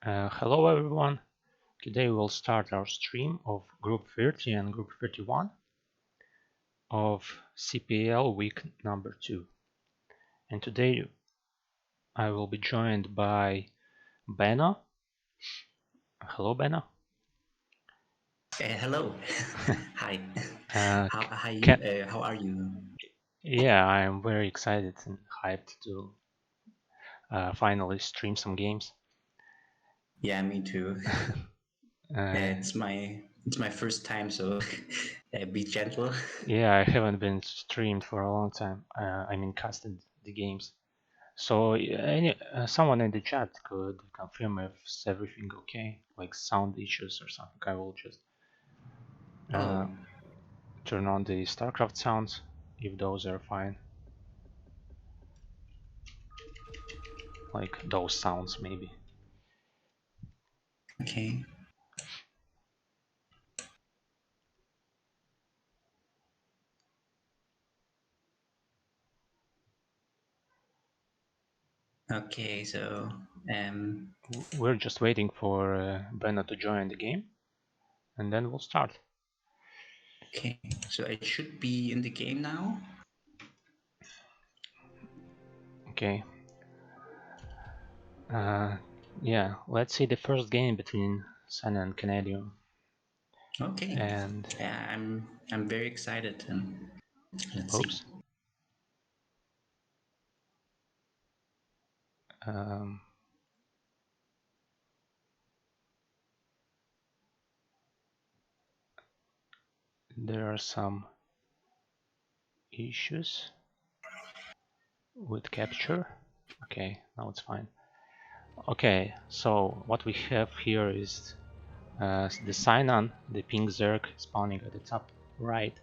Hello everyone. Today we'll start our stream of Group 30 and Group 31 of CPL week number 2. And today I will be joined by Benno. Hello Benno. Hello. Hi. Uh, can, How are you? yeah, I am very excited and hyped to finally stream some games. Yeah, me too. uh, It's my first time, so be gentle. yeah, I haven't been streamed for a long time. I mean, casted the games. So someone in the chat could confirm if everything okay, like sound issues or something. I will just uh, Oh, turn on the StarCraft sounds if those are fine, like those sounds maybe. okay. Okay, so We're just waiting for Benna to join the game, and then we'll start. okay. So I should be in the game now. Okay. Uh, yeah, let's see the first game between Sun and Canadian. Okay. And Yeah, I'm very excited. Let's see. oops. Um, there are some issues with capture. Okay, now it's fine. Okay, so what we have here is the Sinon, the pink Zerg spawning at the top right,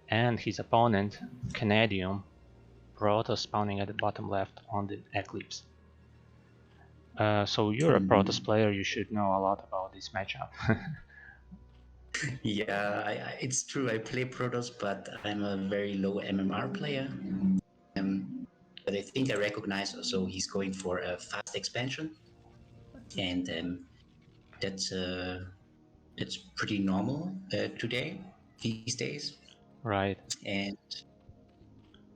and his opponent, Canadium, Protoss spawning at the bottom left on the Eclipse. So you're a Protoss Hmm. player, you should know a lot about this matchup. Yeah, it's true. I play Protoss, but I'm a very low MMR player. But I think I recognize also he's going for a fast expansion, and that's uh, that's pretty normal today these days. Right. And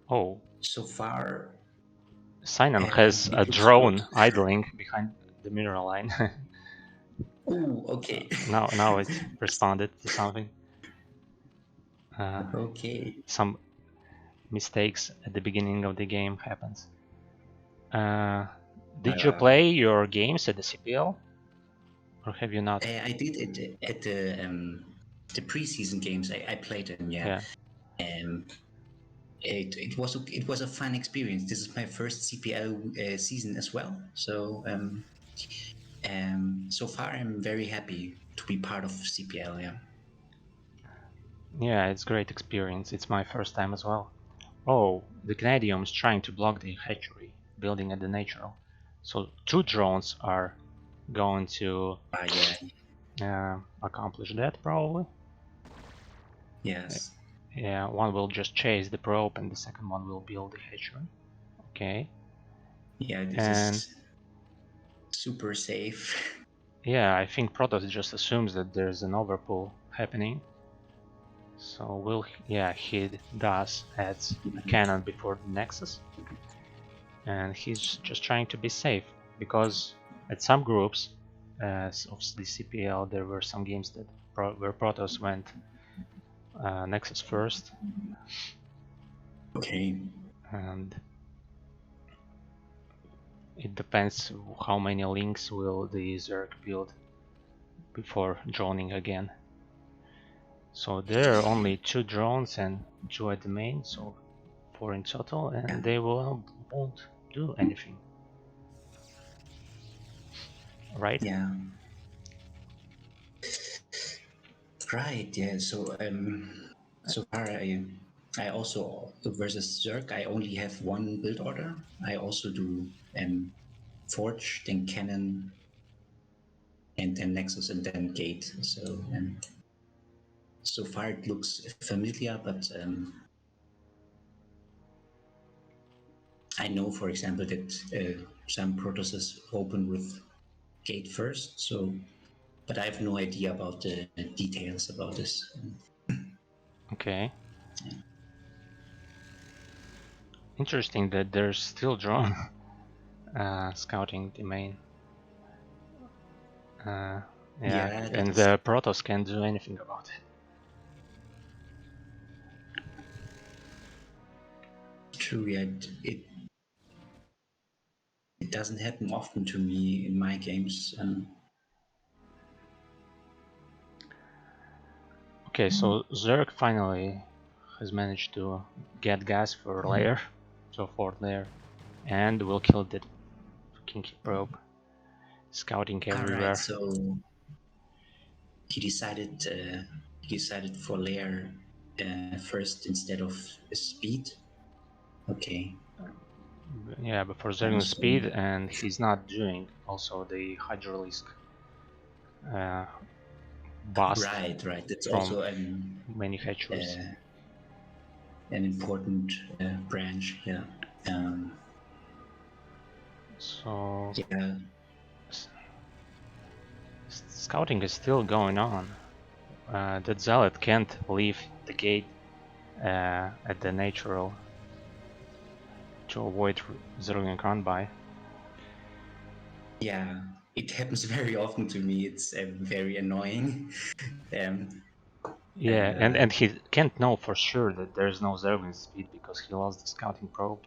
Oh, so far, Sinon has a it looks good. drone idling behind the mineral line. Oh, okay, Now it's responded to something. Uh, okay. some mistakes at the beginning of the game happens. Uh, did you Uh, play your games at the CPL or have you not? I did it at the preseason games. I played them, yeah. Yeah, Um, it was a fun experience. This is my first CPL season as well. So far I'm very happy to be part of CPL. Yeah. yeah, it's great experience. It's my first time as well. Oh, the Canadium is trying to block the hatchery building at the natural. So two drones are going to Yeah. accomplish that probably. Yes. Yeah, one will just chase the probe and the second one will build the hatchery. Okay. Yeah. This And is super safe. yeah, I think Protoss just assumes that there's an overpull happening. So yeah, he does adds a cannon before the Nexus. And he's just trying to be safe because at some groups of the CPL there were some games that where Protoss went Nexus first, Okay. and it depends how many links will the Zerg build before droning again. So there are only 2 drones and 2 at the main, so 4 in total, Yeah. and they won't do anything, right? Yeah. Right. Yeah. So far I also versus Zerg. I only have one build order. I also do Forge, then Cannon, and then Nexus, and then Gate. So far it looks familiar, but I know, for example, that some Protosses open with gate first. So, but I have no idea about the details about this. Okay. Interesting that there's still drone scouting the main. Yeah, Yeah, that and is the Protoss can't do anything about it. true. Yeah, it doesn't happen often to me in my games. Okay, so Zerg finally has managed to get gas for layer, so fourth layer, and will kill the Kinky probe, scouting All right, everywhere. so he decided for layer first instead of speed. Okay. Yeah, before Zerg's So speed, and he's not doing also the Hydralisk bust right. That's from also manufacturers. an important branch. Yeah. Um, So yeah. scouting is still going on. That zealot can't leave the gate at the natural to avoid Zergling run by. Yeah. It happens very often to me. It's very annoying. Um, Yeah, and and he can't know for sure that there's no Zergling speed because he lost the scouting probe.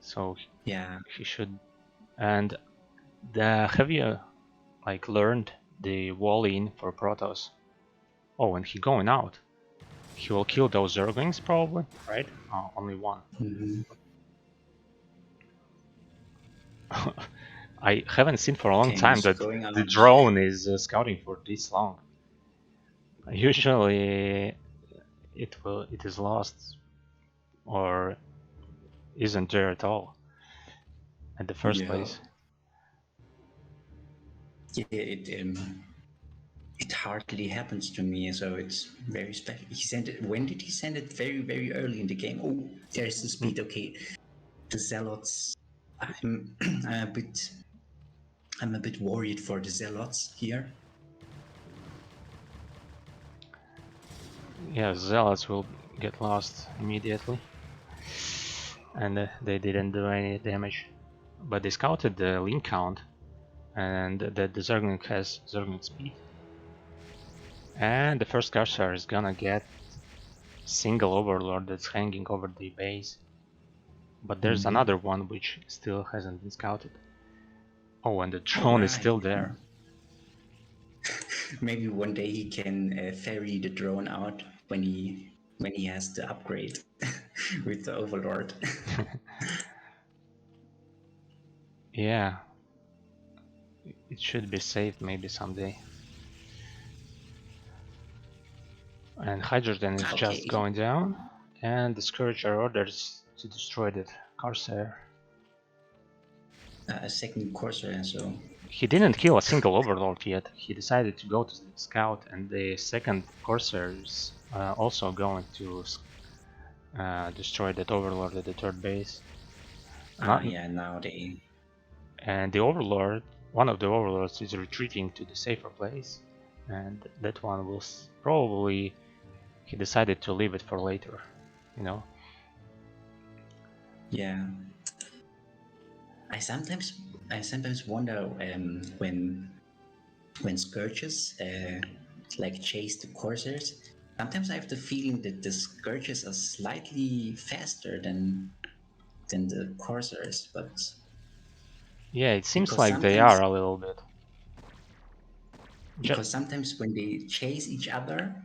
So yeah. he should. And have you like learned the wall in for Protoss? Oh, and he going out. He will kill those Zerglings probably, right? Oh, only one. Mhm. I haven't seen for a long Okay, time he's that going the out. drone is scouting for this long. Usually it is lost or isn't there at all at the first Yeah. place. Yeah. It hardly happens to me, so it's very special. He sent it. When did he send it? Very early in the game. Oh, there's the Mm, speed. Okay, the zealots. I'm, I'm a bit. I'm a bit worried for the zealots here. yeah, Zealots will get lost immediately, and they didn't do any damage. But they scouted the link count, and that the Zergling has Zergling speed. And the first cursor is gonna get single overlord that's hanging over the base. But there's another one which still hasn't been scouted. Oh, and the All drone is right. still there. Maybe one day he can ferry the drone out when he has the upgrade with the overlord. Yeah, it should be saved maybe someday. And Hydrogen is just Okay. going down, and the Scourger orders to destroy the Corsair. A second Corsair, so He didn't kill a single Overlord yet. He decided to go to the Scout, and the second Corsair is also going to destroy that Overlord at the third base. Not, yeah, now they and the Overlord, one of the Overlords, is retreating to the safer place, and that one will probably. He decided to leave it for later, you know. yeah. I sometimes I sometimes wonder when Scourges like chase the Corsairs. Sometimes I have the feeling that the Scourges are slightly faster than the Corsairs, but Yeah, it seems because like they are sometimes a little bit. because sometimes when they chase each other,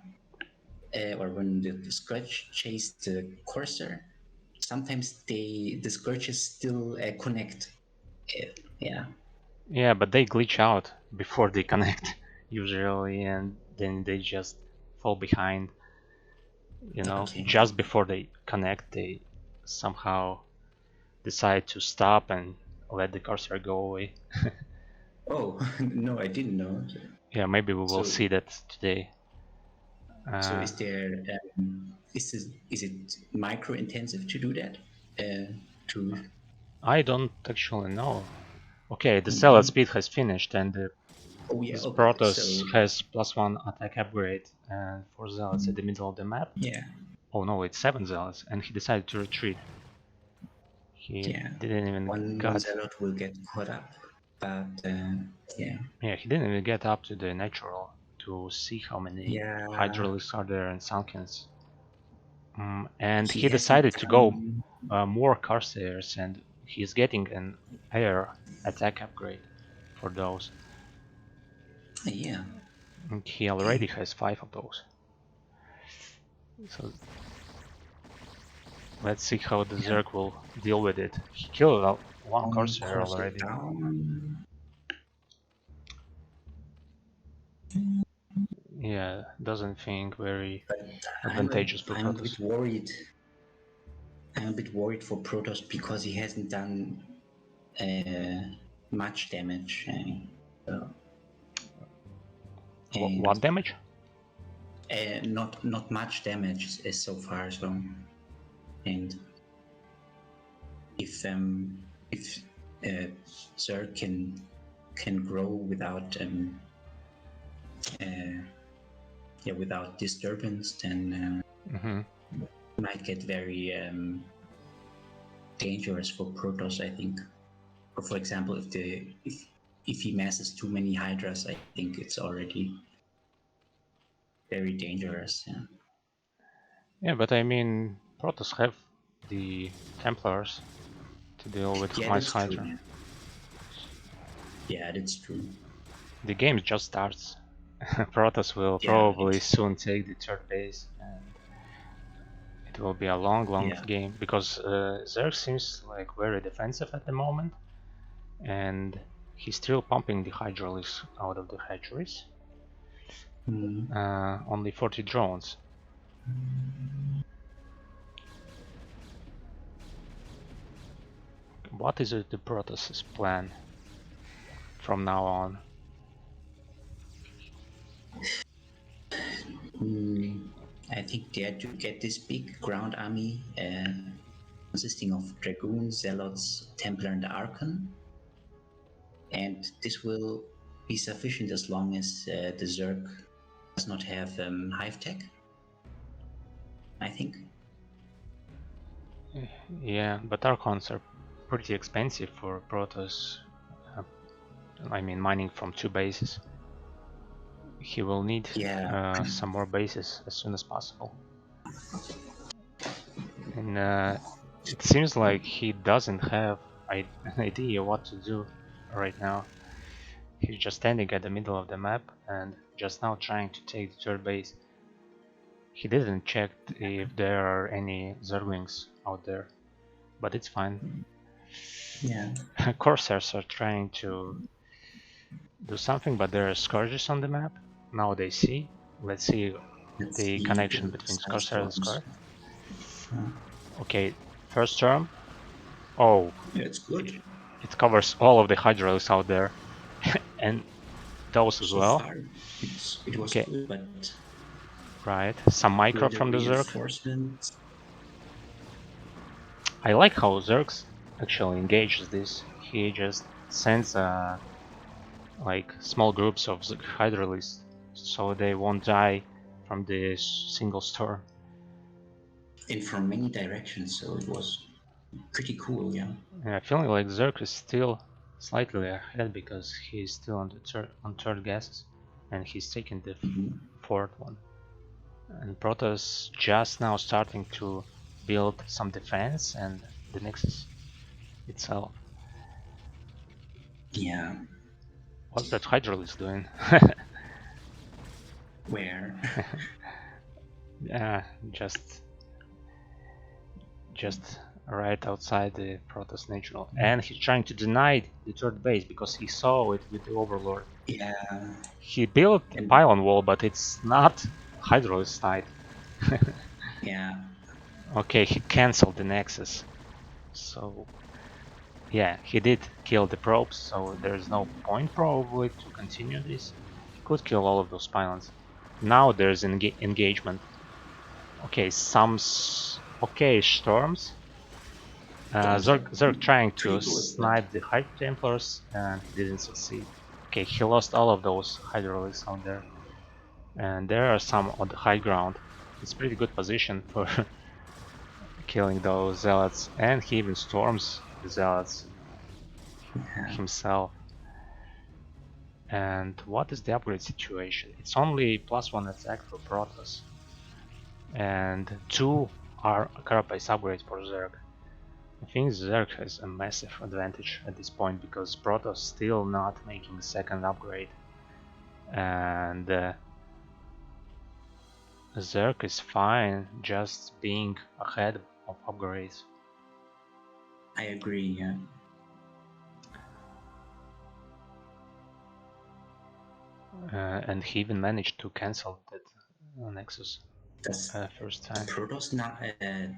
or when the Scourge chase the Corsair, sometimes the Scourges still connect. Yeah. Yeah, but they glitch out before they connect usually, and then they just fall behind. You know, Okay. just before they connect, they somehow decide to stop and let the cursor go away. Oh no, I didn't know. Yeah, maybe we will So see that today. so Uh, is there is it micro intensive to do that? To I don't actually know. Okay, the Zealot speed has finished, and Oh yeah, this okay. Protoss So has +1 attack upgrade and 4 Zealots at the middle of the map. yeah, Oh no, it's 7 Zealots, and he decided to retreat. He yeah. didn't even One got... zealot will get caught up, but yeah, Yeah, he didn't even get up to the natural to see how many yeah. Hydralisks are there and Sunkens. And He he hasn't decided to go done. more Corsairs, and he's getting an air attack upgrade for those. Yeah. And he already has 5 of those. So let's see how the Yeah. Zerg will deal with it. He killed one One Corsair Corsair already. down. Yeah, doesn't think very But advantageous for I'm a Protoss. bit worried. I'm a bit worried for Protoss because he hasn't done much damage. What And damage? not much damage so far. So, and if Zerg can grow without without disturbance, then might get very dangerous for Protoss, I think. Or for example, if he masses too many Hydras, I think it's already very dangerous. Yeah. Yeah, but I mean, Protoss have the Templars to deal with Yeah, Mice that's true. Hydra. Yeah, that's true. The game just starts. Protoss will Yeah, probably soon take the third base, and it will be a long yeah. game, because Zerg seems like very defensive at the moment, and he's still pumping the Hydralisks out of the hatcheries. Only 40 drones. What is the Protoss's plan from now on? I think they had to get this big ground army consisting of Dragoons, Zealots, Templar, and Archon. And this will be sufficient as long as the Zerg does not have Hive Tech, I think. Yeah, but Archons are pretty expensive for Protoss. I mean, mining from 2 bases. He will need some more bases as soon as possible. And it seems like he doesn't have an idea what to do right now. He's just standing at the middle of the map and just now trying to take the third base. He didn't check if there are any Zerglings out there, but it's fine. Yeah. Corsairs are trying to do something, but there are Scourges on the map. Now they see. Let's see the connection between Corsair and Scourge. Okay, first term. Oh, it's good. It covers all of the Hydralisks out there, and those as So well. far, it was good, but right, some micro from the Zerg. Reinforcements. I like how Zerg actually engages this. He just sends like small groups of Hydralisks, so they won't die from the single storm. And from many directions, so it was pretty cool, yeah. And I feel like Zerg is still slightly ahead because he's still on the third gases, and he's taking the fourth one. And Protoss just now starting to build some defense and the Nexus itself. Yeah. What's that Hydralisk doing? Where? Yeah, just right outside the Protoss natural. And he's trying to deny the third base because he saw it with the Overlord. Yeah. He built a pylon wall, but it's not Hydralisk side. Yeah. Okay, he cancelled the Nexus. So yeah, he did kill the probes, so there's no point probably to continue this. He could kill all of those pylons. Now there's engagement. Okay, some okay storms. Zerg trying to pretty good, but snipe the High Templars and he didn't succeed. Okay, he lost all of those hydraulics on there. And there are some on the high ground. It's pretty good position for killing those zealots, and he even storms the zealots himself. And what is the upgrade situation? It's only +1 attack for Protoss, and 2 are carapace upgrades for Zerg. I think Zerg has a massive advantage at this point because Protoss still not making a second upgrade, and Zerg is fine just being ahead of upgrades. I agree. Yeah. And he even managed to cancel that Nexus Does first time.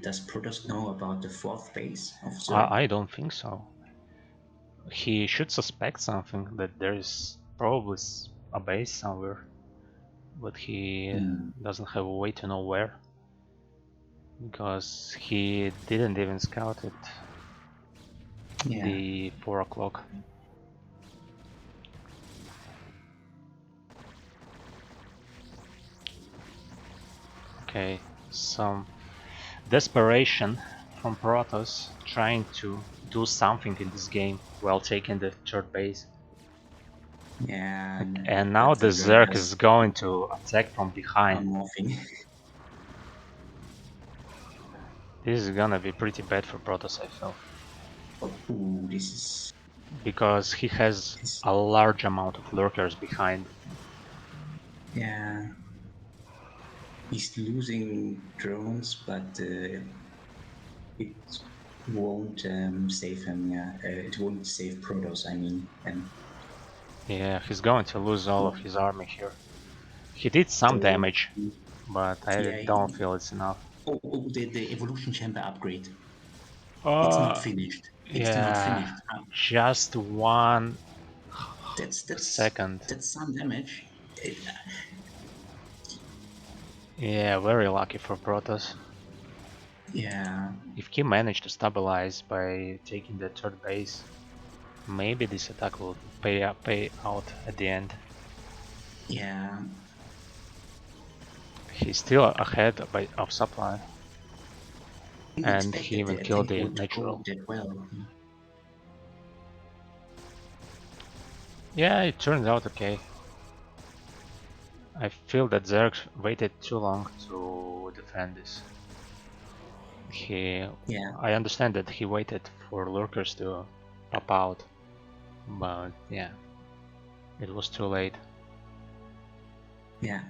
Does Protoss know about the fourth base of Zerg? I don't think so. He should suspect something, that there is probably a base somewhere, but he doesn't have a way to know where, because he didn't even scout it the 4 o'clock. Okay, some desperation from Protoss trying to do something in this game while taking the third base. Yeah. And now the Zerg is going to attack from behind. This is gonna be pretty bad for Protoss, I feel. Oh, this is... Because he has a large amount of lurkers behind. Yeah. He's losing drones, but it won't save him. Yeah, it won't save Protoss. I mean, and yeah, he's going to lose all of his army here. He did some damage, but I don't feel it's enough. Oh, the evolution chamber upgrade. It's not finished. It's not finished. Just 1 second. That's some damage. Yeah, very lucky for Protoss. Yeah. If he managed to stabilize by taking the third base, maybe this attack will pay out at the end. Yeah. He's still ahead of supply. And he even killed the natural. Well. Yeah, it turned out okay. I feel that Zerg waited too long to defend this. I understand that he waited for lurkers to pop out, but yeah, it was too late. Yeah.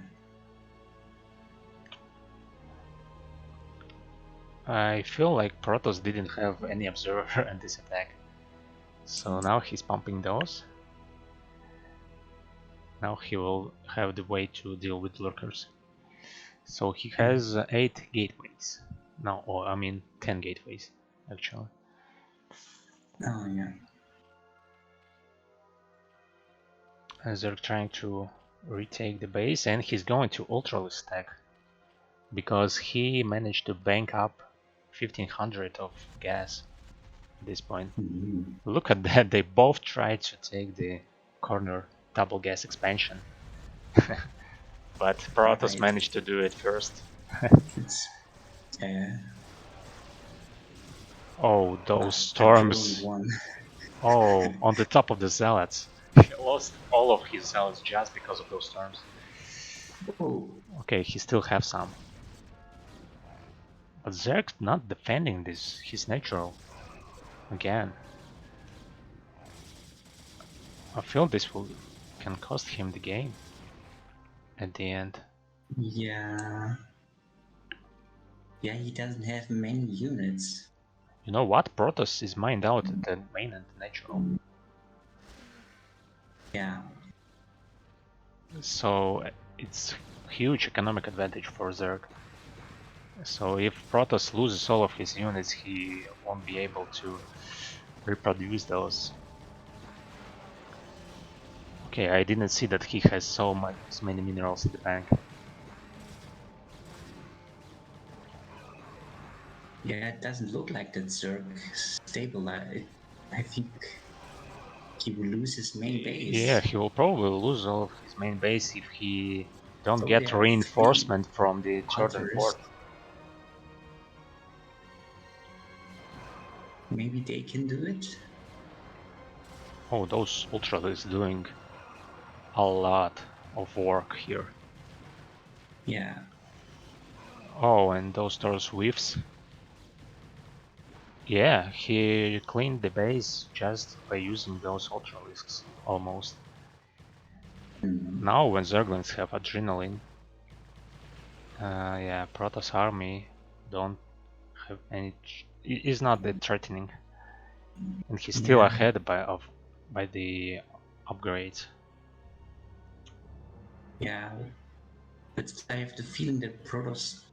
I feel like Protoss didn't have any observer in this attack, so now he's pumping those. Now he will have the way to deal with lurkers. So he has 8 gateways. No, I mean 10 gateways, actually. Oh, yeah. As they're trying to retake the base, and he's going to ultralisk stack because he managed to bank up 1500 of gas at this point. Look at that, they both tried to take the corner double gas expansion. But Protoss managed to do it first. Oh, those storms. Oh, on the top of the zealots. He lost all of his zealots just because of those storms. Oh. Okay, he still have some. But Zerg's not defending this, he's natural. Again. I feel this can cost him the game at the end. Yeah. Yeah, he doesn't have many units. You know what? Protoss is mined out at the main and natural. Yeah. So it's huge economic advantage for Zerg. So if Protoss loses all of his units, he won't be able to reproduce those. Okay, I didn't see that he has so many minerals in the bank. Yeah, it doesn't look like that Zerg stable. I think he will lose his main Yeah, base. he will probably lose all of his main base if he don't Oh, get there are 3 reinforcement from the third and hunters. fourth. Maybe they can do it. Oh, those Ultra is doing a lot of work here. Yeah, Oh, and those Taurus whiffs. Yeah, he cleaned the base just by using those Ultralisks, almost. Now when Zerglings have adrenaline, yeah, Protoss army don't have any. Is not that threatening, and he's still yeah, ahead by the upgrades. yeah. But I have the feeling that Protoss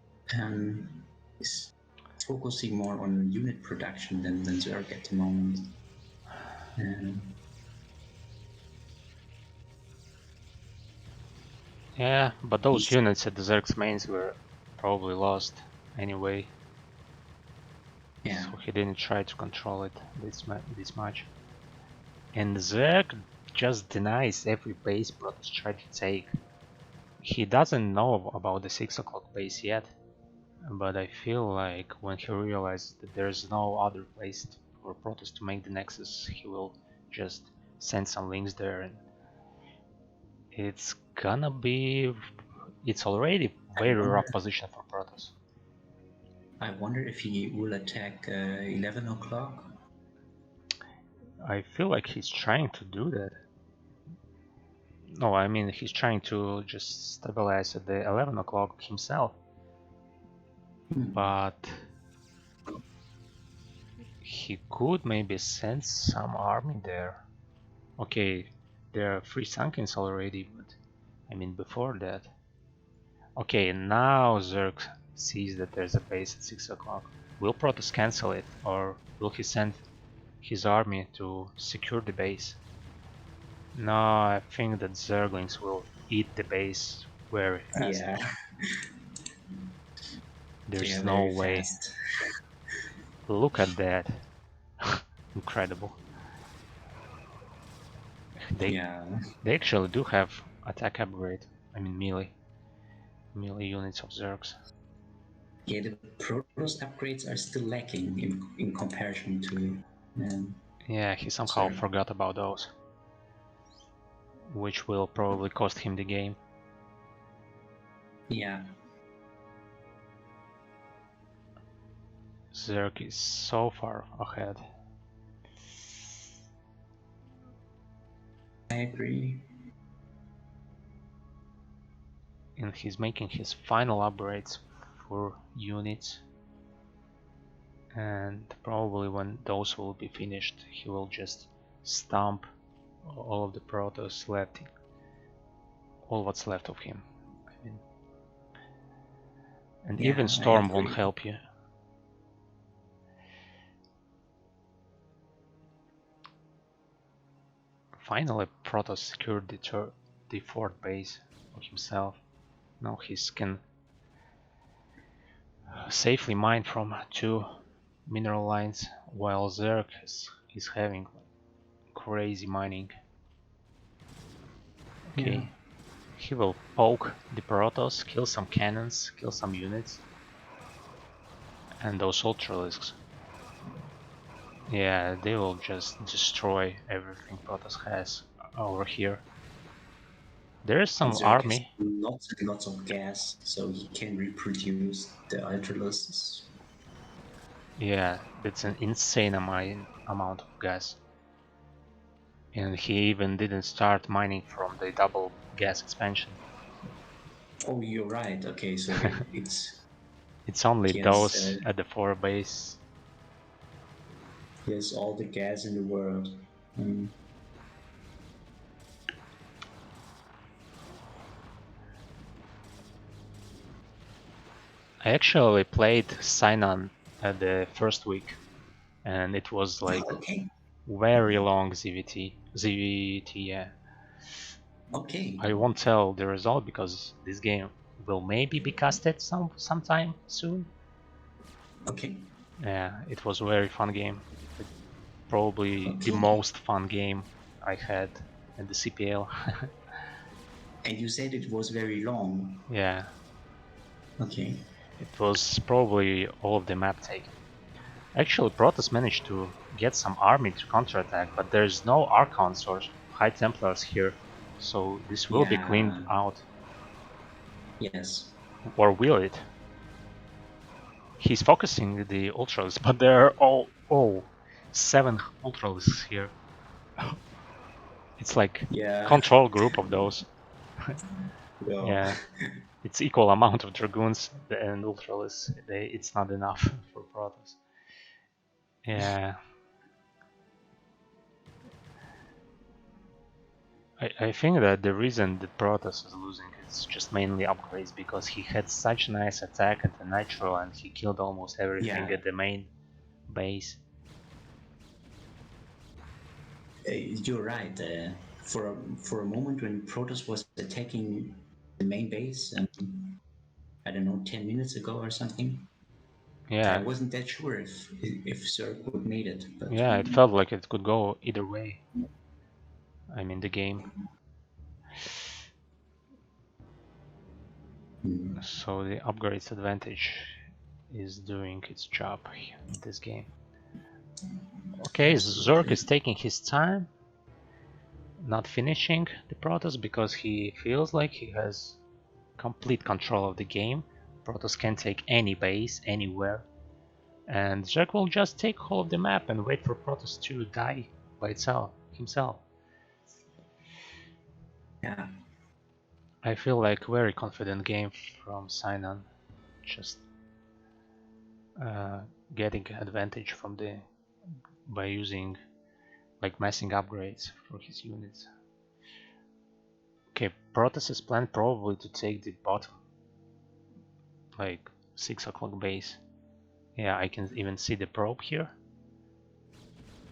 is focusing more on unit production than Zerg at the moment. Um, Yeah, but those he's, units at the Zerg's mains were probably lost anyway, yeah, so he didn't try to control it this much. And Zerg just denies every base Protoss tried to take. He doesn't know about the 6 o'clock base yet, but I feel like when he realizes that there's no other place for Protoss to make the Nexus, he will just send some links there, and it's gonna be. It's already I very wonder. rough position for Protoss. I wonder if he will attack 11 o'clock. I feel like he's trying to do that. No, I mean he's trying to just stabilize at the 11 o'clock himself. But he could maybe send some army there. Okay, there are 3 Sunkens already, but I mean before that. Okay, now Zerg sees that there's a base at 6 o'clock. Will Protoss cancel it, or will he send his army to secure the base? No, I think that Zerglings will eat the base very fast. Yeah, they There's are no very way. fast. Look at that. Incredible. They Yeah, they actually do have attack upgrade. I mean melee units of Zergs. yeah. The Protoss upgrades are still lacking in comparison to Yeah, he somehow Zerg. forgot about those, which will probably cost him the game. Yeah, Zerg is so far ahead. I agree. And he's making his final upgrades for units. And probably when those will be finished, he will just stomp all of the Protoss left, all what's left of him. I mean, and even Yeah, I Storm won't agree. help you. Finally, Protoss secured the fourth base for himself. Now he can safely mine from 2 mineral lines, while Zerg is having crazy mining. Yeah, Okay, he will poke the Protoss, kill some cannons, kill some units, and those Ultralisks. Yeah, they will just destroy everything Protoss has over here. There is and some Zerg has army. lots and lots of gas, so he can reproduce the Ultralusts. Yeah, that's an insane amount of gas. And he even didn't start mining from the double gas expansion. Oh, you're right. Okay, so It's only he has those at the 4 base. he has all the gas in the world. Mm. I actually played Sinon at the first week, and it was like Okay, very long ZVT, yeah. okay, I won't tell the result because this game will maybe be casted sometime soon. okay. Yeah, it was a very fun game. Like, probably the Okay. most fun game I had in the CPL. And you said it was very long. Yeah, Okay. it was probably all of the map taken. Actually, Protoss managed to get some army to counterattack, but there's no Archons or High Templars here, so this will be cleaned Yeah. out. Yes. Or will it? He's focusing the Ultras, but there are all 7 Ultras here. It's like Yeah. control group of those. Well. Yeah, it's equal amount of Dragoons and Ultras. It's not enough for Protoss. Yeah, I think that the reason that Protoss is losing is just mainly upgrades because he had such nice attack at the Nitro and he killed almost everything Yeah. at the main base. You're right. For a moment when Protoss was attacking the main base, I don't know, 10 minutes ago or something, I Yeah, wasn't that sure if Zerg would made it, but yeah, it felt like it could go either way. I mean, the game. mm, So the upgrades advantage is doing its job in this game. Okay, Zerg absolutely. is taking his time, not finishing the Protoss because he feels like he has complete control of the game. Protoss can take any base, anywhere, and Zerg will just take hold of the map and wait for Protoss to die by itself, himself. Yeah, I feel like very confident game from Sinon, just uh, getting advantage from the by using like messing upgrades for his units. Okay, Protoss is planned probably to take the bottom, like 6 o'clock base. Yeah, I can even see the probe here.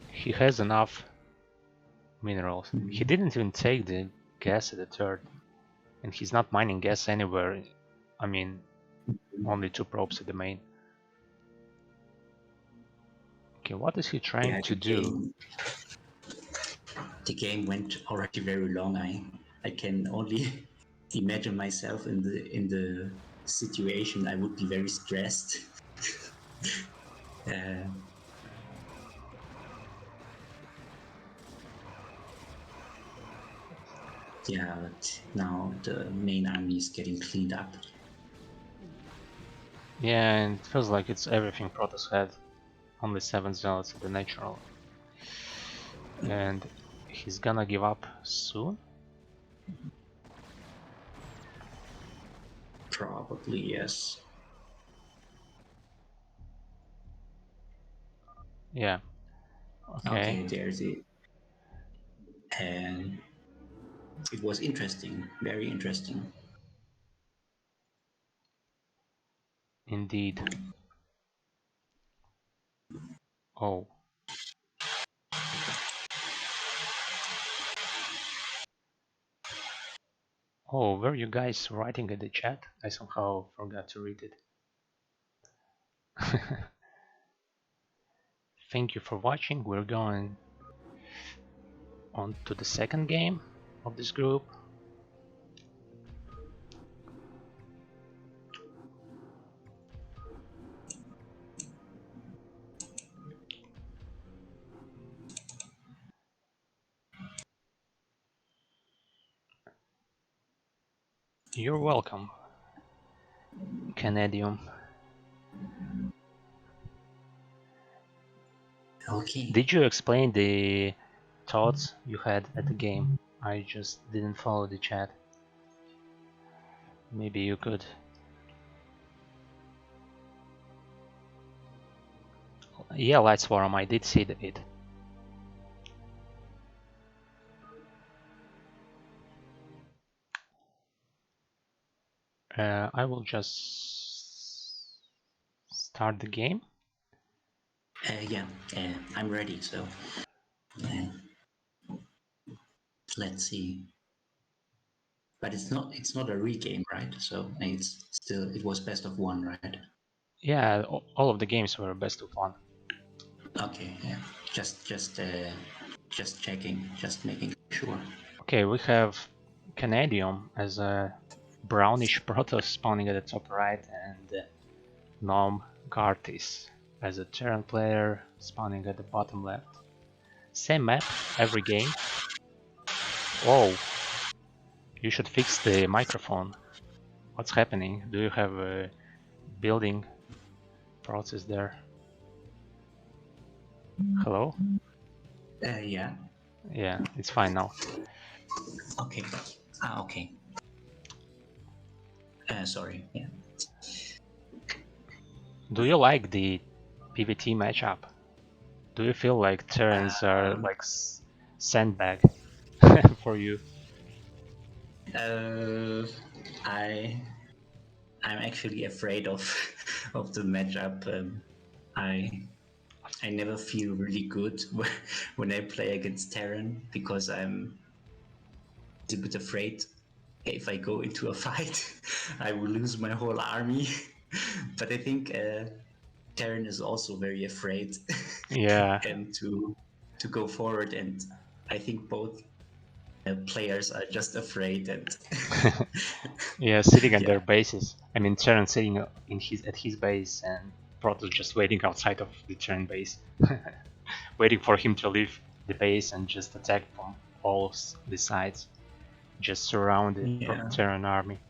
He has enough minerals. He mm, didn't even take the gas at the third, and he's not mining gas anywhere. I mean, only 2 probes at the main. Okay, what is he trying yeah. to do? The game went already very long. I can only imagine myself in the situation. I would be very stressed. Uh, yeah, but now the main army is getting cleaned up. Yeah, and it feels like it's everything Protoss had. Only 7 zealots at the natural. And he's gonna give up soon? Probably yes. Yeah, okay. Okay, there's it. And it was interesting, very interesting. Indeed. Oh. Oh, were you guys writing in the chat? I somehow forgot to read it. Thank you for watching. We're going on to the second game of this group. You're welcome, Canadium. Okay. Did you explain the thoughts you had at the game? I just didn't follow the chat. Maybe you could. Yeah, Light Swarm, I did see it. I will just start the game. Yeah, I'm ready. So uh, let's see. But it's not a regame, right? So it was best of one, right? Yeah, all of the games were best of 1. Okay, yeah. Just checking, just making sure. Okay, we have Canadium as a brownish Protoss spawning at the top right, and Nom Gartis as a Terran player spawning at the bottom left. Same map every game. Whoa, you should fix the microphone. What's happening? Do you have a building process there? Hello? Yeah. Yeah, it's fine now. Okay. Okay. Sorry. Yeah. Do you like the PvT matchup? Do you feel like Terrans are Um, like sandbag for you? uh, I I'm actually afraid of of the matchup. I I never feel really good when I play against Terran because I'm a bit afraid if I go into a fight, I will lose my whole army. But I think Terran is also very afraid Yeah, and to go forward. And I think both players are just afraid. And yeah, sitting at their yeah, bases. I mean, Terran sitting in his at his base, and Protoss just waiting outside of the Terran base, waiting for him to leave the base and just attack from all the sides, just surround the yeah, Terran army.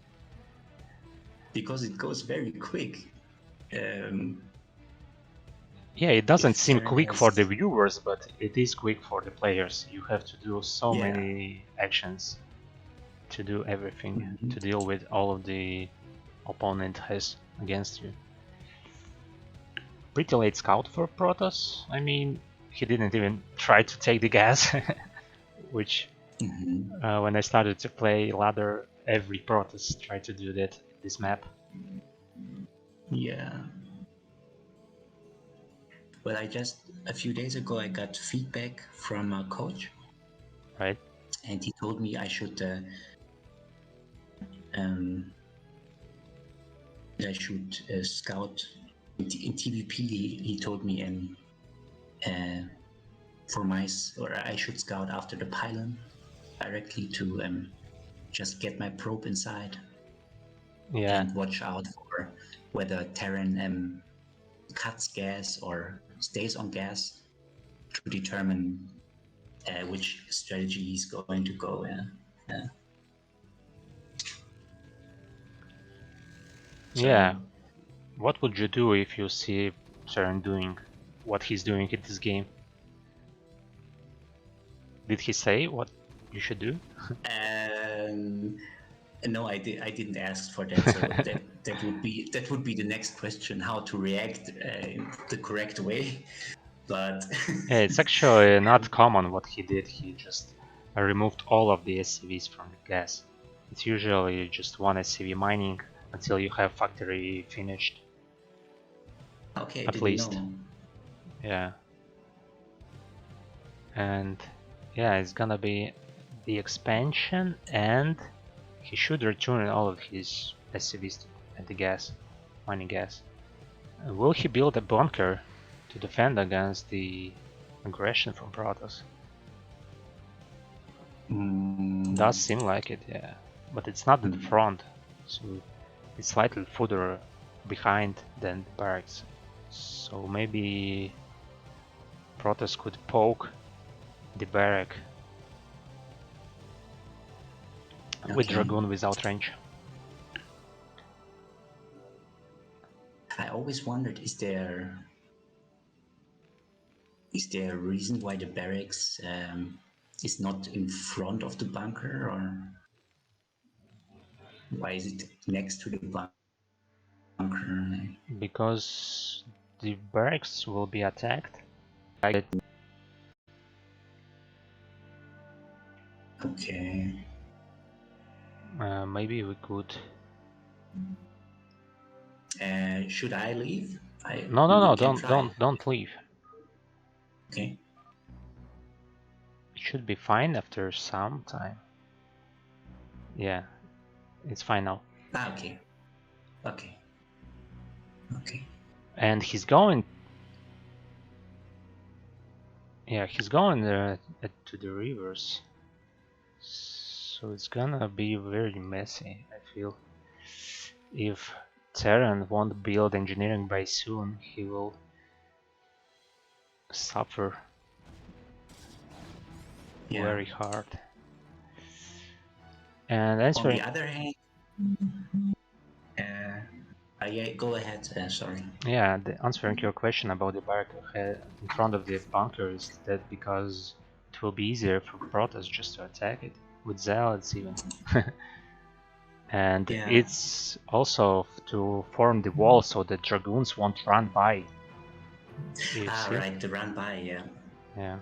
because it goes very quick. Um, Yeah, it doesn't if seem Terran quick for the has, viewers, but it is quick for the players. You have to do so yeah, many actions to do everything, mhm. to deal with all of the opponent has against you. Pretty late scout for Protoss. I mean, he didn't even try to take the gas, which Mhm. when I started to play ladder, every Protoss tried to do that in this map. Yeah. Well, I just a few days ago I got feedback from a coach, Right? and he told me I should um, scout in TVP. He told me uh, for my or I should scout after the pylon directly to just get my probe inside Yeah. and watch out for whether Terran cuts gas or stays on gas to determine which strategy he's going to go. Yeah. Yeah. So What would you do if you see Terran doing what he's doing in this game? Did he say what you should do? um, no, I didn't ask for that. So that would be the next question: how to react the correct way. But Yeah, it's actually not common what he did. He just removed all of the SCVs from the gas. It's usually just one SCV mining until you have factory finished, okay, I at didn't least. know. Yeah, and yeah, it's gonna be the expansion, and he should return all of his SCVs at the gas, mining gas. Will he build a bunker to defend against the aggression from Protoss? Does Mm, seem like it, yeah. But it's not at the mm, front, so it's slightly further behind than the barracks. So maybe Protoss could poke the barrack with okay. Dragoon without range. I always wondered: is there a reason why the barracks is not in front of the bunker, or why is it next to the bunker? Because the barracks will be attacked. Okay. Maybe we could. Should I leave? No, no, We no! can Don't, try. don't leave. Okay. It should be fine after some time. Yeah, it's fine now. Ah, okay. Okay. Okay. And he's going. Yeah, he's going to the rivers. So it's gonna be very messy, I feel. If Terran won't build engineering by soon, he will suffer very hard. And On the answering, other hand, yeah, go ahead. Sorry. yeah, answering your question about the barrier in front of the bunker is that because it will be easier for Protoss just to attack it with zealots even. And Yeah. it's also to form the wall so the dragoons won't run by. You see? Right, to run by, yeah. Yeah.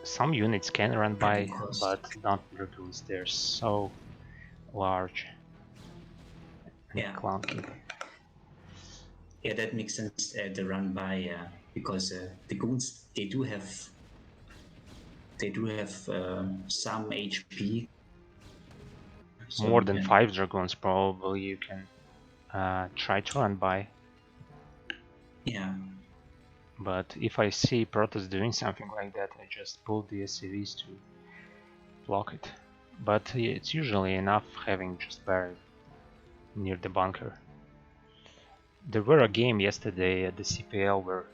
Some units can run Yeah, by, because but not dragoons. They're so large and yeah, clunky. yeah, that makes sense. The run by, because the goons they do have some HP. More So than yeah, 5 dragoons probably you can try to run by. yeah, But if I see Protoss doing something like that, I just pull the SCVs to block it. But it's usually enough having just barrier near the bunker. There were a game yesterday at the CPL where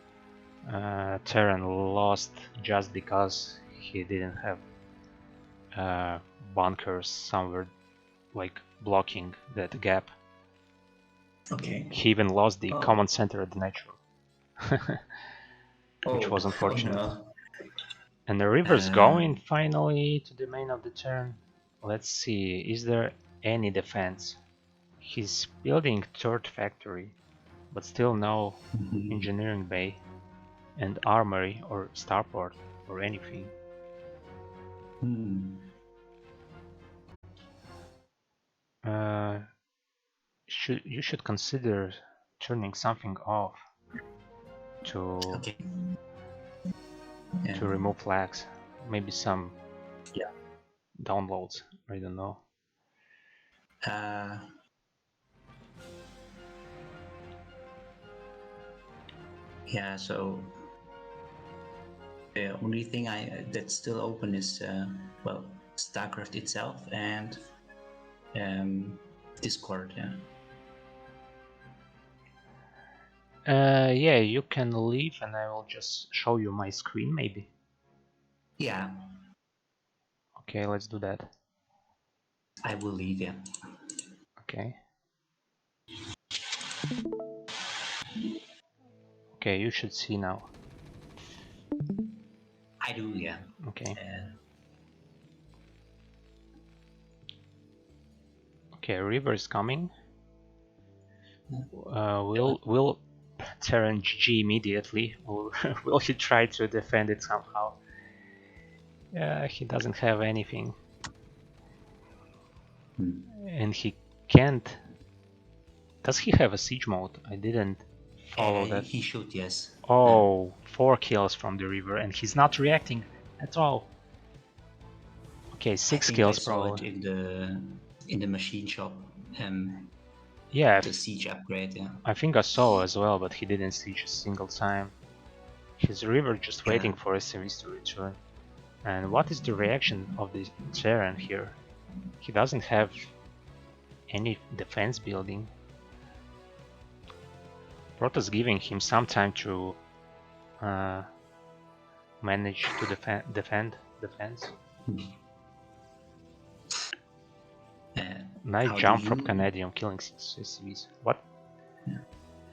Terran lost just because he didn't have bunkers somewhere like blocking that gap. okay. He even lost the Oh, command center at the natural, which was oh unfortunate. no. And the river's Uh, going finally to the main of the turn. Let's see, is there any defense? He's building third factory, but still no engineering bay and armory or starport or anything. hmm. Uh, you should consider turning something off to Okay. Yeah. to remove flags. Maybe some Yeah. downloads. I don't know. Uh, yeah. So the only thing that's still open is well, StarCraft itself and Discord. Yeah. Yeah, you can leave and I will just show you my screen maybe. Yeah. Okay, let's do that. I will leave. Yeah. Okay. Okay, you should see now. I do. Yeah. Okay. Okay, river is coming. Will Terran GG immediately, or will he try to defend it somehow? Yeah, he doesn't have anything, and he can't. Does he have a siege mode? I didn't follow that. He should. Yes. Oh, 4 kills from the river, and he's not reacting at all. Okay, I 6 think I kills saw it probably. in the machine shop. Yeah, The siege upgrade. Yeah. I think I saw as well, but he didn't siege a single time. His river just Yeah. waiting for SCVs to return. And what is the reaction of the Terran here? He doesn't have any defense building. Protoss giving him some time to manage to defend defense. Nice How do jump from you Canadian killing 6 SCVs. What?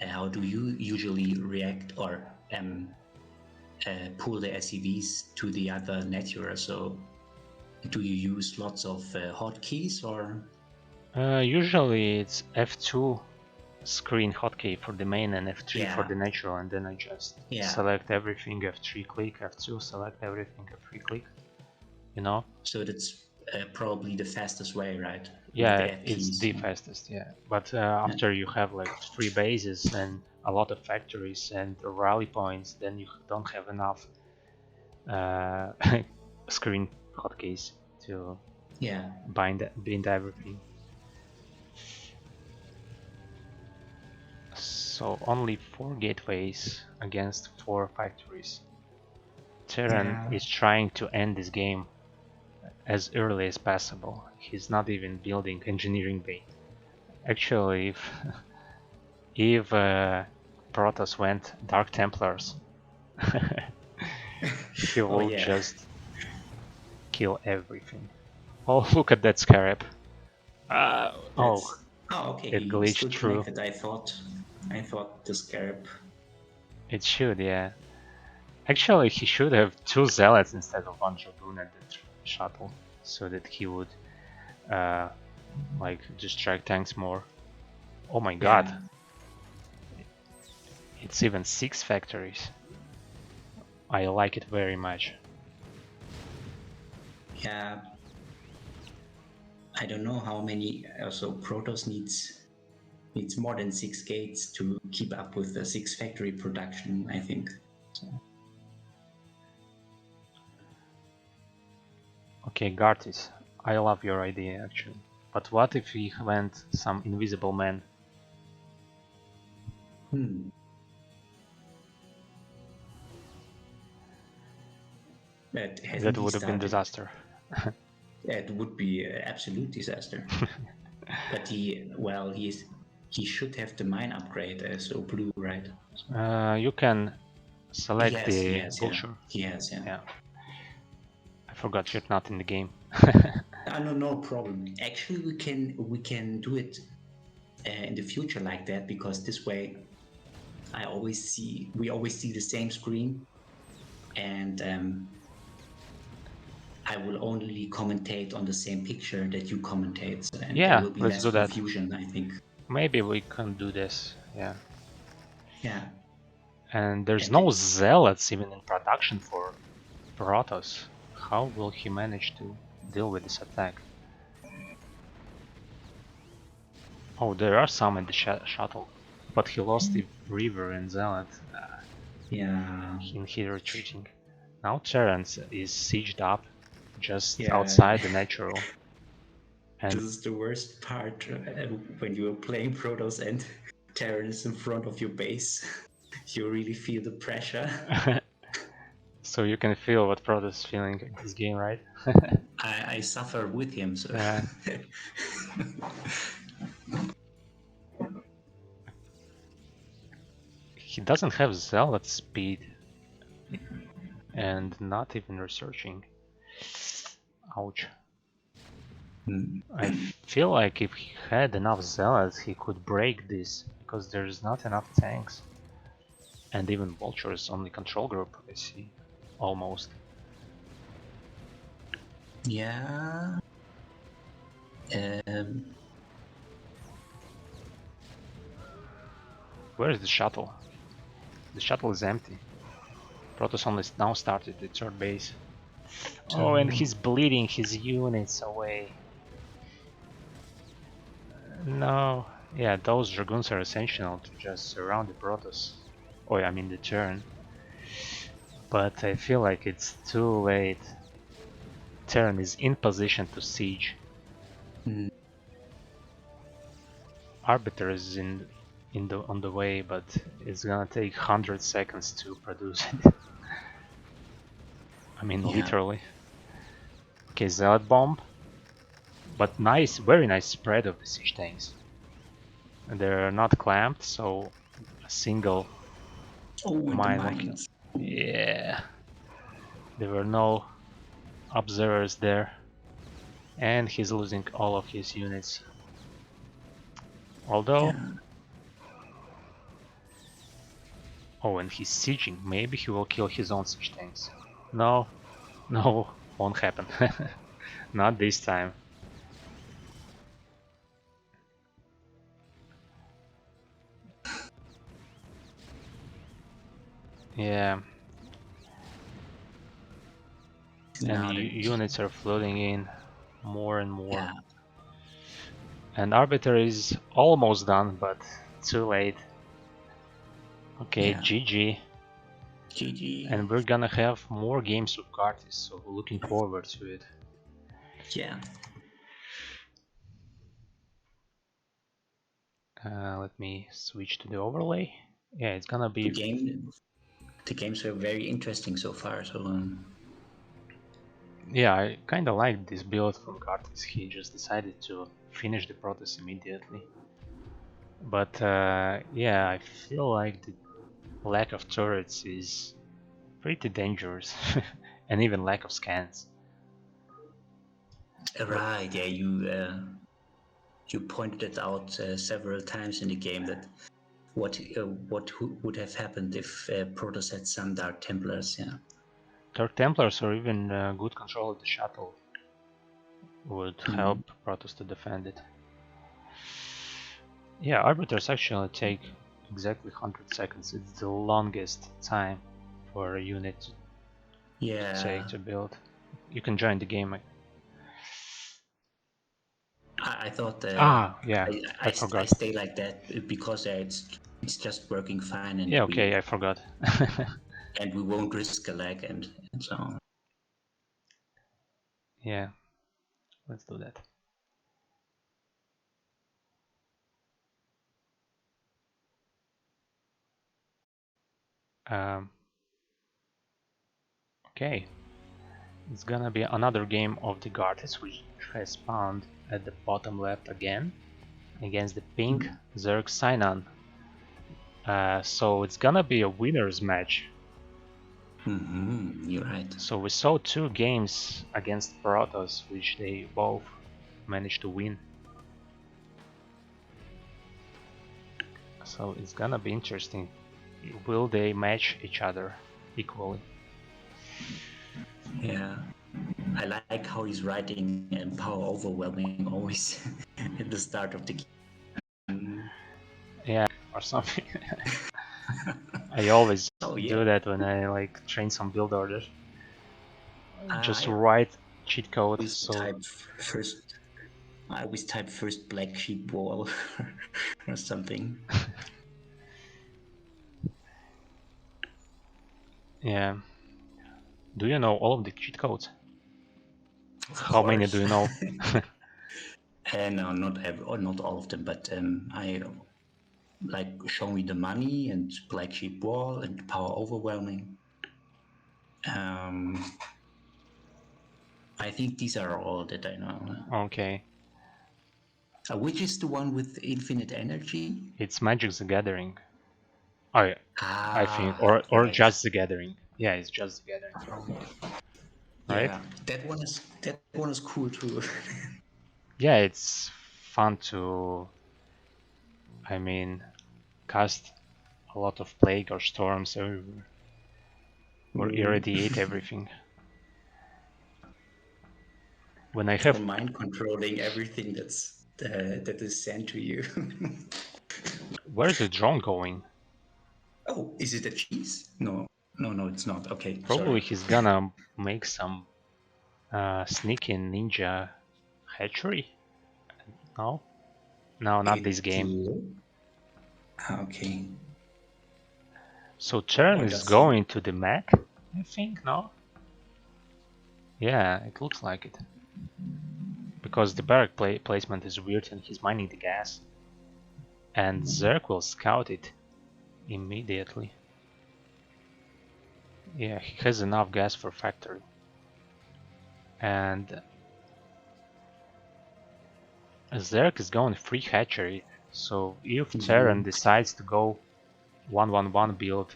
how do you usually react or pull the SCVs to the other network? So do you use lots of hotkeys or? Usually it's F2 screen hotkey for the main and F3 for Yeah. the natural, and then I just Yeah. select everything, F3 click, F2 select everything, F3 click, you know? So that's probably the fastest way, right? With Yeah, the F it's keys. the fastest, yeah. But after you have like 3 bases and a lot of factories and rally points, then you don't have enough uh, screen hotkeys to Yeah. bind everything. So only 4 gateways against 4 factories. Terran is trying to end this game as early as possible. He's not even building engineering bay. Actually, if Protoss went Dark Templars, he Oh will yeah. just kill everything. Oh, look at that scarab. Oh, Oh, okay. it He glitched still through. connected. I thought the scarab. It should, yeah. Actually, he should have 2 zealots instead of 1 dragoon at the shuttle, so that he would like distract tanks more. Oh my god, Yeah. it's even 6 factories. I like it very much. Yeah. I don't know how many. Also, Protoss needs more than 6 gates to keep up with the 6 factory production. I think. So. Okay, Gartis, I love your idea actually. But what if he went some invisible man? But hasn't That he would have been started? disaster. It would be an absolute disaster. But he should have the mine upgrade so blue, right? You can select the Yeah. vulture. He has, yeah. Yeah, I forgot you're not in the game. No problem. Actually, we can do it in the future like that, because this way we always see the same screen, and I will only commentate on the same picture that you commentate, and there Yeah, will be let's less do that. confusion, I think. Maybe we can do this. Yeah. Yeah. And there's And no zealots even in production for Protoss. How will he manage to deal with this attack? Oh, there are some in the shuttle, but he lost the Reaver and Zealot yeah, in his retreating. Now Terrence is sieged up just yeah. outside the natural. This And is the worst part when you are playing Protoss and Terran is in front of your base. You really feel the pressure. so you can feel what Protoss is feeling in this game, right? I suffer with him, so. Yeah. He doesn't have Zealot speed and not even researching. Ouch. I feel like if he had enough zealots, he could break this, because there's not enough tanks. And even vultures only control group, I see. Almost. Yeah. Where is the shuttle? The shuttle is empty. Protoss only now started the third base. Oh, and he's bleeding his units away. No. Yeah, those dragoons are essential to just surround the Protoss. Oh, I mean the turn. But I feel like it's too late. Terran is in position to siege. Arbiter is on the way, but it's gonna take 100 seconds to produce it. I mean, Yeah. literally. Okay, Zealot Bomb. But nice, very nice spread of the siege tanks. And they're not clamped, so a single And the mine will kill. mines. Yeah. There were no observers there. And he's losing all of his units. Although... Yeah. Oh, and he's sieging. Maybe he will kill his own siege tanks. No, no, won't happen. Not this time. Yeah. And units are flooding in more and more. Yeah. And Arbiter is almost done, but too late. Okay, Yeah. GG. GG. And we're gonna have more games with Gartis, so we're looking forward to it. Yeah. Let me switch to the overlay. Yeah, it's gonna The be. games were very interesting so far. So Yeah, I kinda like this build from Kartis. He just decided to finish the Protoss immediately. But yeah, I feel like the lack of turrets is pretty dangerous, and even lack of scans. right, yeah, you pointed it out several times in the game that what would have happened if Protoss had some Dark Templars. Yeah. Dark Templars or even good control of the shuttle would Mm. help Protoss to defend it. Yeah, Arbiters actually take exactly 100 seconds. It's the longest time for a unit to Yeah. take to build. You can join the game. I thought Yeah, I I forgot. stay like that because it's just working fine, Yeah, okay, I forgot. and we won't risk a lag and so on. Yeah, let's do that. Um, okay, it's gonna be another game of the Gartis, which has spawned at the bottom left again against the pink Zerg Sinan. So it's gonna be a winner's match. You're right. So we saw two games against Protoss, which they both managed to win. So it's gonna be interesting. Will they match each other equally? Yeah. I like how he's writing power overwhelming always at the start of the game. Yeah, or something. I always Oh yeah. do that when I like train some build orders. Just I write cheat code. always So type first. I always type first black sheep wall or something. yeah, do you know all of the cheat codes? Of How many do course. you know? No, not all of them, but I like show me the money and black sheep wall and power overwhelming. Um, I think these are all that I know. Okay, Which is the one with infinite energy? it's Magic the Gathering. I I think, or Right. just the Gathering. Yeah, it's just the Gathering probably, right? Yeah, that one is cool too. Yeah, it's fun to, I mean, cast a lot of plague or storms everywhere, or Ooh. irradiate everything. When I For have, mind controlling everything that is sent to you. where's the drone going? Oh, is it a cheese? No, no, it's not. Okay, Probably sorry. he's gonna make some sneaky ninja hatchery. No, no, not this It game. okay. So turn Or is does he? going to the Mac, I think. No, yeah, it looks like it because the barrack placement is weird and he's mining the gas, and Zerk will scout it immediately. Yeah, he has enough gas for factory, and Zerk is going free hatchery. So if Terran Mhm. decides to go 1-1-1 build,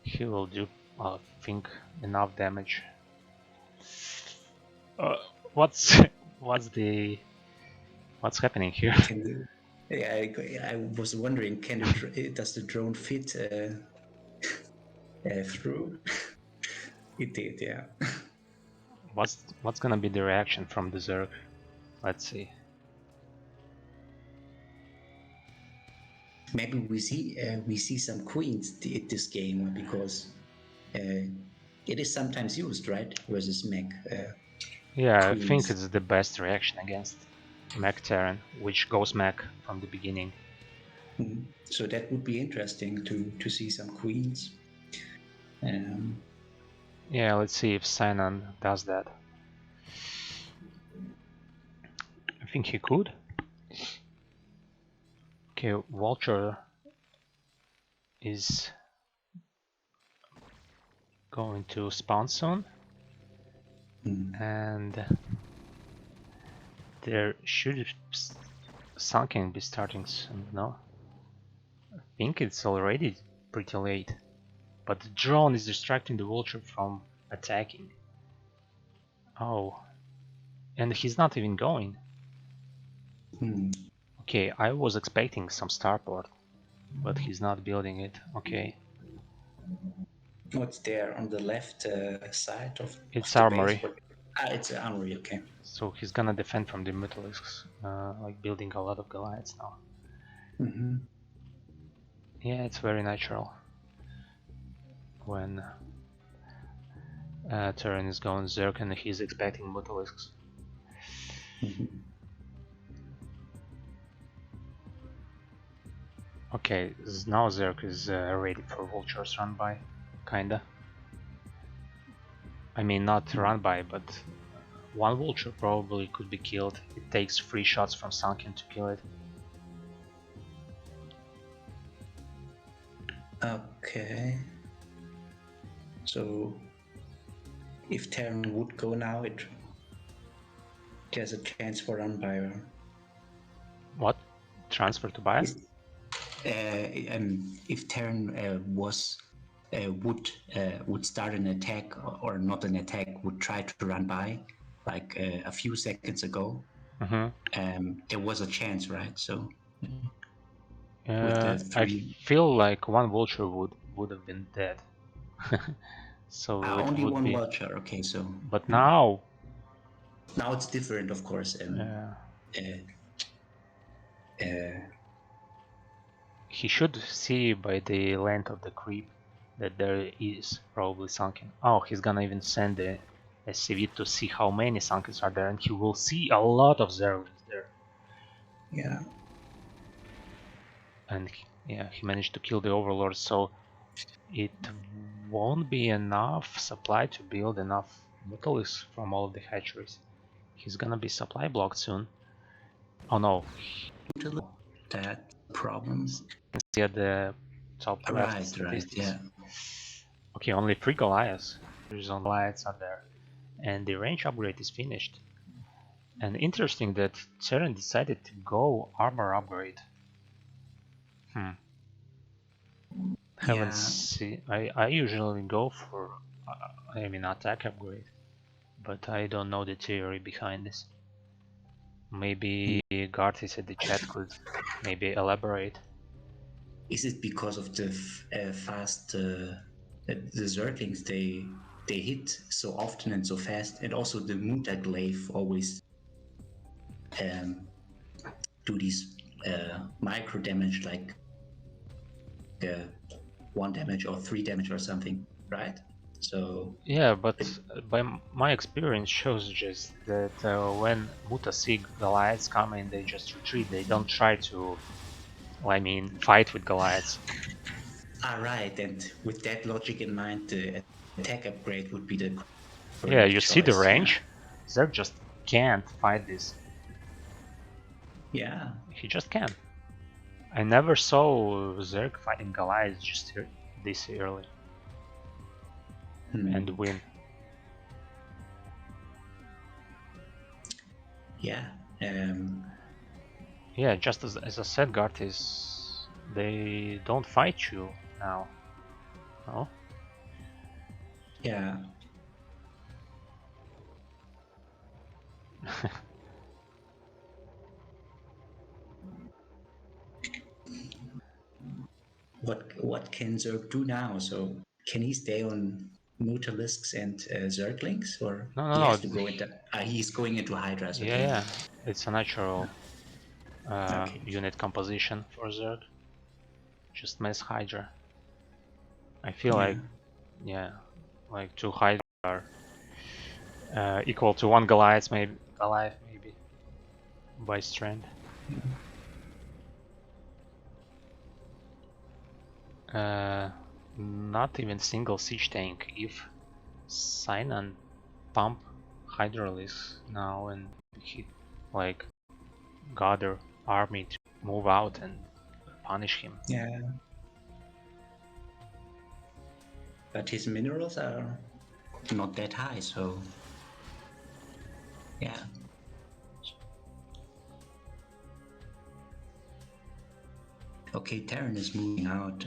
he will do, I think, enough damage. Uh, what's what's the what's happening here? Can the, yeah, I was wondering, does the drone fit through? It did, yeah. What's gonna be the reaction from the Zerg? Let's see. Maybe we see some queens in this game because uh, it is sometimes used, right? Versus mech Yeah, I think queens. it's the best reaction against Mech Terran, which goes Mech from the beginning. So that would be interesting to see some queens. Um, Yeah, let's see if Sinan does that. I think he could. Okay, Vulture is going to spawn soon, and there should Sunken be starting soon, no? I think it's already pretty late, but the drone is distracting the Vulture from attacking. Oh, and he's not even going. Okay, I was expecting some starport, but he's not building it. Okay. What's there on the left side of It's the base? armory. It's an armory, okay. So he's gonna defend from the Mutalisks, like building a lot of Goliaths now. Yeah, it's very natural when Terran is going Zerg and he's expecting Mutalisks. Okay, now Zerg is ready for Vulture's run by, kinda. I mean, not run by, but one Vulture probably could be killed. It takes 3 shots from Sunken to kill it. Okay. So if Terran would go now, there's a chance for run by. What? Transfer to bias? If Terran would start an attack or not an attack, would try to run by, like a few seconds ago, there was a chance, right? So with the I three, feel like one Vulture would have been dead. So it only would one be. vulture. Okay, so But now, now it's different, of course. he should see by the length of the creep that there is probably Sunken. Oh, he's gonna even send a SCV to see how many Sunkens are there, and he will see a lot of Zerglings there. Yeah. And yeah, he managed to kill the Overlord, so it won't be enough supply to build enough Mutalisks from all of the hatcheries. He's gonna be supply blocked soon. Oh no. That problems. See at the top left Right, statistics. yeah. Okay, only 3 Goliaths. There's only Goliaths are there. And the range upgrade is finished. And interesting that Terran decided to go armor upgrade. Haven't seen. I usually go for attack upgrade, but I don't know the theory behind this. Maybe Gartis at the chat could maybe elaborate. Is it because of the fast the Zerglings they hit so often and so fast, and also the Mutaglaive always do these micro damage, like 1 damage or 3 damage or something, right? So yeah, but by my experience shows just that when Mutasig Goliaths come in, they just retreat. They don't try to, fight with Goliaths. Right, and with that logic in mind, the attack upgrade would be the Yeah, you choice, see the range? Yeah. Zerg just can't fight this. Yeah. He just can't. I never saw Zerg fighting Goliaths just this early and win. Yeah. Yeah, just as I said, Gartis, they don't fight you now. No? Yeah. What can Zerg do now? So can he stay on Mutalisks and Zerglings, or he No. has to go into? He's going into Hydras. Okay. Yeah, it's a natural Okay. unit composition for Zerg. Just mass Hydra. I feel like, like 2 Hydra are equal to 1 Goliath maybe, by strength. Not even single siege tank. If Sinan pump Hydralisks now and he gather army to move out and punish him. Yeah. But his minerals are not that high, so yeah. Okay, Terran is moving out.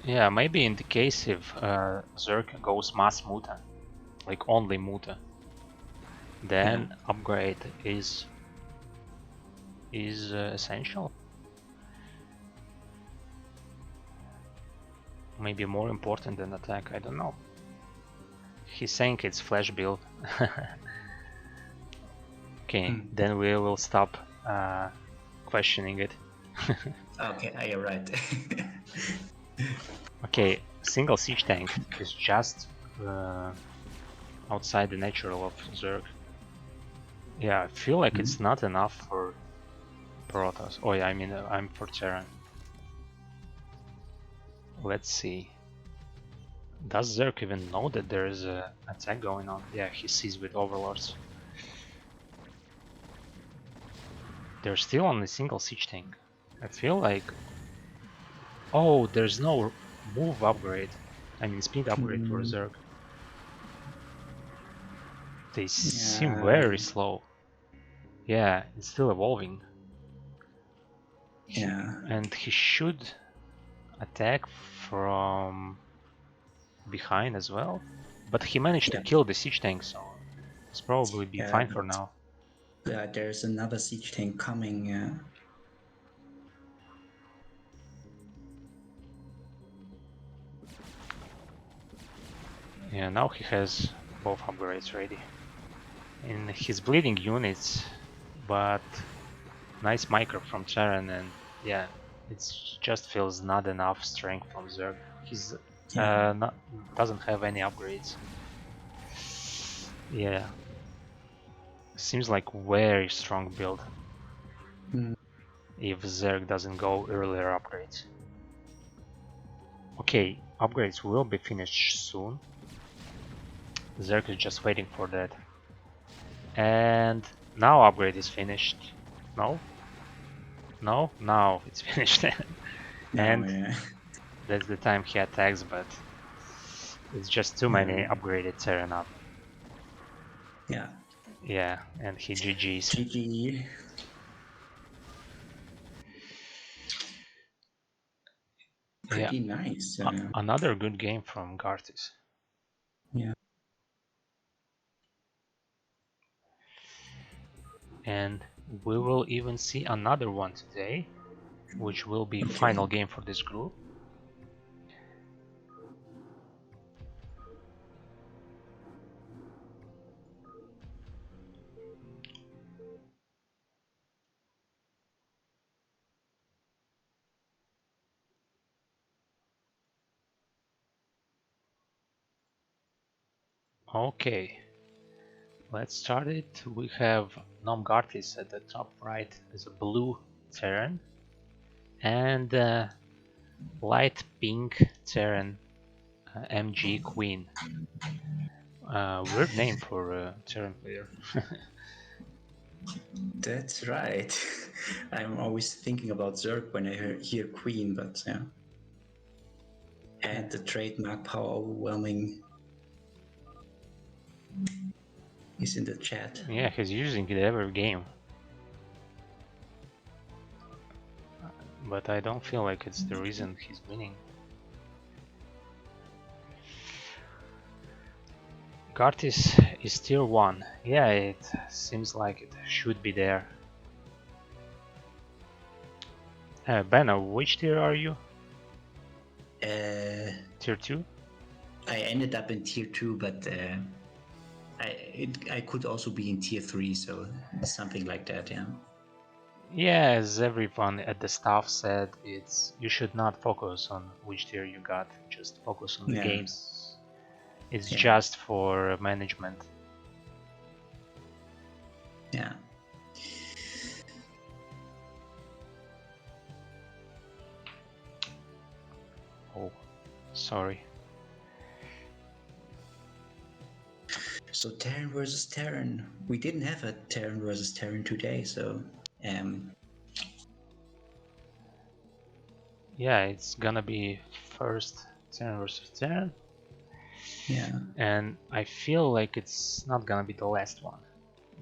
Yeah, maybe in the case if Zerg goes mass muta, like only muta, then upgrade is essential. Maybe more important than attack, I don't know. He's saying it's flash build. Okay, then we will stop questioning it. Okay, you're right. Okay, single siege tank is just outside the natural of Zerg. Yeah, I feel like it's not enough for Protoss. Oh yeah, I mean I'm for Terran. Let's see. Does Zerg even know that there is a attack going on? Yeah, he sees with Overlords. They're still on a single siege tank. I feel like... Oh, there's no move upgrade. I mean speed upgrade for Zerg. They seem very slow. Yeah, it's still evolving. And he should attack from behind as well. But he managed to kill the siege tank, so it's probably be fine for now. Yeah, there's another siege tank coming. Yeah, now he has both upgrades ready. In his bleeding units, but nice micro from Terran, and yeah, it just feels not enough strength from Zerg. He's doesn't have any upgrades. Yeah, seems like very strong build. If Zerg doesn't go earlier upgrades. Okay, upgrades will be finished soon. Zerg is just waiting for that. And now upgrade is finished. No? No? Now it's finished. And that's the time he attacks, but it's just too many upgraded Terran up. Yeah. Yeah, and he GG's. GG. Pretty nice. Another good game from Gartis. Yeah. And we will even see another one today, which will be final game for this group. Okay, let's start it. We have Nom Gartis at the top right as a blue Terran, and light pink Terran MG Queen. Weird name for a Terran player. That's right. I'm always thinking about Zerg when I hear Queen, but yeah. And the trademark power overwhelming is in the chat. Yeah, he's using it every game. But I don't feel like it's the reason he's winning. Gartis is tier 1. Yeah, it seems like it should be there. Benna, which tier are you? Tier 2? I ended up in tier 2, but I could also be in tier 3, so something like that, yeah. Yeah, as everyone at the staff said, you should not focus on which tier you got, just focus on the games. It's just for management. Yeah. Oh, sorry. So Terran versus Terran. We didn't have a Terran versus Terran today, so Yeah, it's gonna be first Terran versus Terran, yeah. and I feel like it's not gonna be the last one.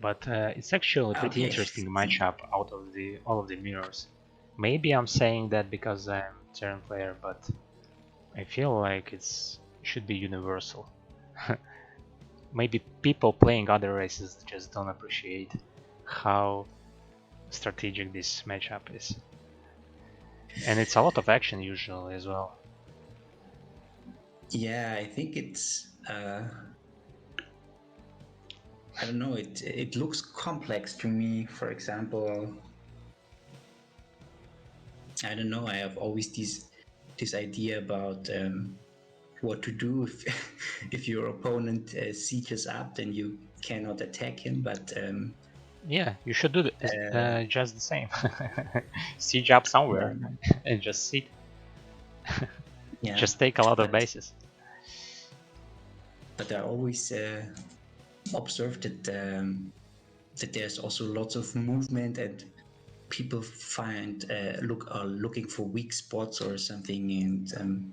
But it's actually a pretty Okay. interesting matchup out of all of the mirrors. Maybe I'm saying that because I'm Terran player, but I feel like it should be universal. Maybe people playing other races just don't appreciate how strategic this matchup is. And it's a lot of action usually as well. Yeah, I think it's. I don't know. It looks complex to me. For example, I don't know. I have always this idea about what to do if if your opponent sieges up, then you cannot attack him. But Yeah, you should do uh, just the same. Siege up yeah, somewhere and just sit. yeah. Just take a lot of But bases. I always observed that there's also lots of movement and people find are looking for weak spots or something and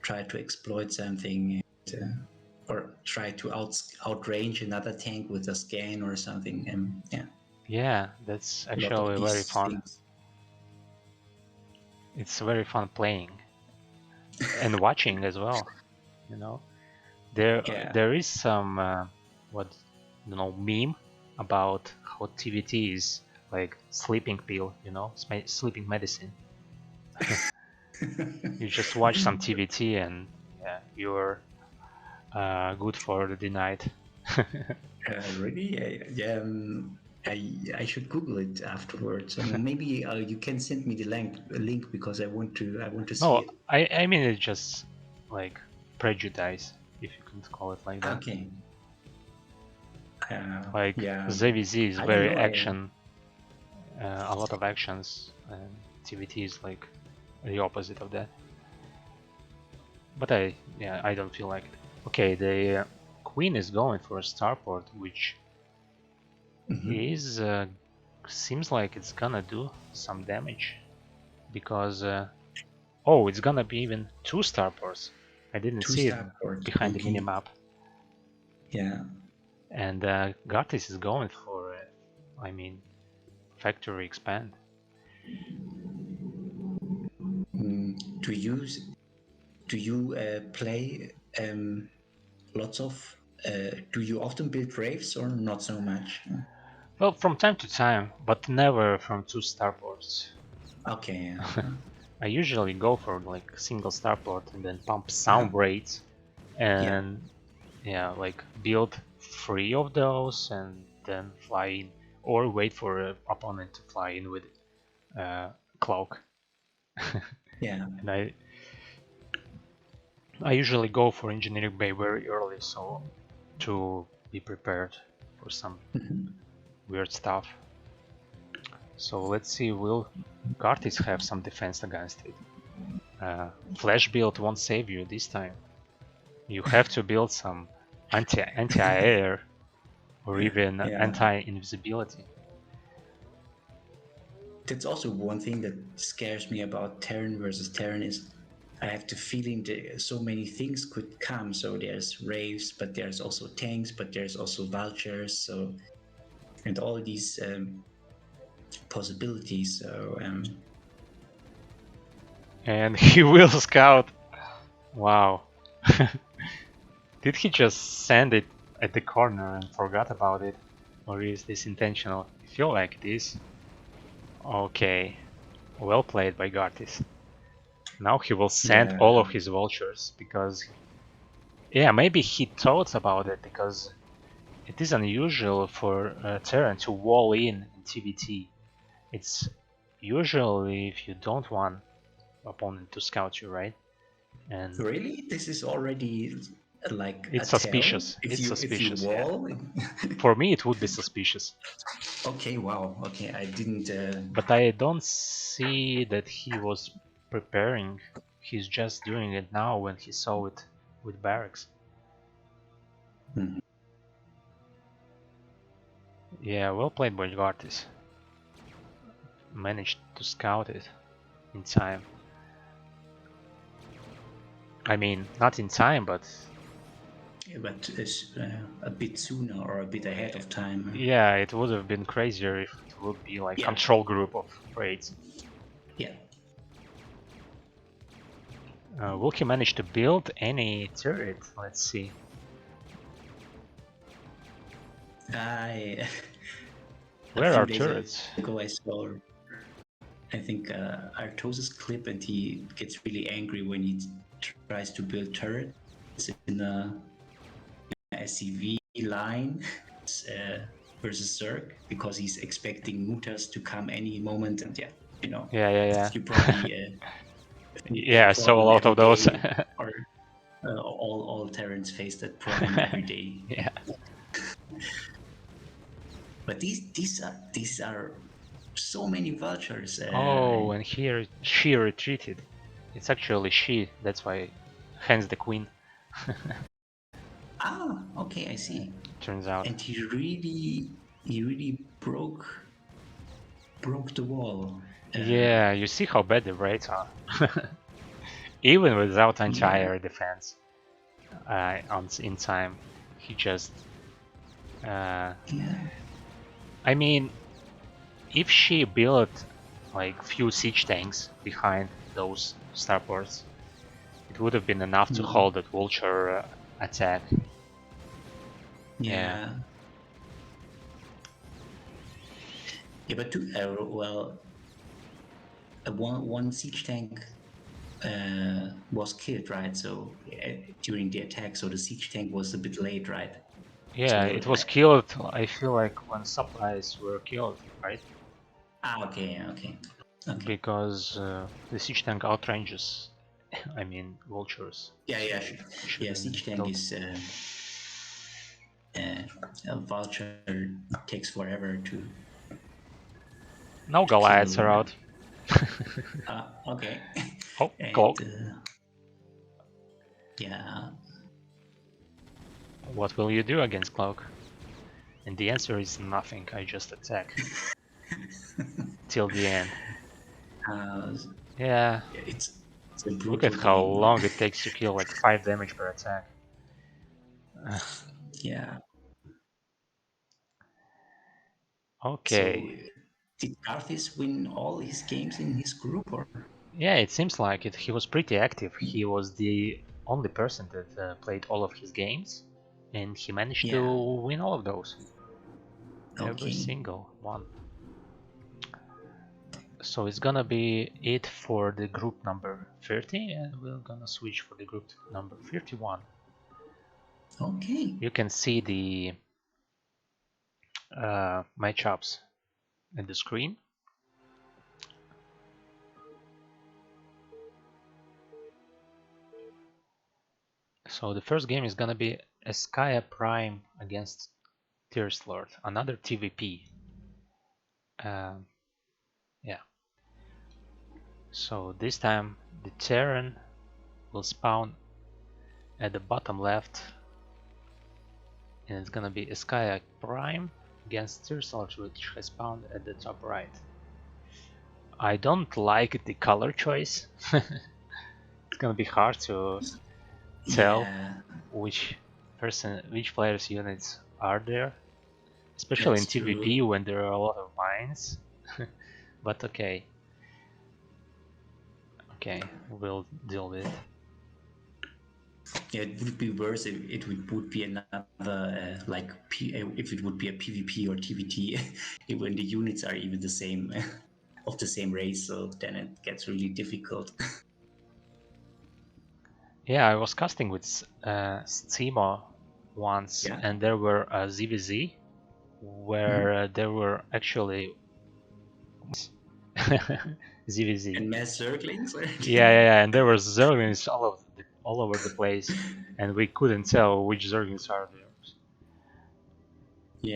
try to exploit something and, or try to outrange another tank with a scan or something. Yeah, Yeah, that's a lot of actually very these fun. things. It's very fun playing and watching as well. You know, Yeah. there is some what meme about how TVT is like sleeping pill. Sleeping medicine. You just watch some TVT and yeah, you're good for the night. Really? Yeah. I should Google it afterwards, and maybe you can send me the link because I want to see No, it. I mean it's just like prejudice, if you can call it like that. Okay. Like Yeah. ZVZ is I don't very know. action, a lot of actions, and TVT is like the opposite of that. But I don't feel like it. Okay, the Queen is going for a starport, which is seems like it's gonna do some damage because oh, it's gonna be even two starports. I didn't Two see it star port. behind the Okay. minimap. Yeah. And Gartis is going for, I mean, factory expand. Do you play lots of? Do you often build raves or not so much? Well, from time to time, but never from two starports. Okay. I usually go for like a single starport and then pump Uh-huh. some raids Yeah. and yeah, like build three of those and then fly in, or wait for an opponent to fly in with cloak. Yeah. And I usually go for engineering bay very early, so to be prepared for some Mhm. weird stuff. So let's see, will Gartis have some defense against it? Flash build won't save you this time. You have to build some anti-air or even Yeah. anti-invisibility. That's also one thing that scares me about Terran versus Terran is I have the feeling that so many things could come. So there's raves, but there's also tanks, but there's also vultures. So and all these possibilities. So And he will scout. Wow. Did he just send it at the corner and forgot about it? Or is this intentional? I feel like it is. Okay. Well played by Gartis. Now he will send yeah, all of his vultures because yeah, maybe he thought about it because it is unusual for Terran to wall in TVT. It's usually if you don't want opponent to scout you, right? And really, this is already like a it's tell suspicious. It's if you suspicious, yeah. wall. For me, it would be suspicious, Okay, wow. Okay, I didn't. but I don't see that he was preparing. He's just doing it now when he saw it with barracks. Mhm. Yeah, well played by Gartis. Managed to scout it in time. I mean, not in time, but but a bit sooner or a bit ahead of time. yeah, it would have been crazier if it would be like Yeah, control group of raids. yeah. Will he manage to build any turret? Let's see. I a Where few are days turrets? ago I saw, I think, Artosis clip, and he gets really angry when he tries to build turrets in a SCV line versus Zerg, because he's expecting mutas to come any moment, and yeah, you know, Yeah, yeah, yeah. you probably face Yeah, that I saw a problem lot every of those. day, or all Terrans face that problem every day. Yeah. But these are so many vultures. Oh, and here she retreated. It's actually she, that's why, hence the queen. Okay, I see. Turns out. And he really broke the wall. Yeah, you see how bad the raids are. Even without Yeah, entire defense in time, he just. yeah. I mean, if she built like few siege tanks behind those starports, it would have been enough to Mm. hold that vulture attack. Yeah. Yeah. Yeah, but well, one siege tank was killed, right? So during the attack, so the siege tank was a bit late, right? Yeah, So it was killed, I feel like, when supplies were killed, right? okay, okay, okay. Because the siege tank outranges, I mean, vultures. Yeah, So yeah, it should yeah. have been Siege tank killed. is a vulture takes forever Now to Goliaths kill. are out. Okay, Oh, and cloak. yeah, What will you do against cloak? And the answer is nothing, I just attack. Till the end. uh, Yeah, it's a look at brutal how game. long it takes to kill, like 5 damage per attack. Yeah. So Okay. did Garthis win all his games in his group, or? Yeah, it seems like it. He was pretty active. He was the only person that played all of his games, and he managed to Yeah. win all of those. Every Okay. single one. So it's gonna be it for the group number 30, and we're gonna switch for the group number 51. Okay. You can see the matchups at the screen. So the first game is gonna be Eskaya Prime against Thirst Lord, another TVP. Um, yeah. So this time the Terran will spawn at the bottom left, and it's gonna be Eskaya Prime against Thirst Lord, which has spawned at the top right. I don't like the color choice. It's gonna be hard to tell Yeah, which player's units are there, especially in that's true. TVP when there are a lot of mines. But okay, we'll deal with it. Yeah, it would be worse if it would be another if it would be a PvP or TvT when the units are even the same of the same race. So then it gets really difficult. Yeah, I was casting with Steamo once, Yeah, and there were ZVZ where hmm there were actually ZVZ. and mass circlings. Yeah, yeah, yeah, and there were Zerglings all over the place, and we couldn't tell which Zerglings are there,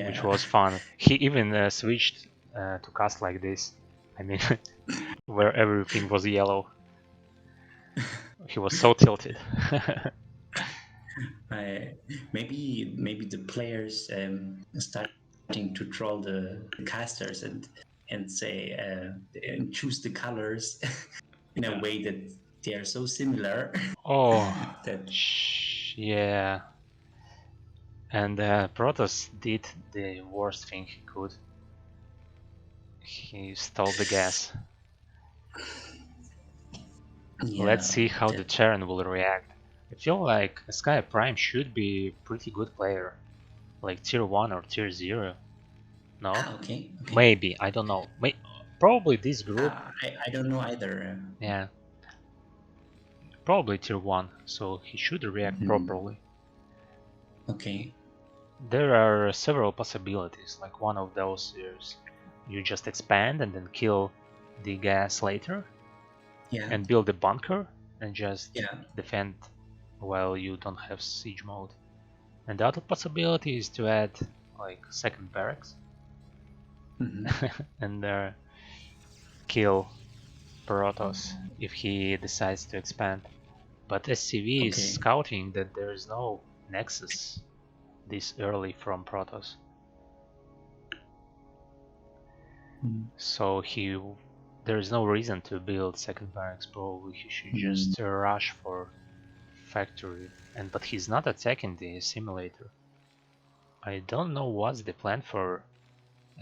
which Yeah, was fun. He even switched to cast like this. I mean, where everything was yellow. He was so tilted. maybe the players start. to draw the casters and say and choose the colors in a way that they are so similar Oh, that yeah. And Protoss did the worst thing he could. He stole the gas. Let's yeah see how the that Terran will react. I feel like Sky Prime should be a pretty good player, like tier 1 or tier 0. No? okay Maybe, I don't know. Probably this group, I don't know either. yeah, probably tier 1, so he should react properly. Okay. There are several possibilities, like one of those is you just expand and then kill the gas later Yeah. and build a bunker and just Yeah. defend while you don't have siege mode. And the other possibility is to add like second barracks and kill Protoss if he decides to expand. But SCV is Okay. scouting that there is no Nexus this early from Protoss. So there is no reason to build second barracks. Probably he should just rush for factory. But he's not attacking the simulator. I don't know what's the plan for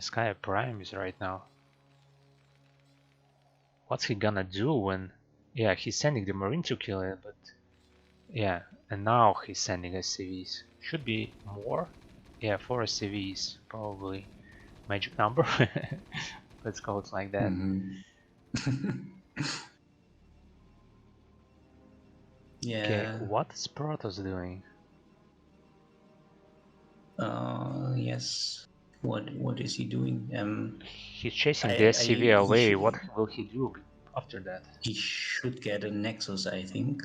Sky Primes right now. What's he gonna do when... Yeah, he's sending the Marine to kill it, but... Yeah, and now he's sending SCVs. Should be more? Yeah, 4 SCVs, probably. Magic number? Let's call it like that. Yeah. Okay, what is Protoss doing? Yes. What is he doing? He's chasing the SCV away. What will he do after that? He should get a Nexus, I think.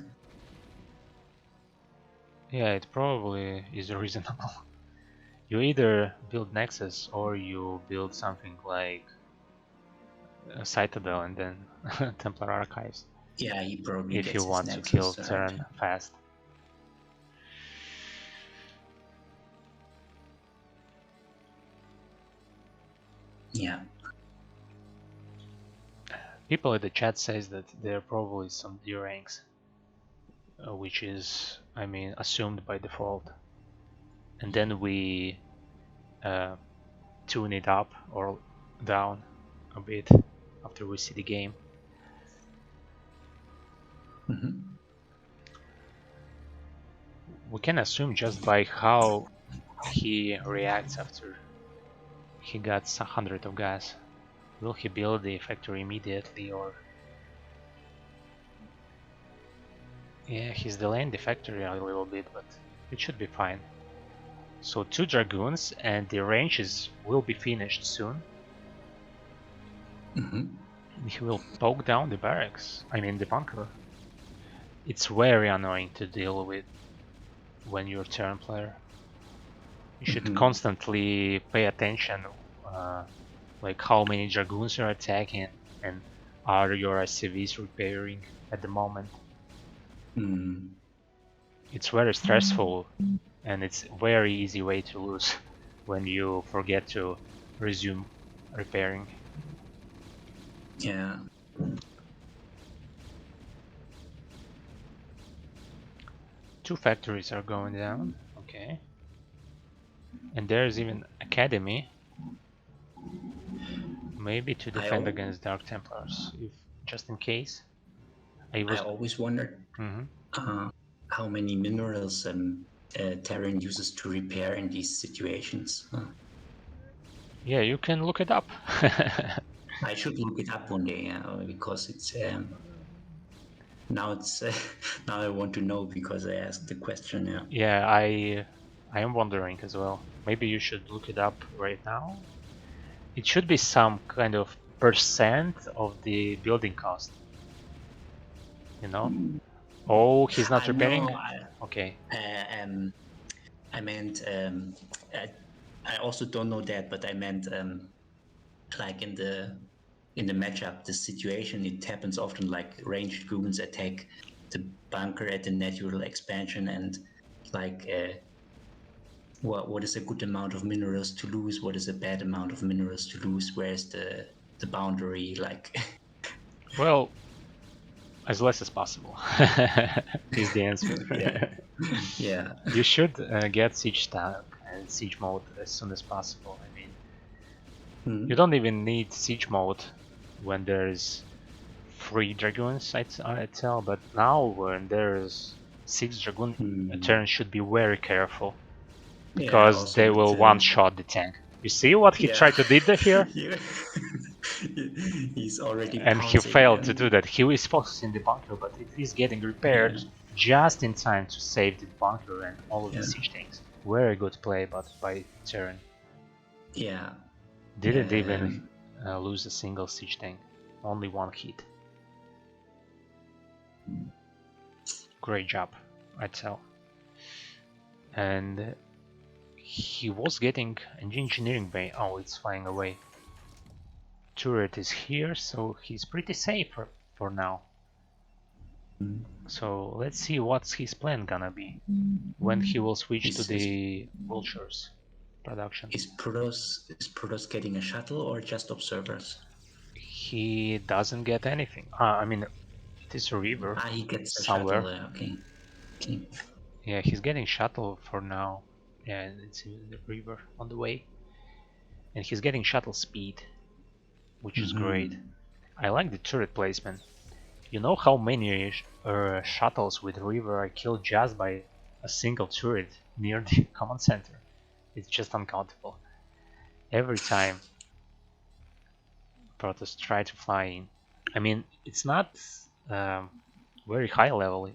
Yeah, it probably is reasonable. You either build Nexus or you build something like a Citadel and then Templar Archives. Yeah, he probably If gets you his want to Nexus, kill right? Terran fast. Yeah. People in the chat says that there are probably some D ranks, which is, I mean, assumed by default. And then we tune it up or down a bit after we see the game. We can assume just by how he reacts after he got 100 of gas. Will he build the factory immediately or... Yeah, he's delaying the factory a little bit, but it should be fine. So 2 Dragoons and the ranges will be finished soon. He will poke down the barracks, I mean the bunker. It's very annoying to deal with when you're a turn player. You should constantly pay attention, like how many Dragoons are attacking and are your SCVs repairing at the moment. It's very stressful and it's a very easy way to lose when you forget to resume repairing. Yeah. Two factories are going down, okay. And there's even Academy. Maybe to defend against Dark Templars, if just in case. I always wondered how many minerals Terran uses to repair in these situations. Yeah, you can look it up. I should look it up one day, because it's now it's now I want to know because I asked the question. Yeah. Yeah, I am wondering as well. Maybe you should look it up right now. It should be some kind of percent of the building cost. You know? Oh, he's not repairing? No, Okay. I meant I also don't know that, but I meant like in the matchup, the situation, it happens often like ranged goons attack the bunker at the natural expansion and like what is a good amount of minerals to lose? What is a bad amount of minerals to lose? Where's the boundary? Like, Well, as less as possible is the answer. yeah, yeah. You should get siege stack and siege mode as soon as possible. I mean, you don't even need siege mode when there's 3 dragoons, I'd tell, but now when there's 6 dragoon, a turn should be very careful Yeah, because also they will with one-shot the tank. You see what he yeah, tried to do here? yeah. He's already And he pouncing. failed to do that. He was focusing the bunker, but it is getting Yeah, repaired just in time to save the bunker and all of the yeah, siege tanks. Very good play, but by Terran. yeah. Didn't even lose a single siege tank. Only 1 hit. Great job, I'd tell. And he was getting an engineering bay. Oh, it's flying away. Turret is here, so he's pretty safe for now. So let's see what's his plan gonna be when he will switch to the vultures production. Is Protoss getting a shuttle or just observers? He doesn't get anything. I mean, it is a river He gets a somewhere. shuttle. Okay. Okay. Yeah, he's getting shuttle for now. Yeah, it's the river on the way. And he's getting shuttle speed, which is great. I like the turret placement. You know how many shuttles with river I killed just by a single turret near the command center? It's just uncountable. Every time Protoss try to fly in. I mean, it's not very high level,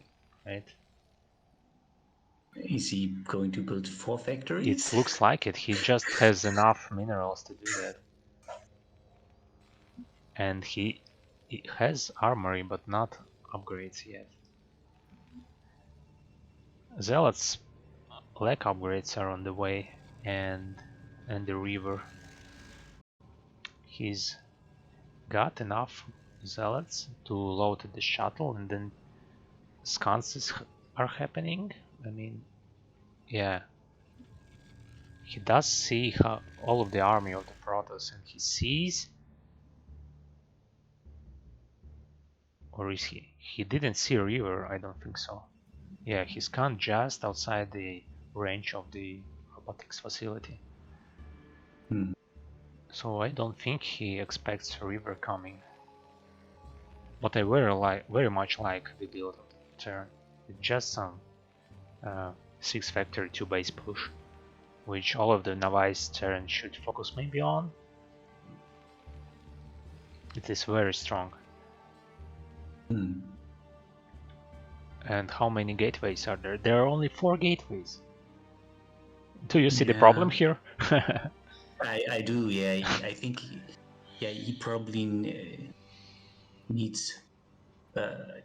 right? Is he going to build 4 factories? It looks like it. He just has enough minerals to do that. And he has armory, but not upgrades yet. Zealots lack upgrades are on the way, and the river. He's got enough zealots to load the shuttle, and then sconces are happening. I mean, yeah. He does see all of the army of the Protoss, and he sees, or is he? He didn't see a river, I don't think so. Yeah, he's gone just outside the range of the robotics facility. So I don't think he expects a river coming. But I very much like the build of the turn. It's just some 6 factory 2 base push, which all of the Navi's turn should focus maybe on. It is very strong. And how many gateways are there? There are only 4 gateways. Do you see the problem here? I do, yeah. I think he probably needs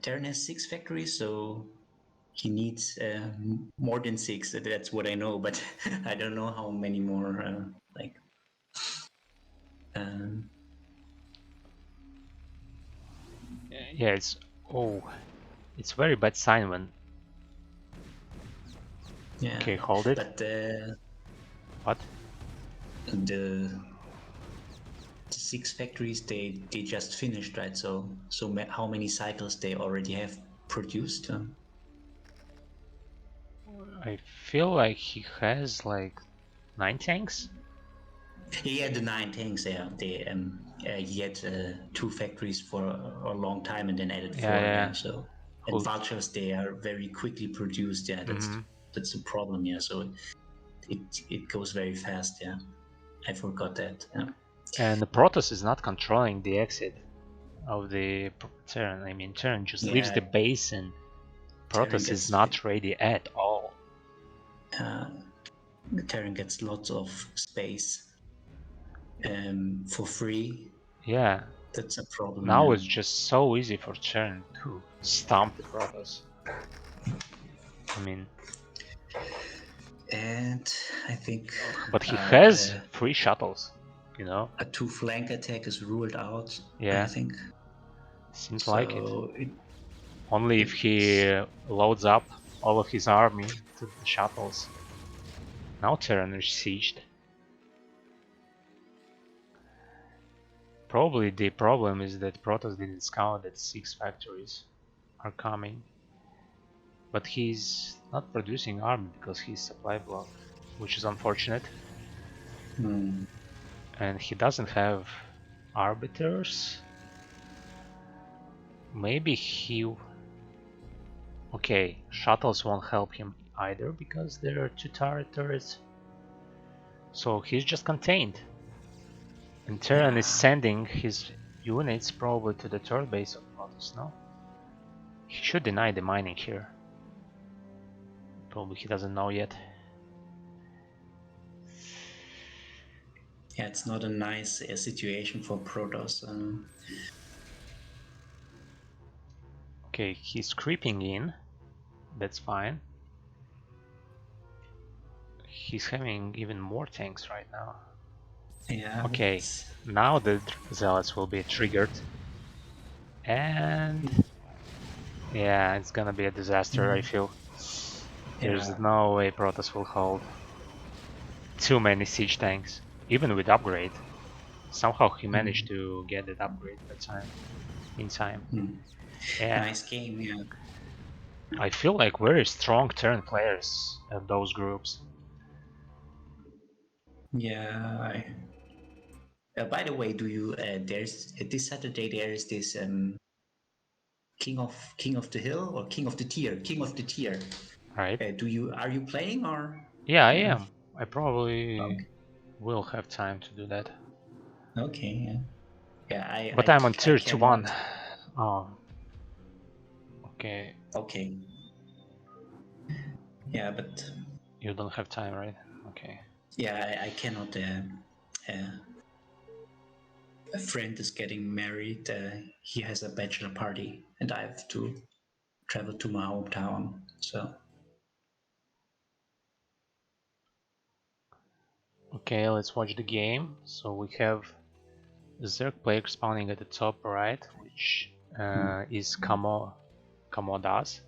Terran has 6 factories, so he needs more than 6. That's what I know, but I don't know how many more like Yeah, it's very bad sign when. yeah. Okay, hold it. But What? The 6 factories they just finished, right? So how many cycles they already have produced? I feel like he has like 9 tanks. He had the 9 tanks there. He had 2 factories for a long time and then added 4. Yeah. So and vultures they are very quickly produced. Yeah, that's the problem. Yeah. So it goes very fast. Yeah, I forgot that. Yeah. And the Protoss is not controlling the exit of the Terran. I mean, Terran just leaves the base, and Protoss is not ready at all. The Terran gets lots of space for free. Yeah, that's a problem. Now it's just so easy for Terran to stomp the Protoss. I mean, and I think. But he has 3 shuttles. You know, a 2 flank attack is ruled out. Yeah, I think. Seems like it. Only if he loads up all of his army to the shuttles. Now Terran is sieged. Probably the problem is that Protoss didn't scout that 6 factories are coming. But he's not producing army because he's supply blocked, which is unfortunate. And he doesn't have arbiters. Maybe he... Okay, shuttles won't help him either because there are 2 turrets. So he's just contained. And Terran is sending his units probably to the third base of Protoss, no? He should deny the mining here. Probably he doesn't know yet. Yeah, it's not a nice situation for Protoss. Okay, he's creeping in. That's fine. He's having even more tanks right now. Yeah. Okay, now the zealots will be triggered. And yeah, it's gonna be a disaster, I feel. There's no way Protoss will hold too many siege tanks, even with upgrade. Somehow he managed to get that upgrade that time, in time. Yeah. Nice game, yeah. I feel like very strong turn players of those groups. Yeah. By the way, do you? There's this Saturday. There is this King of the Hill or King of the Tier. Right? Are you playing or? Yeah, I am. I probably Okay. will have time to do that. Okay. Yeah. Yeah. But I'm on I tier 2-1. cannot. Oh. Okay. Okay. Yeah, but You don't have time, right? Okay. yeah, I cannot. A friend is getting married. He has a bachelor party, and I have to travel to my hometown. So. Okay, let's watch the game. So we have Zerg player spawning at the top right, which is Kamodas,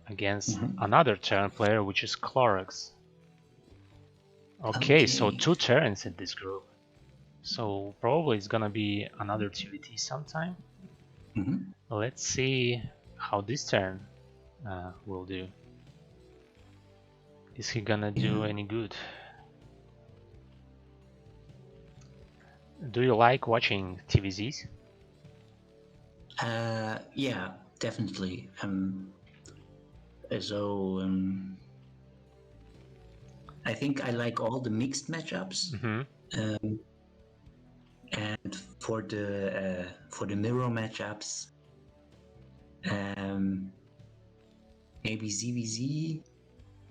against another Terran player, which is Clorox. Okay, so 2 Terrans in this group. So probably it's gonna be another TVT sometime. Let's see how this turn will do. Is he gonna do any good? Do you like watching TVZs? Yeah, definitely. So I think I like all the mixed matchups. And for the mirror matchups, maybe ZVZ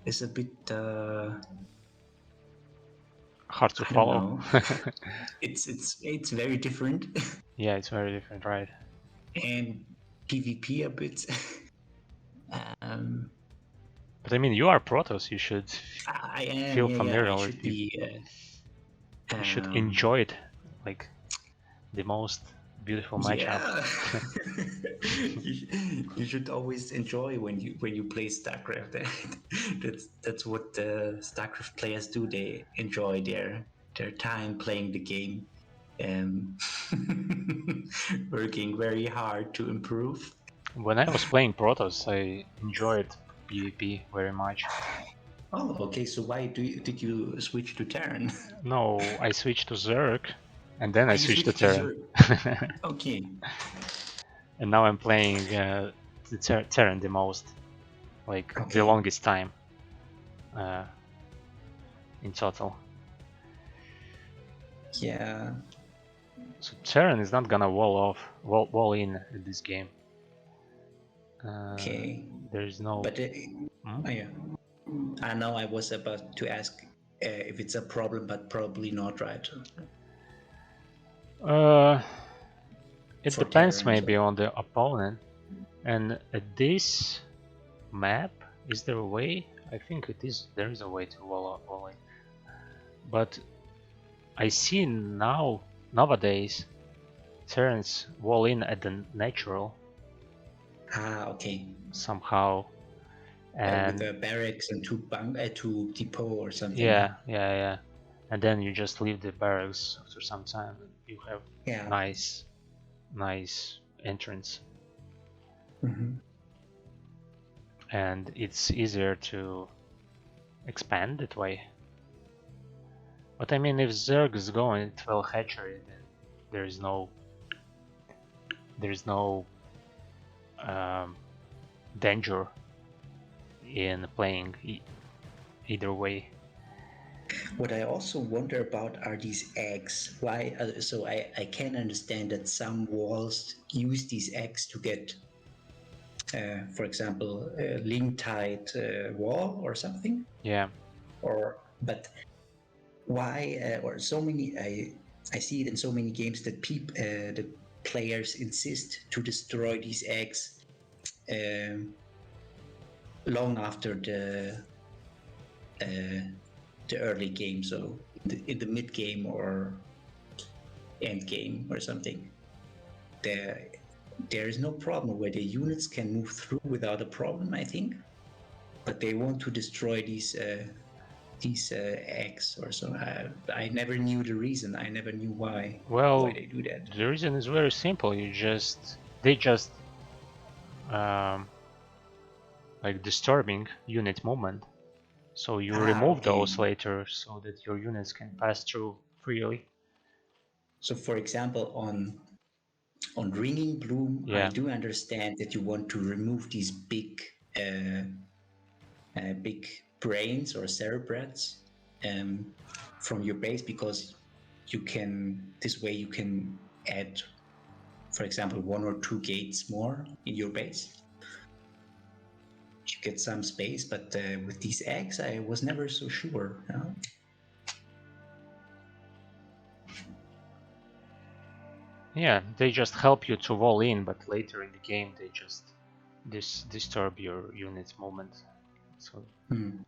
is a bit hard to I follow. Don't know. it's very different. Yeah, it's very different, right? And PvP a bit. But I mean, you are Protoss. You should I am. feel Yeah, familiar I with should it. be. You should enjoy it, like the most beautiful matchup. You should always enjoy when you play StarCraft. That's what the StarCraft players do. They enjoy their time playing the game, working very hard to improve. When I was playing Protoss, I enjoyed PvP very much. Oh, okay. So why did you switch to Terran? No, I switched to Zerg, and then I You switched to switched to Terran. Zerg. Okay. And now I'm playing the Terran the most, like the longest time in total. Yeah. So Terran is not gonna wall in this game. Okay. There is no. But oh yeah. I know I was about to ask if it's a problem, but probably not, right? It For depends Terran, maybe on the opponent. And at this map, is there a way? I think it is. There is a way to wall in. But I see nowadays Terrans wall in at the natural. Okay. Somehow with And a barracks and two depot or something. yeah. And then you just leave the barracks after some time. And you have Yeah. nice entrance, Hmm. and it's easier to expand that way. But I mean, if Zerg is going 12 hatchery, then there's no there's no um, danger in playing either way. What I also wonder about are these eggs. Why? So I can understand that some walls use these eggs to get, for example, a link tied wall or something. Yeah, Or but why? Or so many. I see it in so many games that the players insist to destroy these eggs um, long after the early game. So in the mid game or end game or something. There there is no problem where the units can move through without a problem, I think. But they want to destroy these eggs or so. I never knew the reason. I never knew why well, they do that. the reason is very simple. They just um, like disturbing unit movement. So you remove Okay. those later so that your units can pass through freely. So for example, on ringing bloom, I Yeah, do understand that you want to remove these uh, big brains or cerebrats um, from your base because you can this way you can add, for example, one or two gates more in your base. You get some space, but with these eggs, I was never so sure. yeah, they just help you to wall in, but later in the game they just disturb your unit's movement. So Hmm.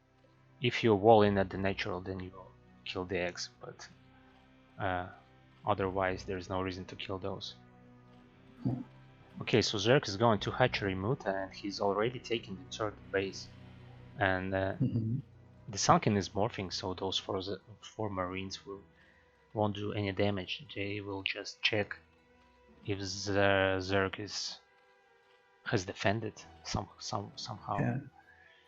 if you wall in at the natural, then you will kill the eggs, but uh, otherwise there's no reason to kill those. Okay, so Zerk is going to hatchery Muta and he's already taken the third base. And Mm-hmm. the Sunken is morphing, so those four Marines won't do any damage. They will just check if the Zerg has defended somehow. Yeah.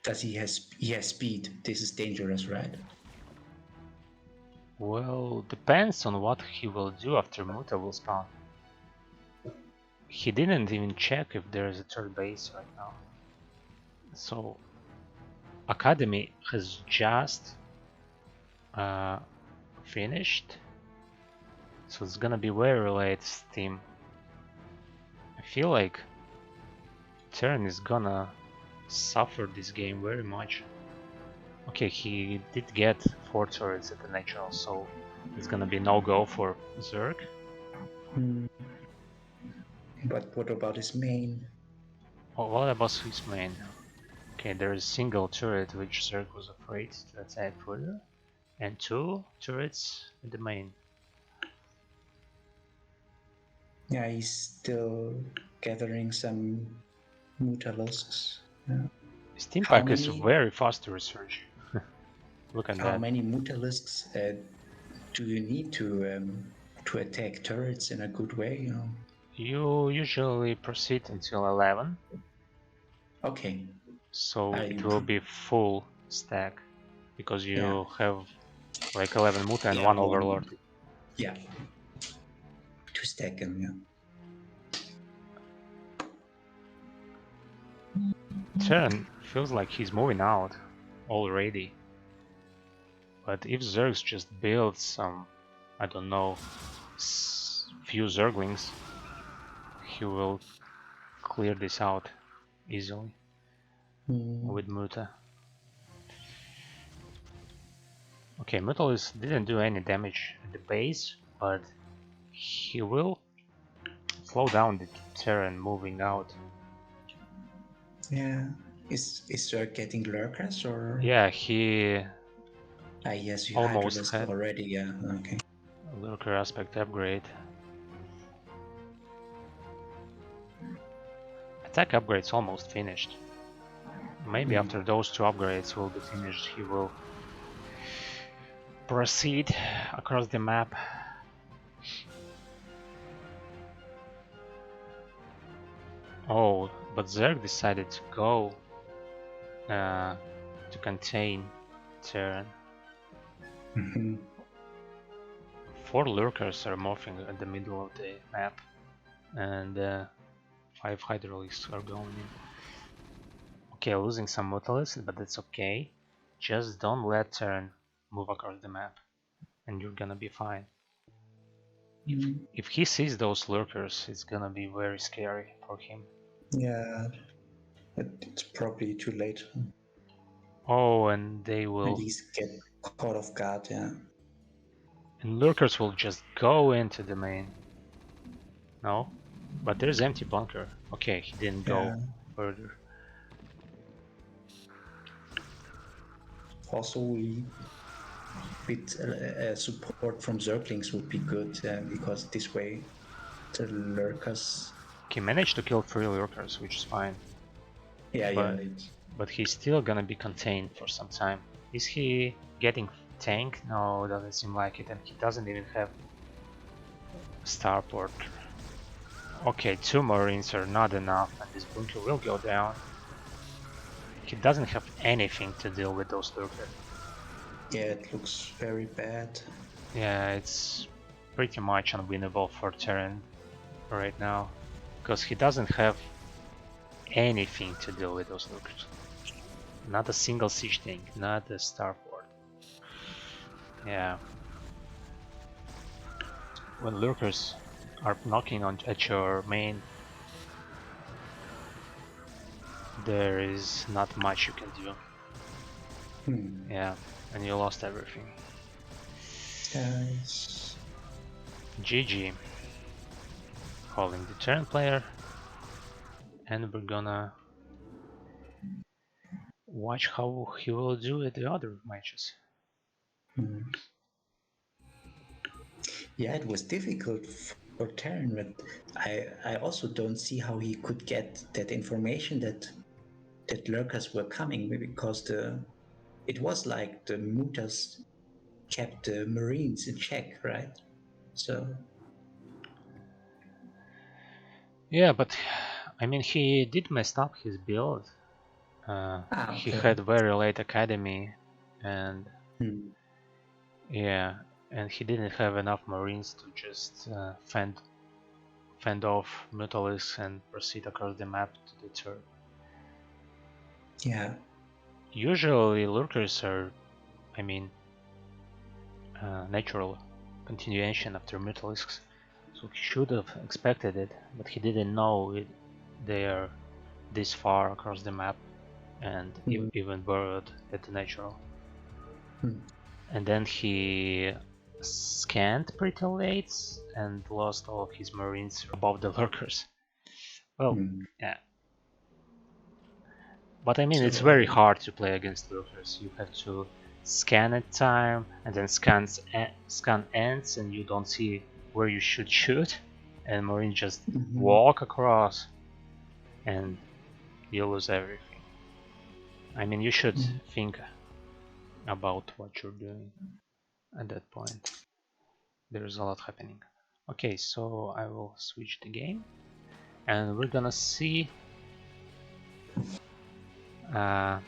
Does he has speed? This is dangerous, right? Well, depends on what he will do after Muta will spawn. He didn't even check if there is a third base right now. So Academy has just finished. So it's gonna be very late Steam. I feel like Terran is gonna suffer this game very much. Okay, he did get 4 turrets at the natural, so it's gonna be no go for Zerg. Hmm. But what about his main? Oh, what about his main? Okay, there is single turret which Zerg was afraid to attack further, and 2 turrets in the main. Yeah, he's still gathering some mutalusks. Yeah. His team How pack is many very fast to research. Look at how that. many mutalisks do you need to attack turrets in a good way? You usually proceed until 11, Okay. so it You will be full stack because yeah, you have like 11 muta and yeah, 1 one, overlord. yeah, to stack them. Yeah. Turn feels like he's moving out already. But if Zergs just build some, I don't know, few Zerglings, he will clear this out easily Mm. with Muta. Okay, Mutalis didn't do any damage at the base, but he will slow down the Terran moving out. Yeah. Is there getting lurkers or? Yeah, he Yes, you almost hydralisk had already. Yeah. Okay. a Lurker aspect upgrade. Attack upgrade's almost finished. Maybe after those 2 upgrades will be finished, he will proceed across the map. Oh, but Zerg decided to go to contain Terran. 4 lurkers are morphing at the middle of the map, and 5 hydraulics are going in. Okay, losing some Mutalisks, but that's okay. Just don't let Terran move across the map, and you're gonna be fine. If he sees those lurkers, it's gonna be very scary for him. Yeah, it's probably too late. Oh, and they At will... least get caught off guard, yeah. And lurkers will just go into the main. No? But there's empty bunker. Okay, he didn't go further. Also, with support from Zerglings would be good, because this way the lurkers... He managed to kill 3 lurkers, which is fine. Yeah, But he's still gonna be contained for some time. Is he getting tanked? No, doesn't seem like it, and he doesn't even have starport. Okay, 2 marines are not enough, and this bunker will go down. He doesn't have anything to deal with those lurkers. Yeah, it looks very bad. Yeah, it's pretty much unwinnable for Terran right now, because he doesn't have anything to deal with those lurkers. Not a single siege tank, not a starport. Yeah. When lurkers are knocking at your main, there is not much you can do. Yeah, and you lost everything. Guys. GG. Calling the turn player, and we're gonna watch how he will do at the other matches. Yeah, it was difficult for Terran, but I also don't see how he could get that information that lurkers were coming, because it was like the mutas kept the marines in check, right? So Yeah, but I mean, he did mess up his build. He had very late academy, and yeah, and he didn't have enough marines to just fend off Mutalisks and proceed across the map to the turn. Yeah. Usually lurkers are, I mean, natural continuation after Mutalisks, so he should have expected it, but he didn't know they are this far across the map and even buried at the natural. And then he scanned pretty late and lost all of his marines above the lurkers. Well, yeah. But I mean, it's very hard to play against lurkers. You have to scan at time, and then scan ends, and you don't see where you should shoot, and marines just walk across, and you lose everything. I mean, you should think about what you're doing at that point. There's a lot happening. Okay, so I will switch the game, and we're gonna see another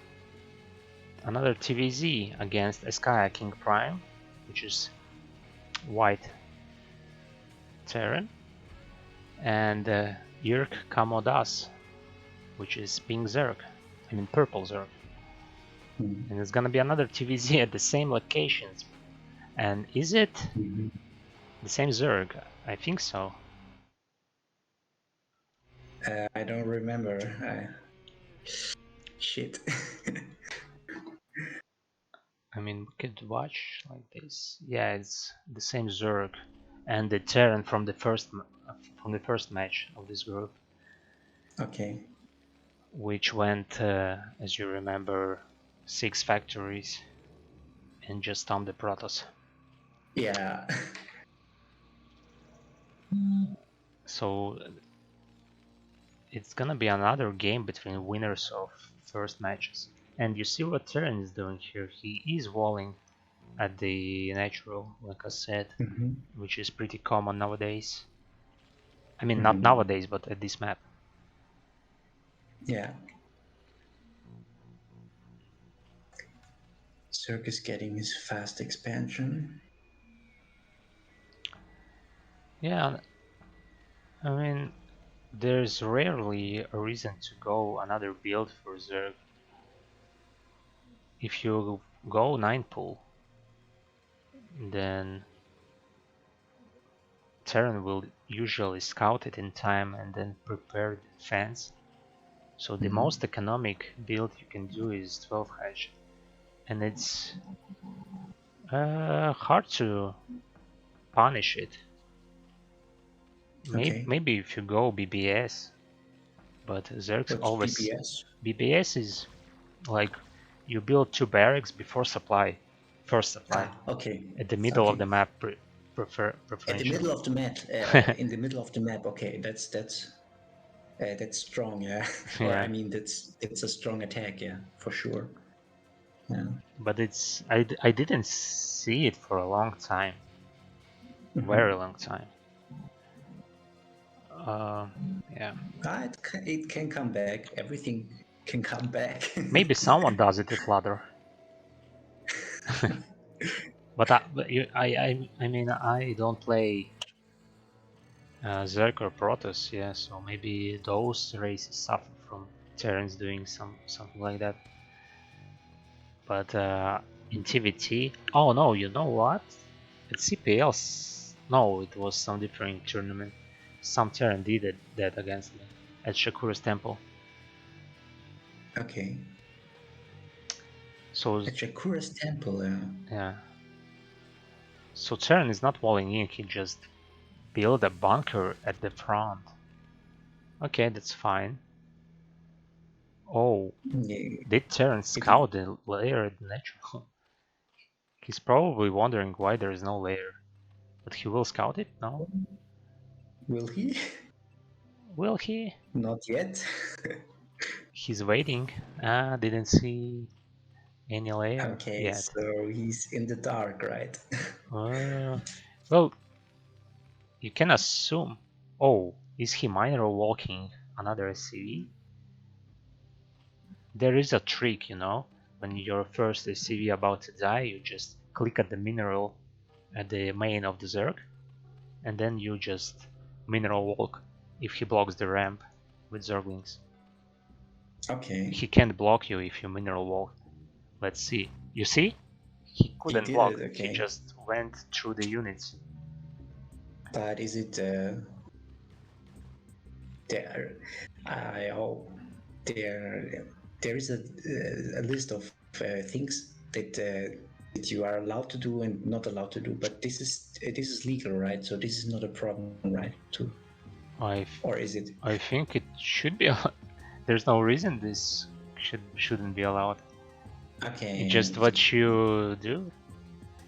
TVZ against Eskaya King Prime, which is white Terran, and Yurk Kamodas, which is pink Zerg, I mean purple Zerg. And it's gonna be another TVZ at the same locations. And is it the same Zerg? I think so. I don't remember. Shit. I mean, we could watch like this. Yeah, it's the same Zerg and the Terran from the first match of this group. Okay. Which went, as you remember, 6 factories and just stomped the Protoss. Yeah. So it's gonna be another game between winners of first matches. And you see what Terran is doing here. He is walling at the natural, like I said, which is pretty common nowadays. I mean, not nowadays, but at this map. Yeah. Circus getting his fast expansion. Yeah, I mean, there's rarely a reason to go another build for Zerg. If you go 9 pull, then Terran will usually scout it in time and then prepare defense. So the most economic build you can do is 12 hash. And it's hard to punish it. Maybe if you go BBS, but Zerg's What's always... BBS? BBS is like you build 2 barracks before supply. First supply. Okay. At the middle of the map preferentially. At the middle of the map, in the middle of the map. Okay, that's strong, yeah. Or Yeah. I mean, it's a strong attack, yeah, for sure. Yeah. But it's I didn't see it for a long time, very long time. Yeah. It can come back. Everything can come back. Maybe someone does it at ladder. But I mean I don't play Zerg or Protoss, yeah. So maybe those races suffer from Terrans doing something like that. But in TVT, oh no, you know what? At CPL, no, it was some different tournament. Some Terran did that against me at Shakura's temple. Okay. So at Shakura's temple, yeah. So Terran is not walling in; he just built a bunker at the front. Okay, that's fine. Oh, yeah. did Terran scout the layer at the natural? He's probably wondering why there is no layer. But he will scout it? No? Will he? Will he? Not yet. He's waiting. Didn't see any layer Okay, yet. so he's in the dark, right? Well, you can assume. Oh, is he mineral walking another SCV? There is a trick, you know. When your first SCV about to die, you just click at the mineral at the main of the Zerg, and then you just mineral walk if he blocks the ramp with Zerglings. Okay. He can't block you if you mineral walk. Let's see. You see? He couldn't block. Okay. He just went through the units. But is it there? I hope there is a list of things that you are allowed to do and not allowed to do. But this is legal, right? So this is not a problem, right? Too. Or is it? I think it should be. There's no reason this shouldn't be allowed. Okay. It's just what you do.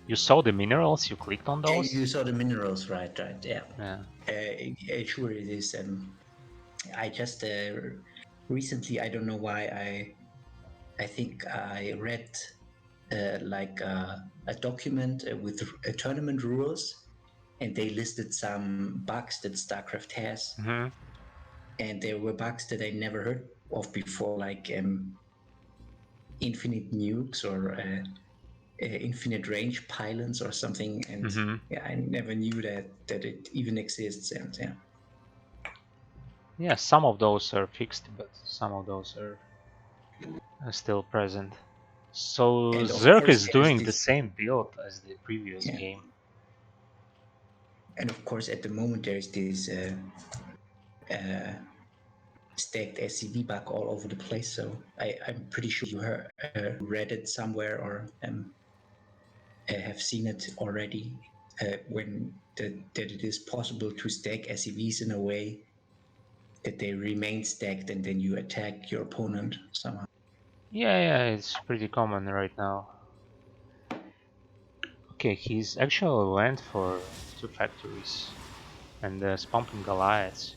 You saw the minerals. You clicked on those. You saw the minerals, right? Right. Yeah. Yeah. Sure, it is. I just recently, I don't know why, I think I read like a document with tournament rules, and they listed some bugs that StarCraft has, and there were bugs that I never heard of before, like infinite nukes or infinite range pylons or something, and yeah, I never knew that it even exists, and yeah. Yeah, some of those are fixed, but some of those are still present. So Zerk is doing the same build as the previous game. And of course, at the moment, there is this stacked SCV bug all over the place. So I'm pretty sure you read it somewhere or have seen it already when that it is possible to stack SCVs in a way that they remain stacked and then you attack your opponent somehow. Yeah, it's pretty common right now. Okay, he's actually went for 2 factories and pumping Goliaths.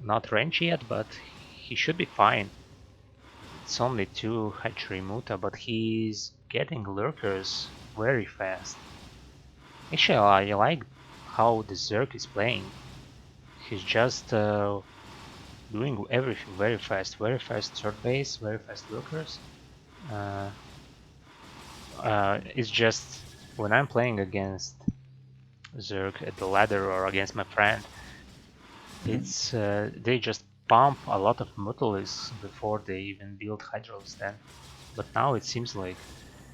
Not range yet, but he should be fine. It's only 2 hatchery muta, but he's getting lurkers very fast. Actually, I like how the Zerg is playing. He's just doing everything very fast third base, very fast lurkers. It's just when I'm playing against Zerg at the ladder or against my friend, it's they just pump a lot of Mutalisks before they even build Hydralisk then. But now it seems like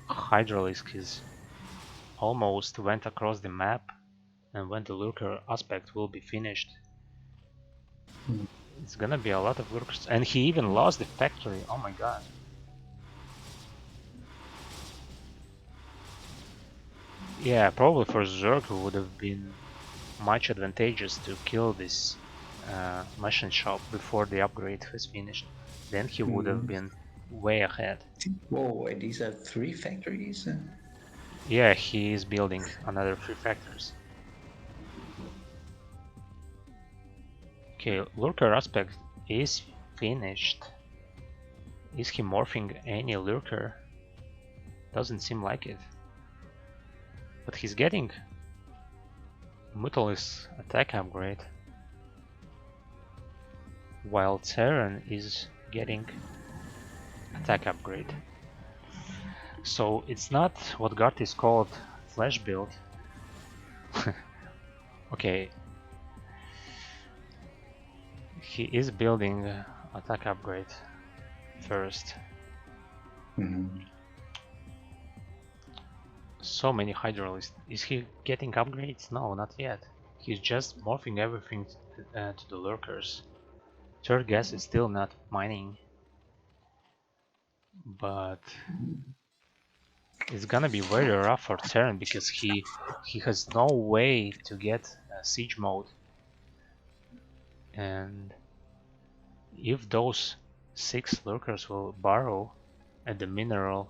Hydralisk is almost went across the map, and when the lurker aspect will be finished, it's gonna be a lot of lurkers. And he even lost the factory, oh my god. Yeah, probably for Zerg it would have been much advantageous to kill this machine shop before the upgrade is finished. Then he would have been way ahead. Whoa, and these are 3 factories? Yeah, he is building another 3 factories. Okay, lurker aspect is finished. Is he morphing any lurker? Doesn't seem like it. But he's getting Mutalisk attack upgrade, while Terran is getting attack upgrade. So it's not what Garth called flash build. Okay. He is building attack upgrade first. So many Hydralisks. Is he getting upgrades? No, not yet. He's just morphing everything to the lurkers. Third gas is still not mining. But it's gonna be very rough for Terran because he has no way to get siege mode. And if those 6 lurkers will burrow at the mineral,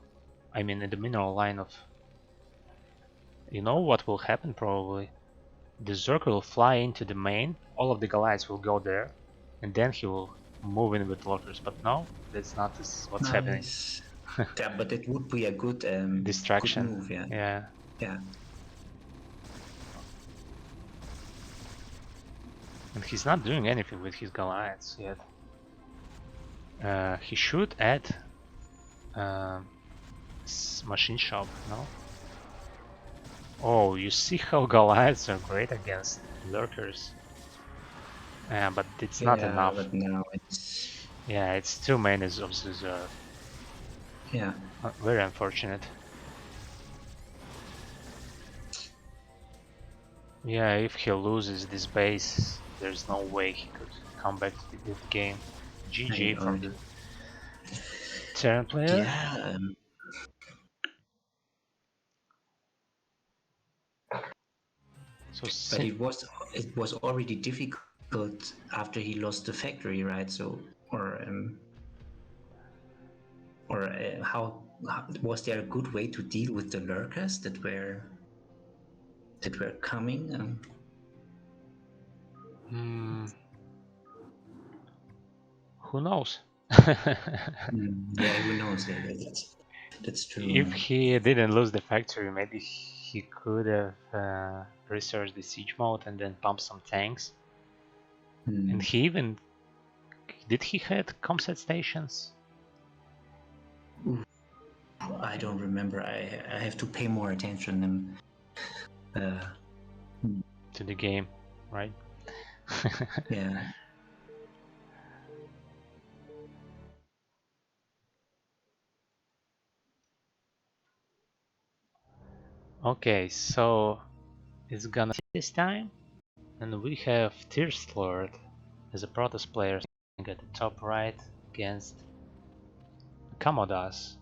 at the mineral line of, you know what will happen probably? The Zerg will fly into the main, all of the Goliaths will go there, and then he will move in with lurkers. But no, that's not what's happening. Nice. Yeah, but it would be a good Distraction. good move, yeah. Yeah. Yeah. And he's not doing anything with his Goliaths yet. He should add machine shop, no? Oh, you see how Goliaths are great against lurkers. But it's not enough. But now it's... Yeah, it's too many of Zerg. Yeah. Very unfortunate. Yeah, if he loses this base, there's no way he could come back to the game. GG from the Terran player. Yeah. So but it was already difficult after he lost the factory, right? So how was there a good way to deal with the lurkers that were coming? Who knows? Yeah, who knows? Yeah, that's true. If he didn't lose the factory, maybe he could have researched the siege mode and then pumped some tanks. And he even... Did he hit comset stations? I don't remember. I have to pay more attention to the game, right? Yeah. Okay, so it's gonna this time, and we have Thirst Lord as a Protoss player at the top right against Kamodas.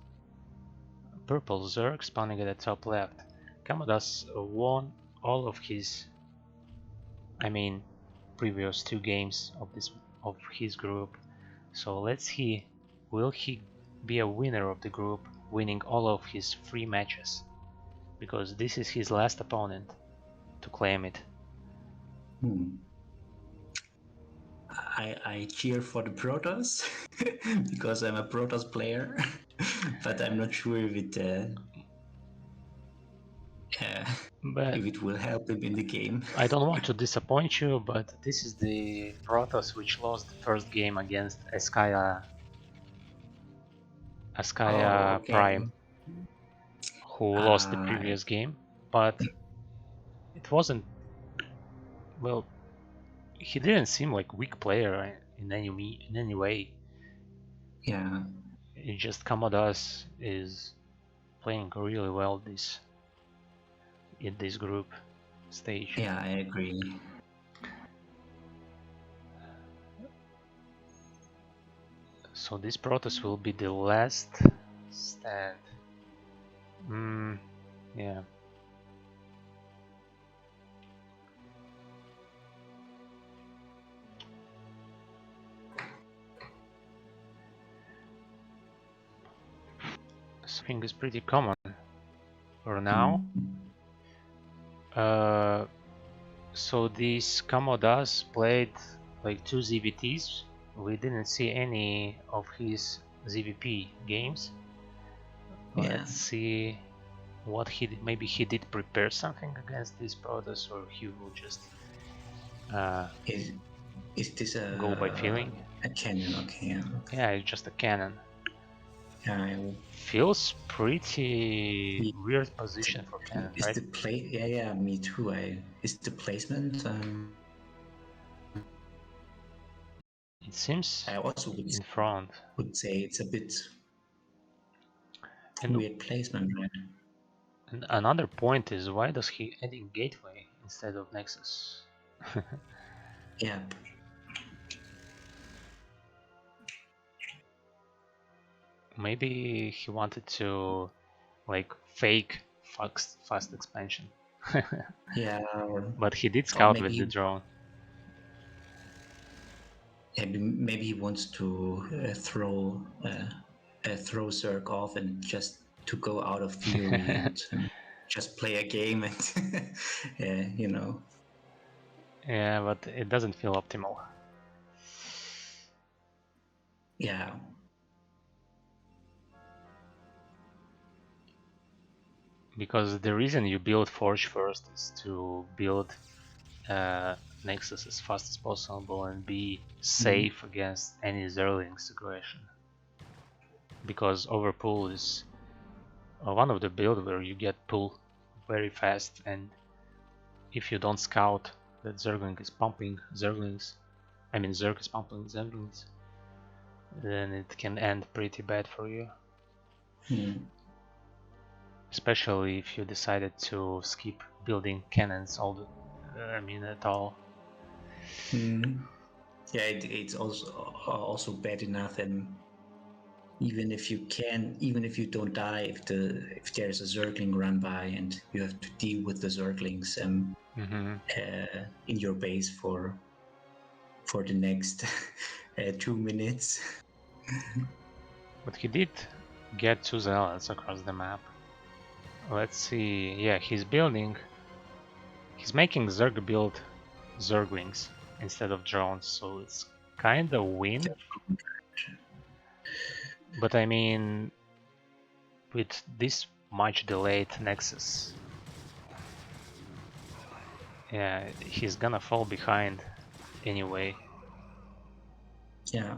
Purple Zerg spawning at the top left. Kamodas won all of his, previous 2 games of his group. So let's see, will he be a winner of the group, winning all of his 3 matches? Because this is his last opponent to claim it. I cheer for the Protoss because I'm a Protoss player, but I'm not sure But if it will help him in the game. I don't want to disappoint you, but this is the Protoss which lost the first game against Oh, Askaya okay. Prime, who lost the Uh, previous game. But it wasn't, well, he didn't seem like weak player in any way. yeah, It just Kamadas is playing really well in this group stage. yeah, I agree. So this Protoss will be the last stand. Yeah. Swing is pretty common for now. So these Kamodas played like 2 ZVTs. We didn't see any of his ZVP games. Yeah. Let's see what he did. Maybe he did prepare something against this Protoss, or he will just Is this go by feeling. a cannon? Okay. Yeah, it's just a cannon. Yeah. Feels pretty weird position for cannon, Is right? the play? Yeah, me too. Is the placement? It seems I also in front. would say it's a bit And, weird placement, right? and another point is, why does he add in gateway instead of Nexus? Yeah. Maybe he wanted to like fake fast expansion. Yeah. But he did Or scout with the drone. maybe he wants to throw Zerg off and just to go out of theory and just play a game and you know. Yeah, but it doesn't feel optimal. Yeah. Because the reason you build Forge first is to build Nexus as fast as possible and be safe against any Zerlings aggression. Because overpull is one of the builds where you get pull very fast, and if you don't scout that Zerg is pumping Zerglings, then it can end pretty bad for you. Especially if you decided to skip building cannons at all. Yeah, it's also bad enough, and even if you don't die, if there's a Zergling run by and you have to deal with the Zerglings in your base for the next 2 minutes. But he did get 2 zealots across the map. Let's see. Yeah, he's making Zerg build Zerglings instead of drones, so it's kind of win. But I mean, with this much delayed Nexus, yeah, he's gonna fall behind anyway. Yeah.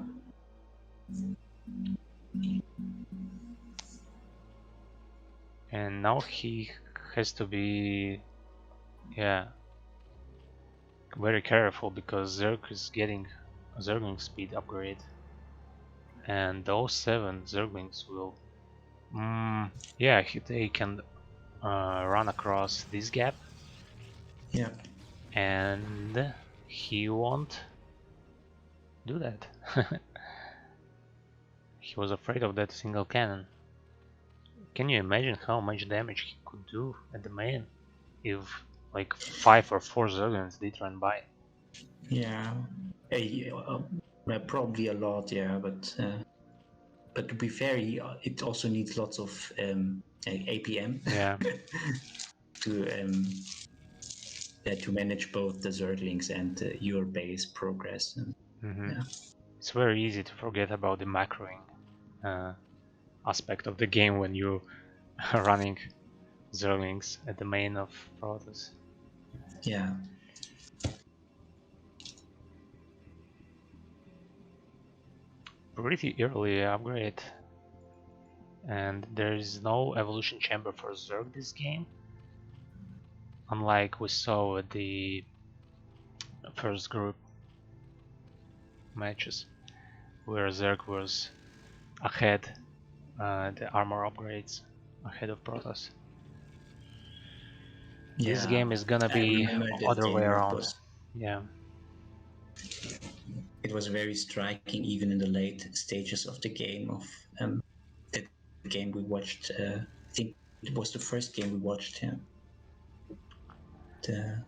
And now he has to be, yeah, very careful, because Zerg is getting a Zergling speed upgrade, and those 7 Zerglings will, yeah, they can run across this gap. Yeah. And he won't do that. He was afraid of that single cannon. Can you imagine how much damage he could do at the main if like 5 or 4 Zerglings did run by? Yeah. Probably a lot, yeah, but to be fair, it also needs lots of APM. Yeah. To manage both the Zerglings and your base progress. Yeah. It's very easy to forget about the macroing aspect of the game when you are running Zerglings at the main of Protoss. Yeah. Pretty early upgrade, and there is no evolution chamber for Zerg this game, unlike we saw at the first group matches where Zerg was ahead, the armor upgrades ahead of Protoss. This Yeah. game is gonna I be remember this other way game. around. Yeah. It was very striking, even in the late stages of the game. Of the game we watched, I think it was the first game we watched. Yeah. The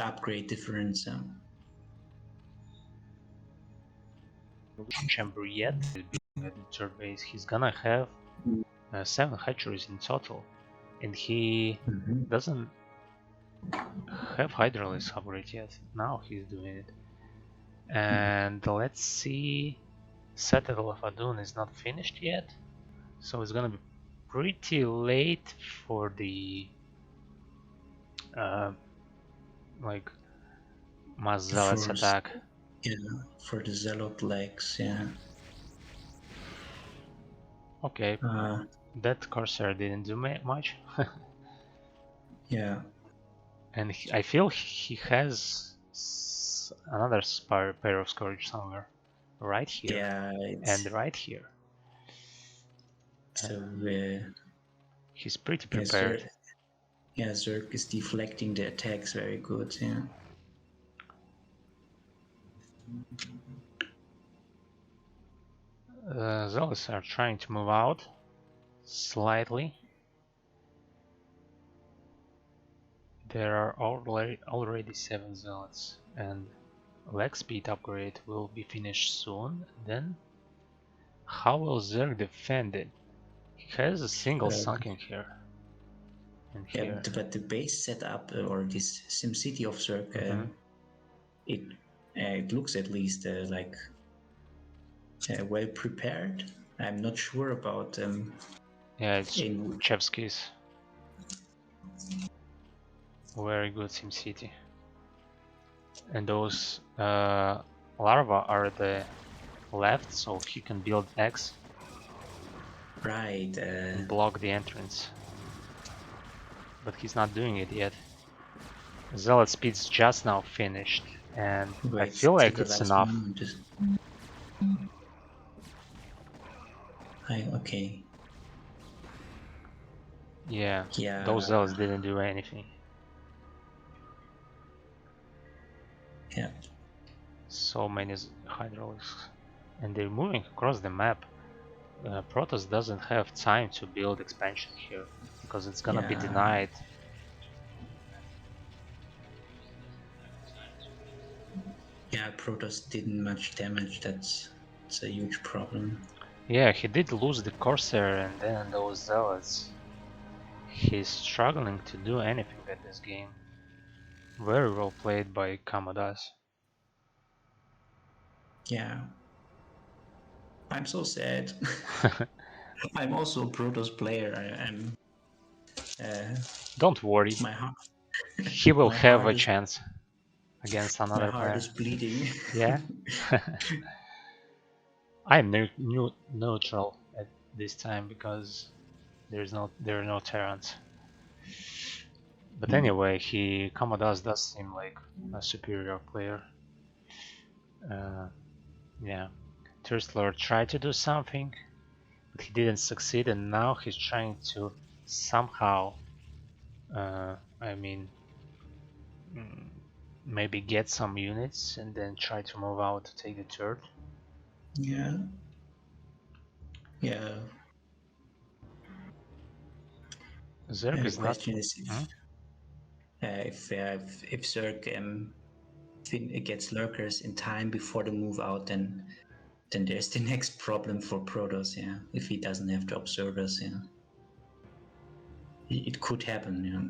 upgrade difference. Evolution chamber yet at the third base. He's gonna have 7 hatcheries in total, and he doesn't have Hydralisk upgrade yet. Now he's doing it. And let's see, Citadel of Adun is not finished yet, so it's gonna be pretty late for the like mass zealots attack. Yeah, for the zealot legs. Yeah. Okay, that Corsair didn't do much. Yeah. And I feel he has another pair of Scourge somewhere, right here. Yeah. And right here. So he's pretty prepared. Yeah, Zerg is deflecting the attacks very good. Yeah. Zealots are trying to move out slightly. There are already 7 zealots, and leg speed upgrade will be finished soon. Then, how will Zerg defend it? He has a single sunken here. And Yeah, here. but the base setup or this SimCity of Zerg, it looks at least like well prepared. I'm not sure about yeah, it's Chevsky's. Very good SimCity. And those larvae are at the left, so he can build X. Right. And block the entrance. But he's not doing it yet. Zealot speed's just now finished, and I feel like it's enough. Okay. Yeah, those zealots didn't do anything. Yeah. So many hydraulics. And they're moving across the map. Protoss doesn't have time to build expansion here, because it's gonna be denied. Yeah, Protoss didn't much damage, that's a huge problem. Yeah, he did lose the Corsair and then those zealots. He's struggling to do anything at this game. Very well played by Kamadas. Yeah. I'm so sad. I'm also a Protoss player. I'm. Don't worry. He will have a chance against another player. My heart is bleeding. Yeah. I'm neutral at this time because there are no Terrans. But anyway, Kamadas does seem like a superior player. Yeah. Thirst Lord tried to do something, but he didn't succeed, and now he's trying to somehow, maybe get some units and then try to move out to take the third. Yeah. Yeah. Zerg is the question is if Zerg gets lurkers in time before the move out, then there's the next problem for Protoss. Yeah, if he doesn't have the observers, yeah, it could happen. Yeah.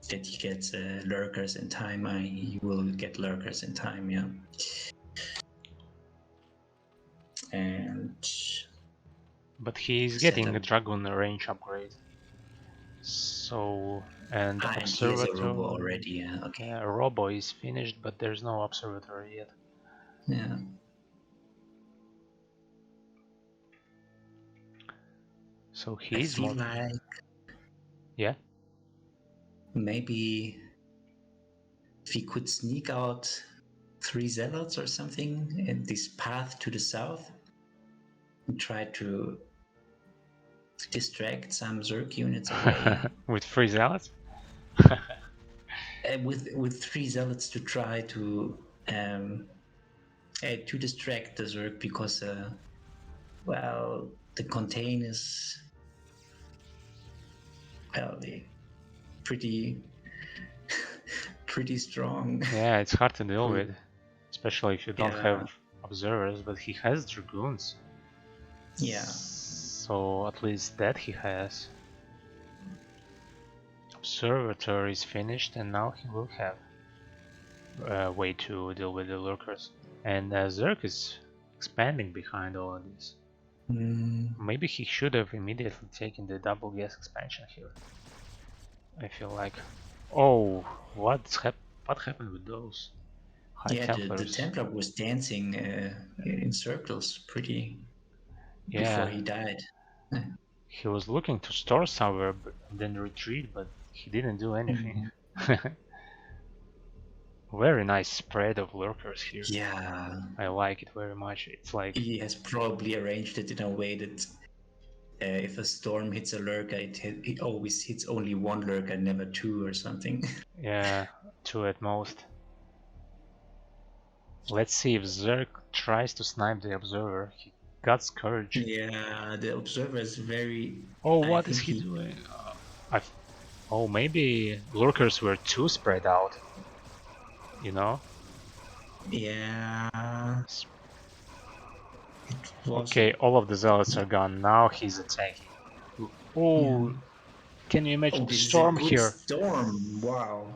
that he gets lurkers in time. He will get lurkers in time, yeah. And But he's getting a setup. Dragon range upgrade. So, and And he has a robo Observatory. already, yeah, okay. Yeah, Robo is finished, but there's no Observatory yet. Yeah. So I he's feel more. like Yeah. maybe if he could sneak out 3 zealots or something in this path to the south and try to distract some Zerg units away. With 3 zealots? With 3 zealots to try to distract the Zerg because well, the contain is pretty pretty strong. Yeah, it's hard to deal with, especially if you don't Yeah. have observers, but he has Dragoons. Yeah. So at least that he has. Observatory is finished, and now he will have a way to deal with the lurkers. And Zerg is expanding behind all of this. Maybe he should have immediately taken the double gas expansion here. I feel like, oh, what happened with those High Yeah, the Templars? Templar was dancing in circles before he died. He was looking to store somewhere, then retreat, but he didn't do anything. Very nice spread of lurkers here. Yeah, I like it very much. It's like he has probably arranged it in a way that if a storm hits a lurker, it always hits only one lurker, never two or something. yeah, 2 at most. Let's see if Zerg tries to snipe the observer. He got Scourge. Yeah, the observer is very. Oh, I what is think he doing? Oh, maybe lurkers were too spread out. You know? Yeah. Okay, all of the zealots are gone. Now he's attacking. Oh, Yeah. can you imagine Oh, the this storm is a good here? storm! Wow.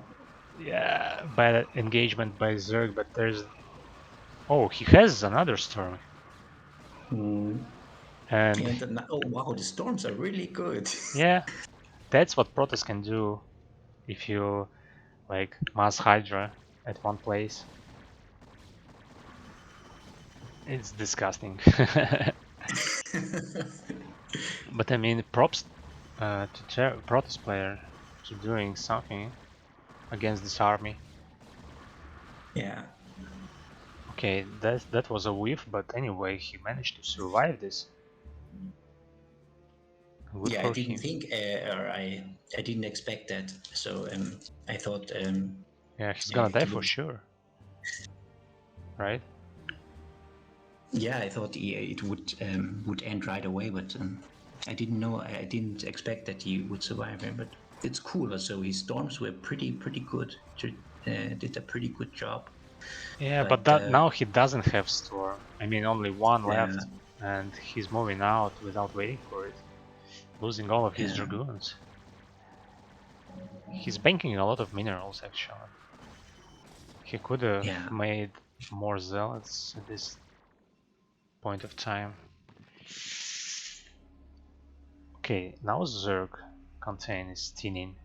Yeah, bad engagement by Zerg, but there's. Oh, he has another storm. And Oh wow, the storms are really good. yeah, that's what Protoss can do if you like mass Hydra at one place. It's disgusting. But I mean, props to Protoss player to doing something against this army. Yeah. Okay, that was a whiff, but anyway, he managed to survive this. Good Yeah, for I didn't him. think, or I didn't expect that. So I thought. Yeah, he's gonna die for would, sure. Right? Yeah, I thought it would end right away, but I didn't know. I didn't expect that he would survive it. But it's cool. So his storms were pretty good. Did a pretty good job. Yeah, but that now he doesn't have storm. I mean, only one left, and he's moving out without waiting for it, losing all of his dragoons. He's banking a lot of minerals actually. He could have made more zealots at this point of time. Okay, now Zerg contain is thinning.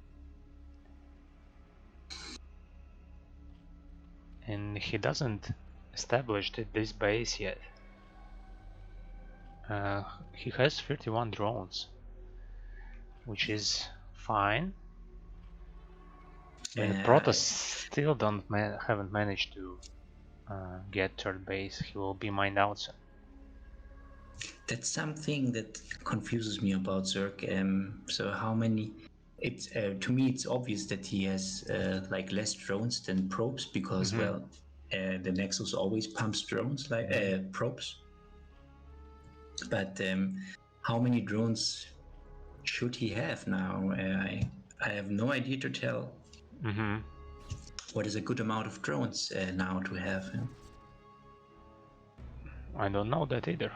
And he doesn't establish this base yet. He has 31 drones, which is fine. And Protoss still haven't managed to get third base. He will be mined out soon. That's something that confuses me about Zerg. So how many? It's to me, it's obvious that he has like less drones than probes because the Nexus always pumps drones like probes. But how many drones should he have now? I have no idea to tell. What is a good amount of drones now to have? I don't know that either.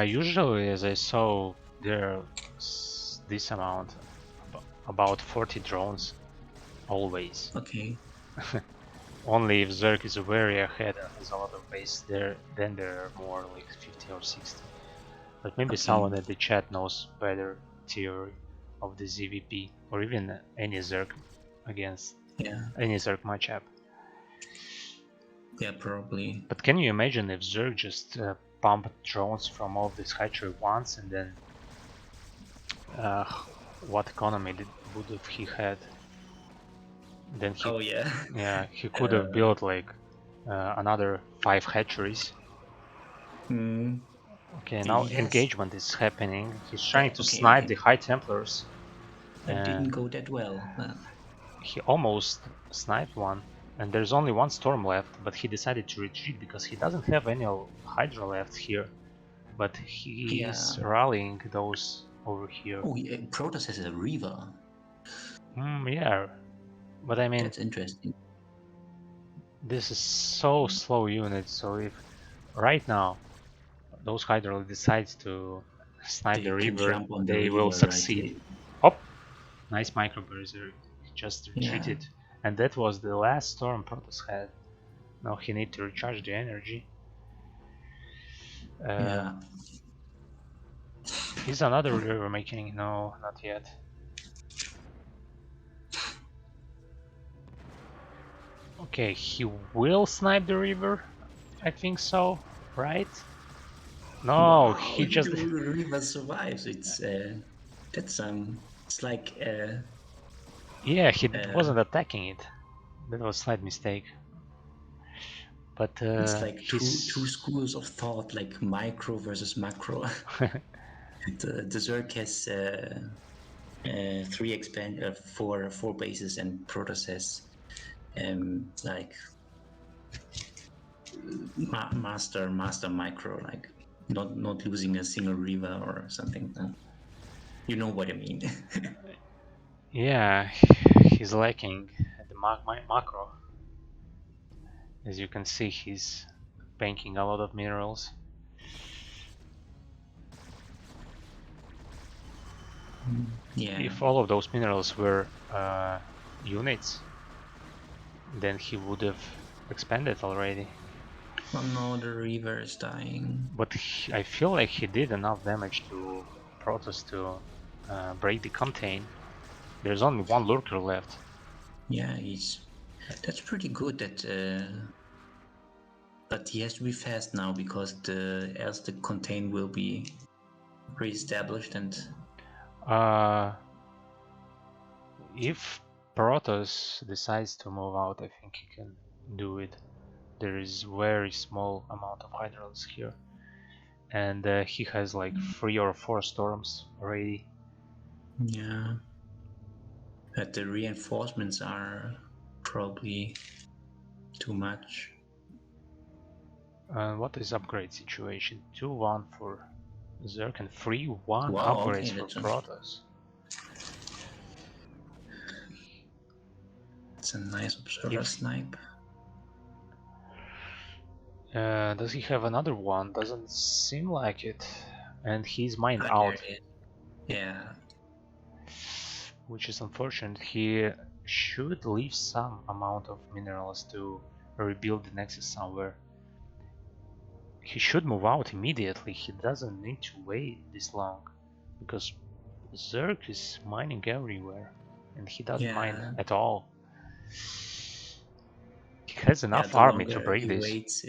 Usually, as I saw, they're this amount, about 40 drones, always. Okay. Only if Zerg is very ahead and has a lot of base there, then there are more like 50 or 60. But maybe Okay. someone in the chat knows better theory of the ZVP, or even any Zerg against any Zerg matchup. Yeah, probably. But can you imagine if Zerg just pumped drones from all of this hatchery once, and then what economy would have he had? Then he, Oh yeah. yeah, he could have built like another 5 hatcheries. Mm. Okay, now He has. engagement is happening. He's trying to Okay, snipe okay. the High Templars. That didn't go that well. He almost sniped one, and there's only one storm left, but he decided to retreat because he doesn't have any Hydra left here. But he's rallying those over here. Oh, yeah, Protoss has a Reaver. Yeah, but I mean, That's interesting. this is so slow unit, so if right now those Hydra decides to snipe the Reaver, they will succeed. Right? Oh, nice micro berserk. He just retreated, and that was the last storm Protoss had. Now he need to recharge the energy. Is another river making? No, not yet. Okay, he will snipe the river. I think so, right? No, wow, he just. The river survives. It's that's it's like. Yeah, he wasn't attacking it. That was a slight mistake. But it's like two schools of thought, like micro versus macro. The Zerg has four bases, and Protoss has like master micro, like not losing a single Reaver or something. You know what I mean? Yeah, he's lacking the macro. As you can see, he's banking a lot of minerals. Yeah. If all of those minerals were units, then he would have expanded already. Oh no, the Reaver is dying. But I feel like he did enough damage to Protoss to break the contain. There's only one lurker left. Yeah, that's pretty good. But he has to be fast now because else the contain will be re-established and. If Protoss decides to move out, I think he can do it. There is very small amount of hydrals here, and he has like 3 or 4 storms already. Yeah, but the reinforcements are probably too much. What is upgrade situation? 2-1 for Zerg and 3-1 upgrades for Protoss. It's a nice observer snipe. Does he have another one? Doesn't seem like it. And he's mined out. Yeah. Which is unfortunate. He should leave some amount of minerals to rebuild the Nexus somewhere. He should move out immediately. He doesn't need to wait this long. Because Zerg is mining everywhere. And he doesn't mine at all. He has enough army to break this.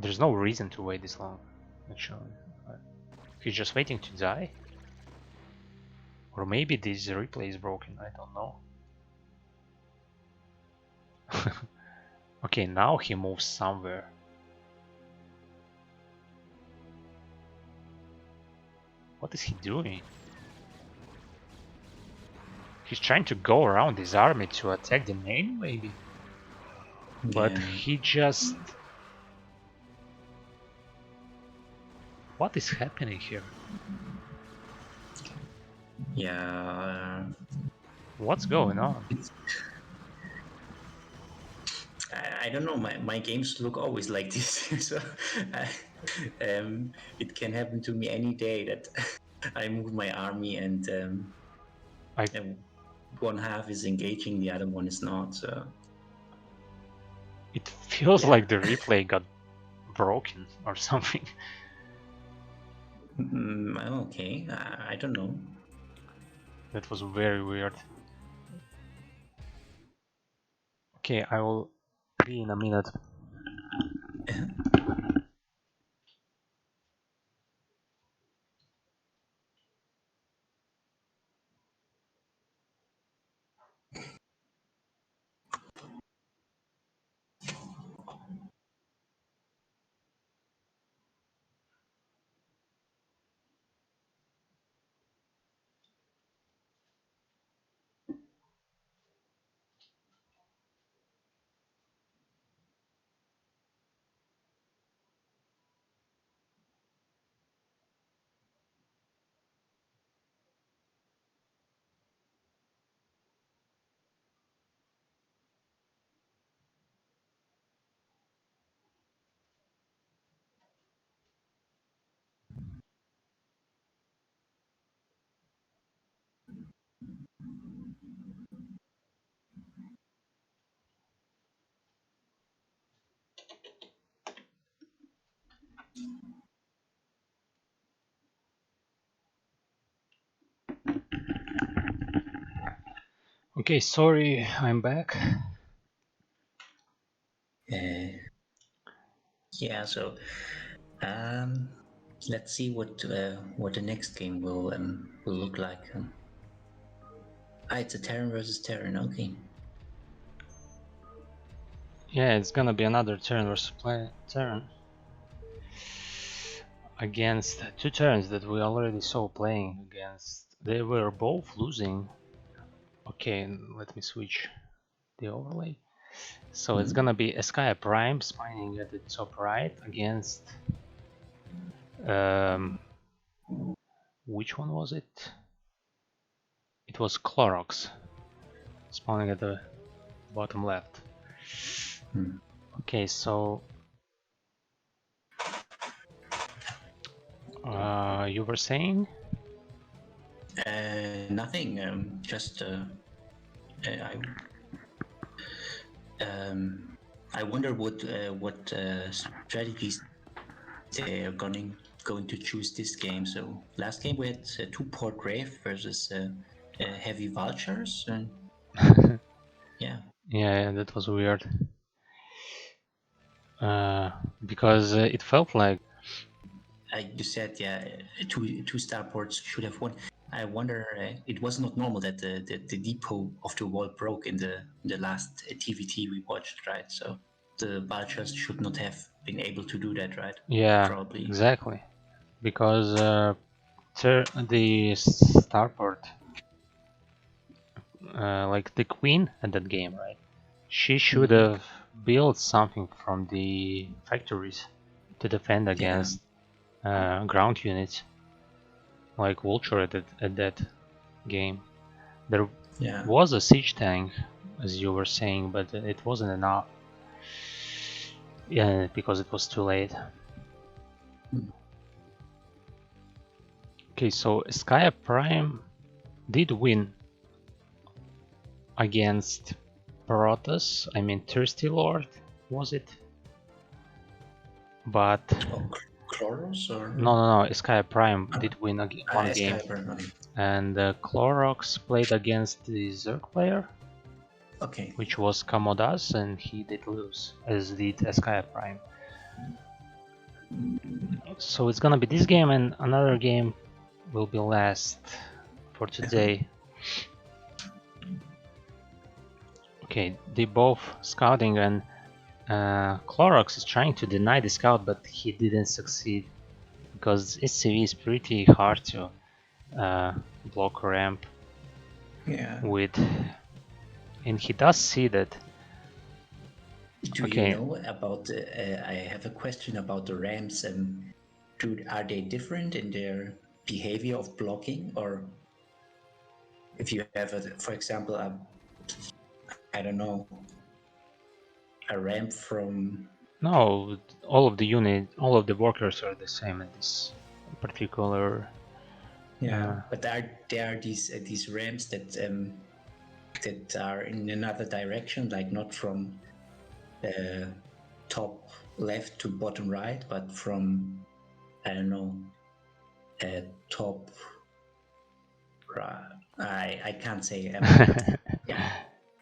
There's no reason to wait this long, actually. He's just waiting to die? Or maybe this replay is broken, I don't know. Okay, now he moves somewhere. What is he doing? He's trying to go around his army to attack the main, maybe? But he just... What is happening here? Yeah. What's going on? I don't know. My games look always like this. So It can happen to me any day that I move my army and I one half is engaging, the other one is not. So it feels yeah. like the replay got broken or something. Okay, I don't know. That was very weird. Okay, I will be in a minute. Okay, sorry, I'm back. Yeah, so let's see what the next game will look like. It's a Terran versus Terran. Okay. Yeah, it's gonna be another turn versus turn against two turns that we already saw playing against. They were both losing. Okay, let me switch the overlay. So it's gonna be Eskaya Prime spawning at the top right against which one was it? It was Clorox spawning at the bottom left. Okay, so you were saying? Nothing. Just I wonder what strategies they are going to choose this game. So last game we had two Port Grave versus heavy vultures, and yeah. Yeah, that was weird. Because it felt like You said two starports should have won. I wonder. It was not normal that the depot of the wall broke in the last TVT we watched, right? So the vultures should not have been able to do that, right? yeah, Probably. exactly. Because the starport, like the queen at that game, right? She should have built something from the factories to defend against ground units, like Vulture at that game. There Yeah. was a siege tank, as you were saying, but it wasn't enough. Yeah, because it was too late. Okay, so Skya Prime did win against Protoss, I mean Thirsty Lord, was it? But Chloros or no, Skya Prime did win one game, Skyper? and Clorox played against the Zerg player, Okay. which was Kamodas, and he did lose, as did Skya Prime. So it's gonna be this game, and another game will be last for today. Okay, they both scouting, and Clorox is trying to deny the scout, but he didn't succeed because SCV is pretty hard to block ramp with, and he does see that. Do you know about? I have a question about the ramps. Are they different in their behavior of blocking, or if you have, for example, I don't know, a ramp from No, all of the workers are the same in this particular. Yeah, but there are these ramps that are in another direction, like not from top left to bottom right, but from, I don't know, top right. I can't say. Yeah,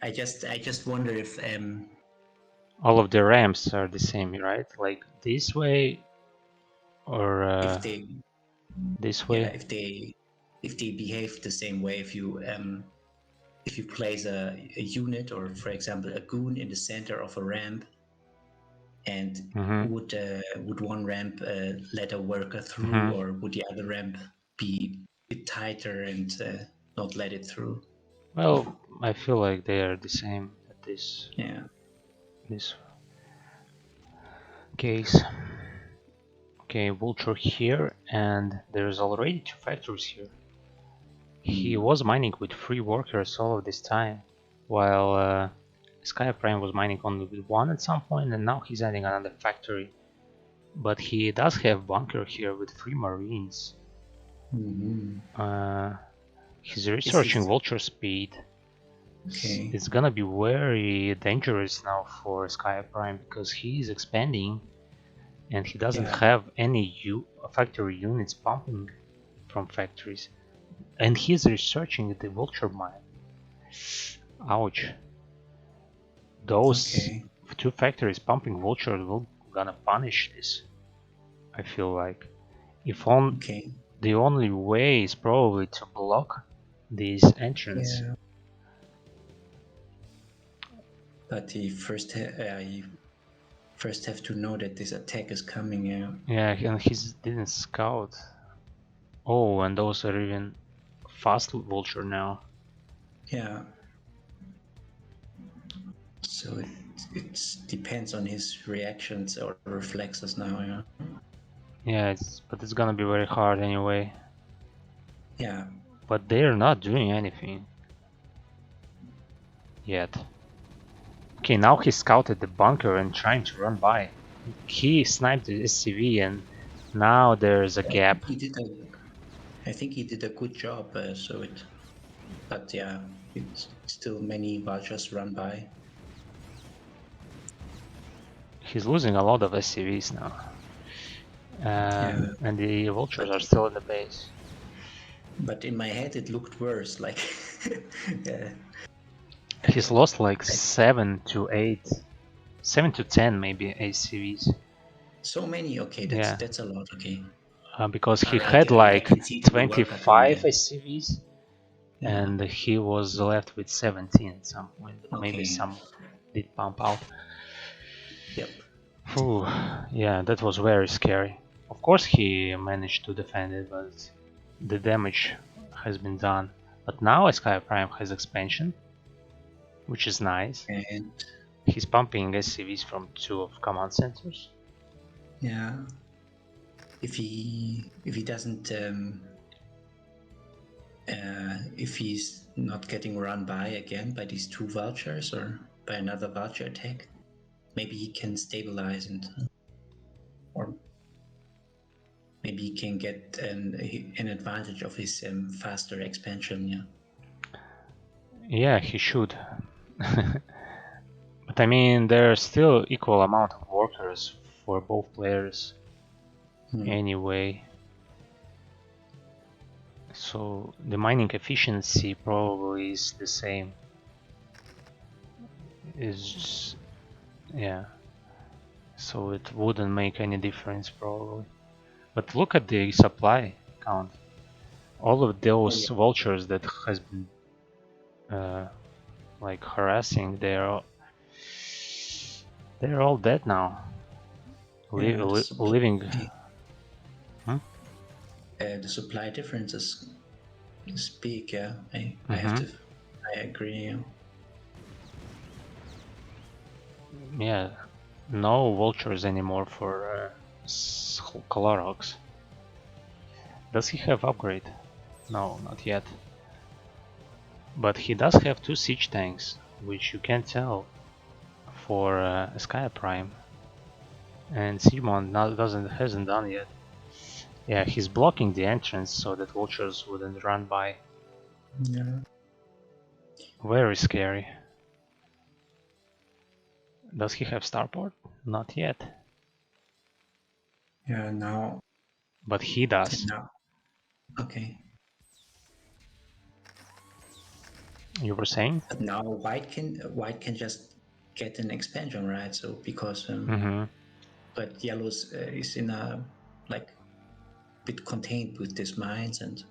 I just wonder if All of the ramps are the same, right? Like this way or if they this yeah way. if they behave the same way, if you place a unit, or for example a goon in the center of a ramp, and Mm-hmm. would one ramp let a worker through, Mm-hmm. or would the other ramp be a bit tighter and not let it through? Well, I feel like they are the same at Yeah. this case. Okay, Vulture here, and there's already 2 factories here. He was mining with 3 workers all of this time, while Sky Prime was mining only with 1 at some point, and now he's adding another factory. But he does have bunker here with 3 marines. He's researching Is Vulture speed. okay. It's gonna be very dangerous now for Sky Prime because he is expanding and he doesn't Yeah. have any factory units pumping from factories. And he's researching the Vulture mine. Ouch. Those Okay. 2 factories pumping Vulture will gonna punish this. I feel like. If on Okay. the only way is probably to block these entrance. Yeah. But you first have to know that this attack is coming. Yeah. Yeah, and he didn't scout. Oh, and those are even fast Vulture now. Yeah. So it depends on his reactions or reflexes now. Yeah. Yeah, but it's gonna be very hard anyway. Yeah. But they're not doing anything yet. Okay, now he scouted the bunker and trying to run by. He sniped the SCV and now there's a I think gap. I think he did a good job. But yeah, it's still many vultures run by. He's losing a lot of SCVs now. Yeah. And the vultures But are still in the base. but in my head it looked worse. Like, yeah. He's lost like 7 to 8, 7 to 10 maybe ACVs. So many. Okay, Yeah, that's a lot. Okay. because he All right. had Yeah, I like can see the worker doing 25 that. ACVs Yeah. and he was left with 17 at some point. Maybe Okay. some did pump out. Yep. Whew, yeah, that was very scary. Of course he managed to defend it, but the damage has been done. But now Sky Prime has expansion, which is nice. And He's pumping SCVs from 2 of command centers. yeah, if he doesn't if he's not getting run by again by these 2 vultures or by another vulture attack, maybe he can stabilize, and or maybe he can get an advantage of his faster expansion. Yeah. Yeah, he should. But I mean, there's still equal amount of workers for both players anyway. So the mining efficiency probably is the same. Is yeah. So it wouldn't make any difference probably. But look at the supply count. All of those vultures that has been like harassing, they're all dead now. Yeah, Living. the supply difference is big. Yeah, I agree. Yeah. Yeah, no vultures anymore for Colorox. Does he have upgrade? No, not yet. But he does have 2 siege tanks, which you can tell for Sky Prime. and Simon hasn't done yet. Yeah, he's blocking the entrance so that vultures wouldn't run by. Yeah. Very scary. Does he have starport? Not yet. Yeah. Now. But he does. Now. Okay. You were saying? But now white can just get an expansion, right? So because but yellow's is in a like bit contained with these mines and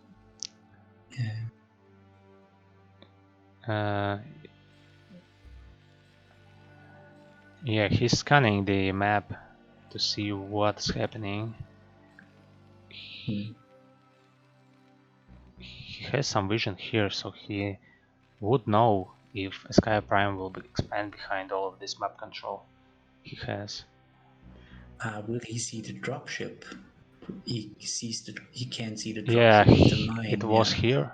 Yeah, he's scanning the map to see what's happening. He has some vision here, so he would know if Sky Prime will expand behind all of this map control he has. will he see the dropship? He can't see the Yeah, dropship with the mine. it was here.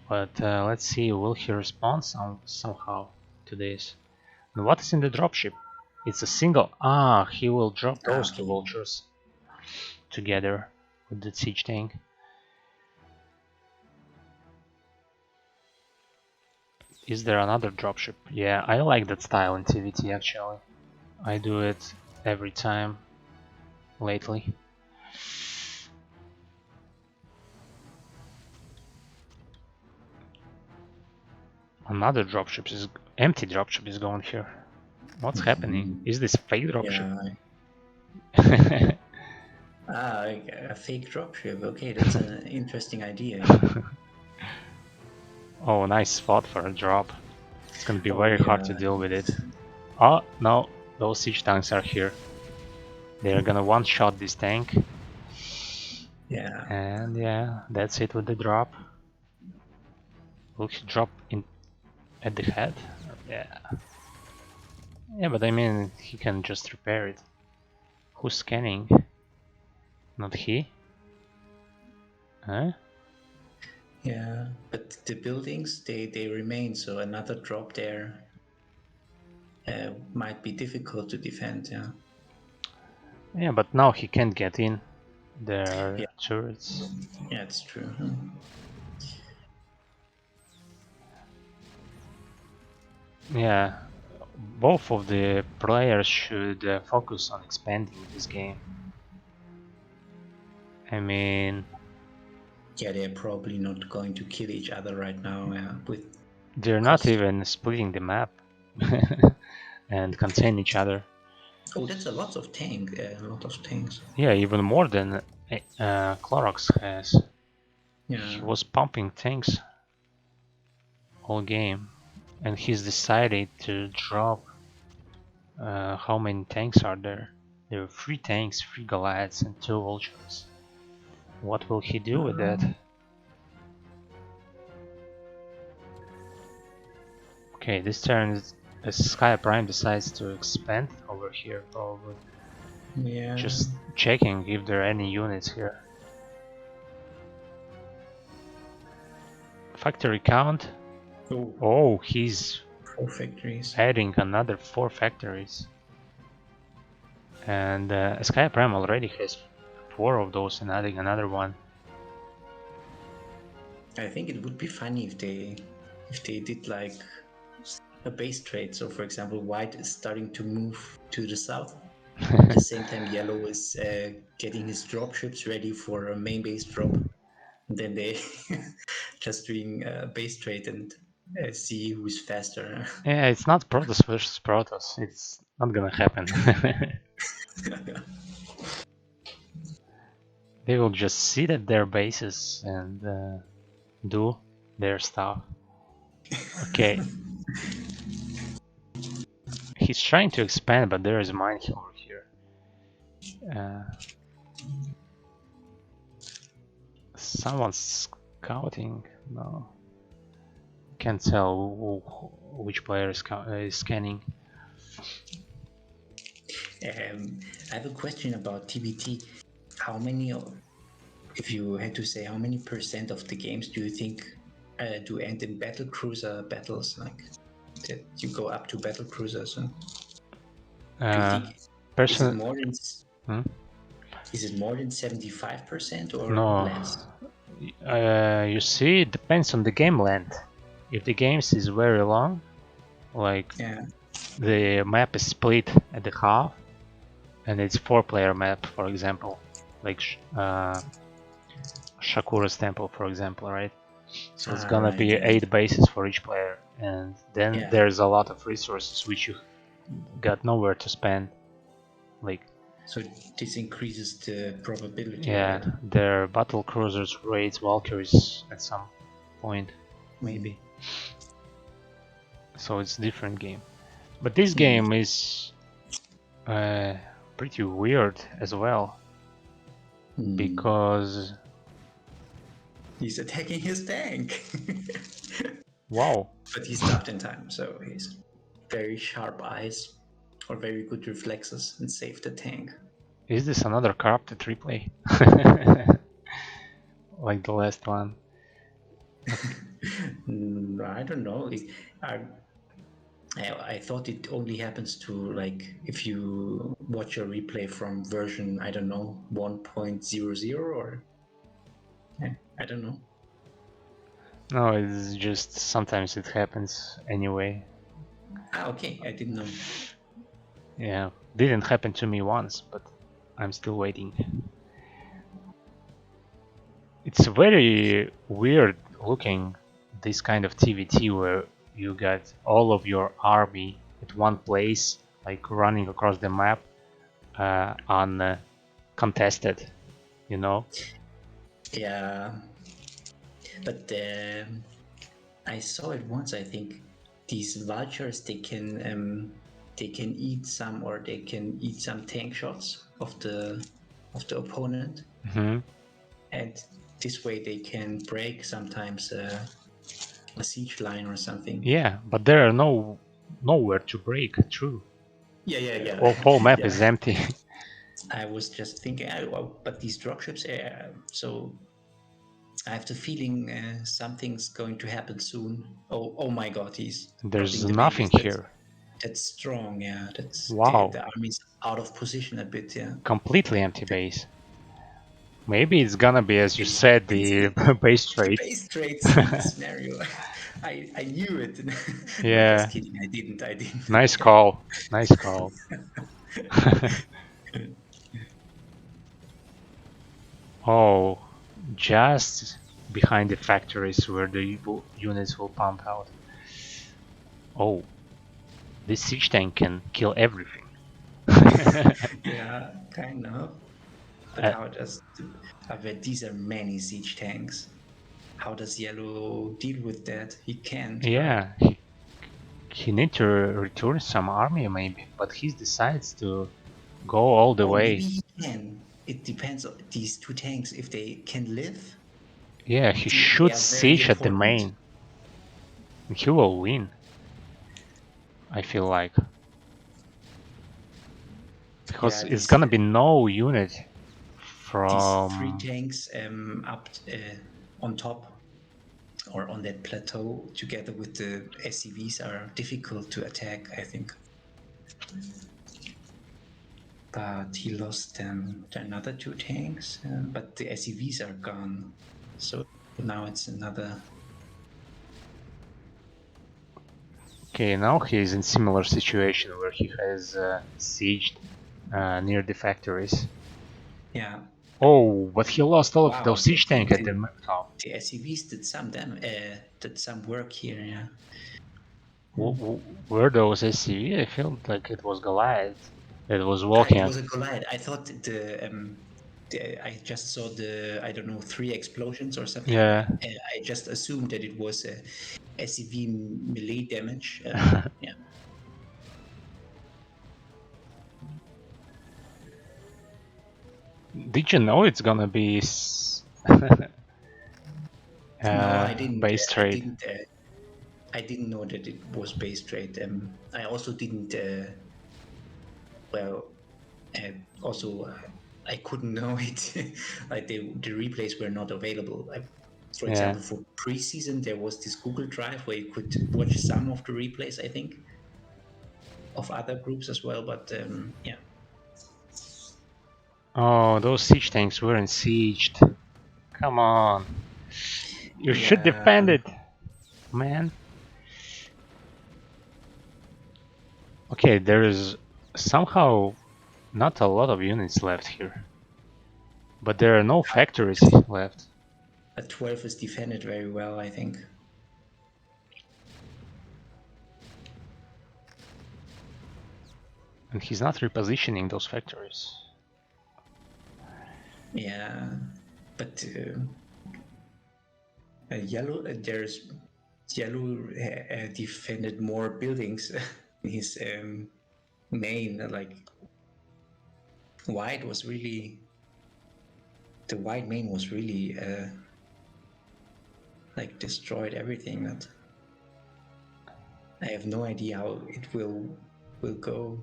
But let's see, will he respond somehow to this? And what is in the dropship? It's a single. He will drop those two Okay. vultures together with the siege tank. Is there another dropship? Yeah, I like that style in TVT actually. I do it every time lately. Another empty dropship is going here. What's happening? Is this fake dropship? Yeah. A fake dropship. Okay, that's an interesting idea. Oh, nice spot for a drop. It's gonna be very hard to yeah. deal with it. Oh, no, those siege tanks are here. They're gonna one-shot this tank. Yeah. And yeah, that's it with the drop. Will he drop in at the head? Yeah. Yeah, but I mean, he can just repair it. Who's scanning? Not he? Huh? Yeah, but the buildings they remain, so another drop there might be difficult to defend. Yeah. Yeah, but now he can't get in. There are Yeah. turrets. Yeah, it's true. Yeah, both of the players should focus on expanding this game. I mean, Yeah, they're probably not going to kill each other right now. Yeah, they're not even splitting the map and contain each other. Oh, that's a lot of tanks. Yeah, even more than Clorox has. Yeah. He was pumping tanks all game, and he's decided to drop. How many tanks are there? There are 3 tanks, 3 Goliaths, and 2 Vultures. What will he do with that? Okay, this turn Sky Prime decides to expand over here, probably. Yeah. Just checking if there are any units here. Factory count? Oh, he's 4 factories. adding another 4 factories. And Sky Prime already has 4 of those and adding another one. I think it would be funny if they did like a base trade. So, for example, white is starting to move to the south. At the same time, yellow is getting his dropships ready for a main base drop. And then they just doing a base trade and see who's faster. Yeah, it's not Protoss versus Protoss. It's not gonna happen. They will just sit at their bases and do their stuff. Okay. He's trying to expand, but there is a mine over here. Someone's scouting. No. Can't tell which player is scanning. I have a question about TBT. How many, if you had to say, how many % of the games do you think do end in battle cruiser battles, like that you go up to battle cruisers? Do you think Is it Person, more than hmm? is it more than 75% or No. less? You see, it depends on the game length. If the game is very long, like Yeah. the map is split at the half, and it's 4-player map, for example, like Shakura's Temple, for example, right? So it's gonna Right. be 8 bases for each player, and then Yeah. there's a lot of resources which you got nowhere to spend. Like, So this increases the probability, yeah, right? their battle cruisers, raids, Valkyries at some point, maybe. So it's different game. But this game is pretty weird as well, because He's attacking his tank. wow, But he stopped in time, so he's very sharp eyes or very good reflexes and saved the tank. is this another corrupted replay? Like the last one? I don't know. I thought it only happens to, like, if you watch a replay from version, I don't know, 1.00 or I don't know. No, it's just sometimes it happens anyway. Okay, I didn't know. Yeah, didn't happen to me once, but I'm still waiting. It's very weird looking, this kind of TVT where you got all of your army at one place, like running across the map, uncontested, you know? Yeah, but I saw it once. I think these vultures they can eat some, or they can eat some tank shots of the opponent, and this way they can break sometimes a siege line or something. Yeah, but there are nowhere to break. True, Yeah. whole map is Yeah. empty. I was just thinking, but these dropships, so I have the feeling something's going to happen soon. Oh my God, he's There's dropping the nothing babies. here. That's strong. Yeah, that's Wow, the army's out of position a bit. Yeah, completely empty base. Maybe it's gonna be, as you it's said, the base the trade. base trades in this scenario. I knew it. No, just Yeah, kidding. I didn't. nice call. Nice call. Oh, just behind the factories where the units will pump out. Oh, this siege tank can kill everything. Yeah, kind of. But Uh, how does I bet these are many siege tanks. How does Yellow deal with that? He can't, right? yeah, he need to return some army maybe, but he decides to go all the Oh, maybe way. he can. It depends on these two tanks. If they can live, Yeah, he they shoots are very siege at the important. main. He will win, I feel like. Because Yeah, it's gonna be no unit these three from... tanks up on top or on that plateau together with the SCVs are difficult to attack, I think. But he lost another two tanks, but the SCVs are gone. So now it's another. Okay, now he's in similar situation where he has sieged near the factories. Yeah. Oh, but he lost all of Wow, those siege tank at the top. the SCVs did some work here. Yeah. Were those SCV? I felt like it was Goliath that was It walking. was a Goliath. I thought I just saw I don't know, 3 explosions or something. Yeah. I just assumed that it was a SCV melee damage. Yeah. Did you know it's gonna be No, I didn't. base trade? I didn't know that it was base trade. I also didn't. Well, also I couldn't know it. Like the replays were not available. Like, for Yeah. example, for preseason, there was this Google Drive where you could watch some of the replays, I think, of other groups as well. But yeah. Oh, those siege tanks weren't sieged. Come on. You should defend it, man. Okay, there is somehow not a lot of units left here. But there are no factories left. A 12 is defended very well, I think. And he's not repositioning those factories. Yeah, but yellow, there's yellow defended more buildings. His main, like white was really, the white main was really like destroyed everything. That I have no idea how it will go.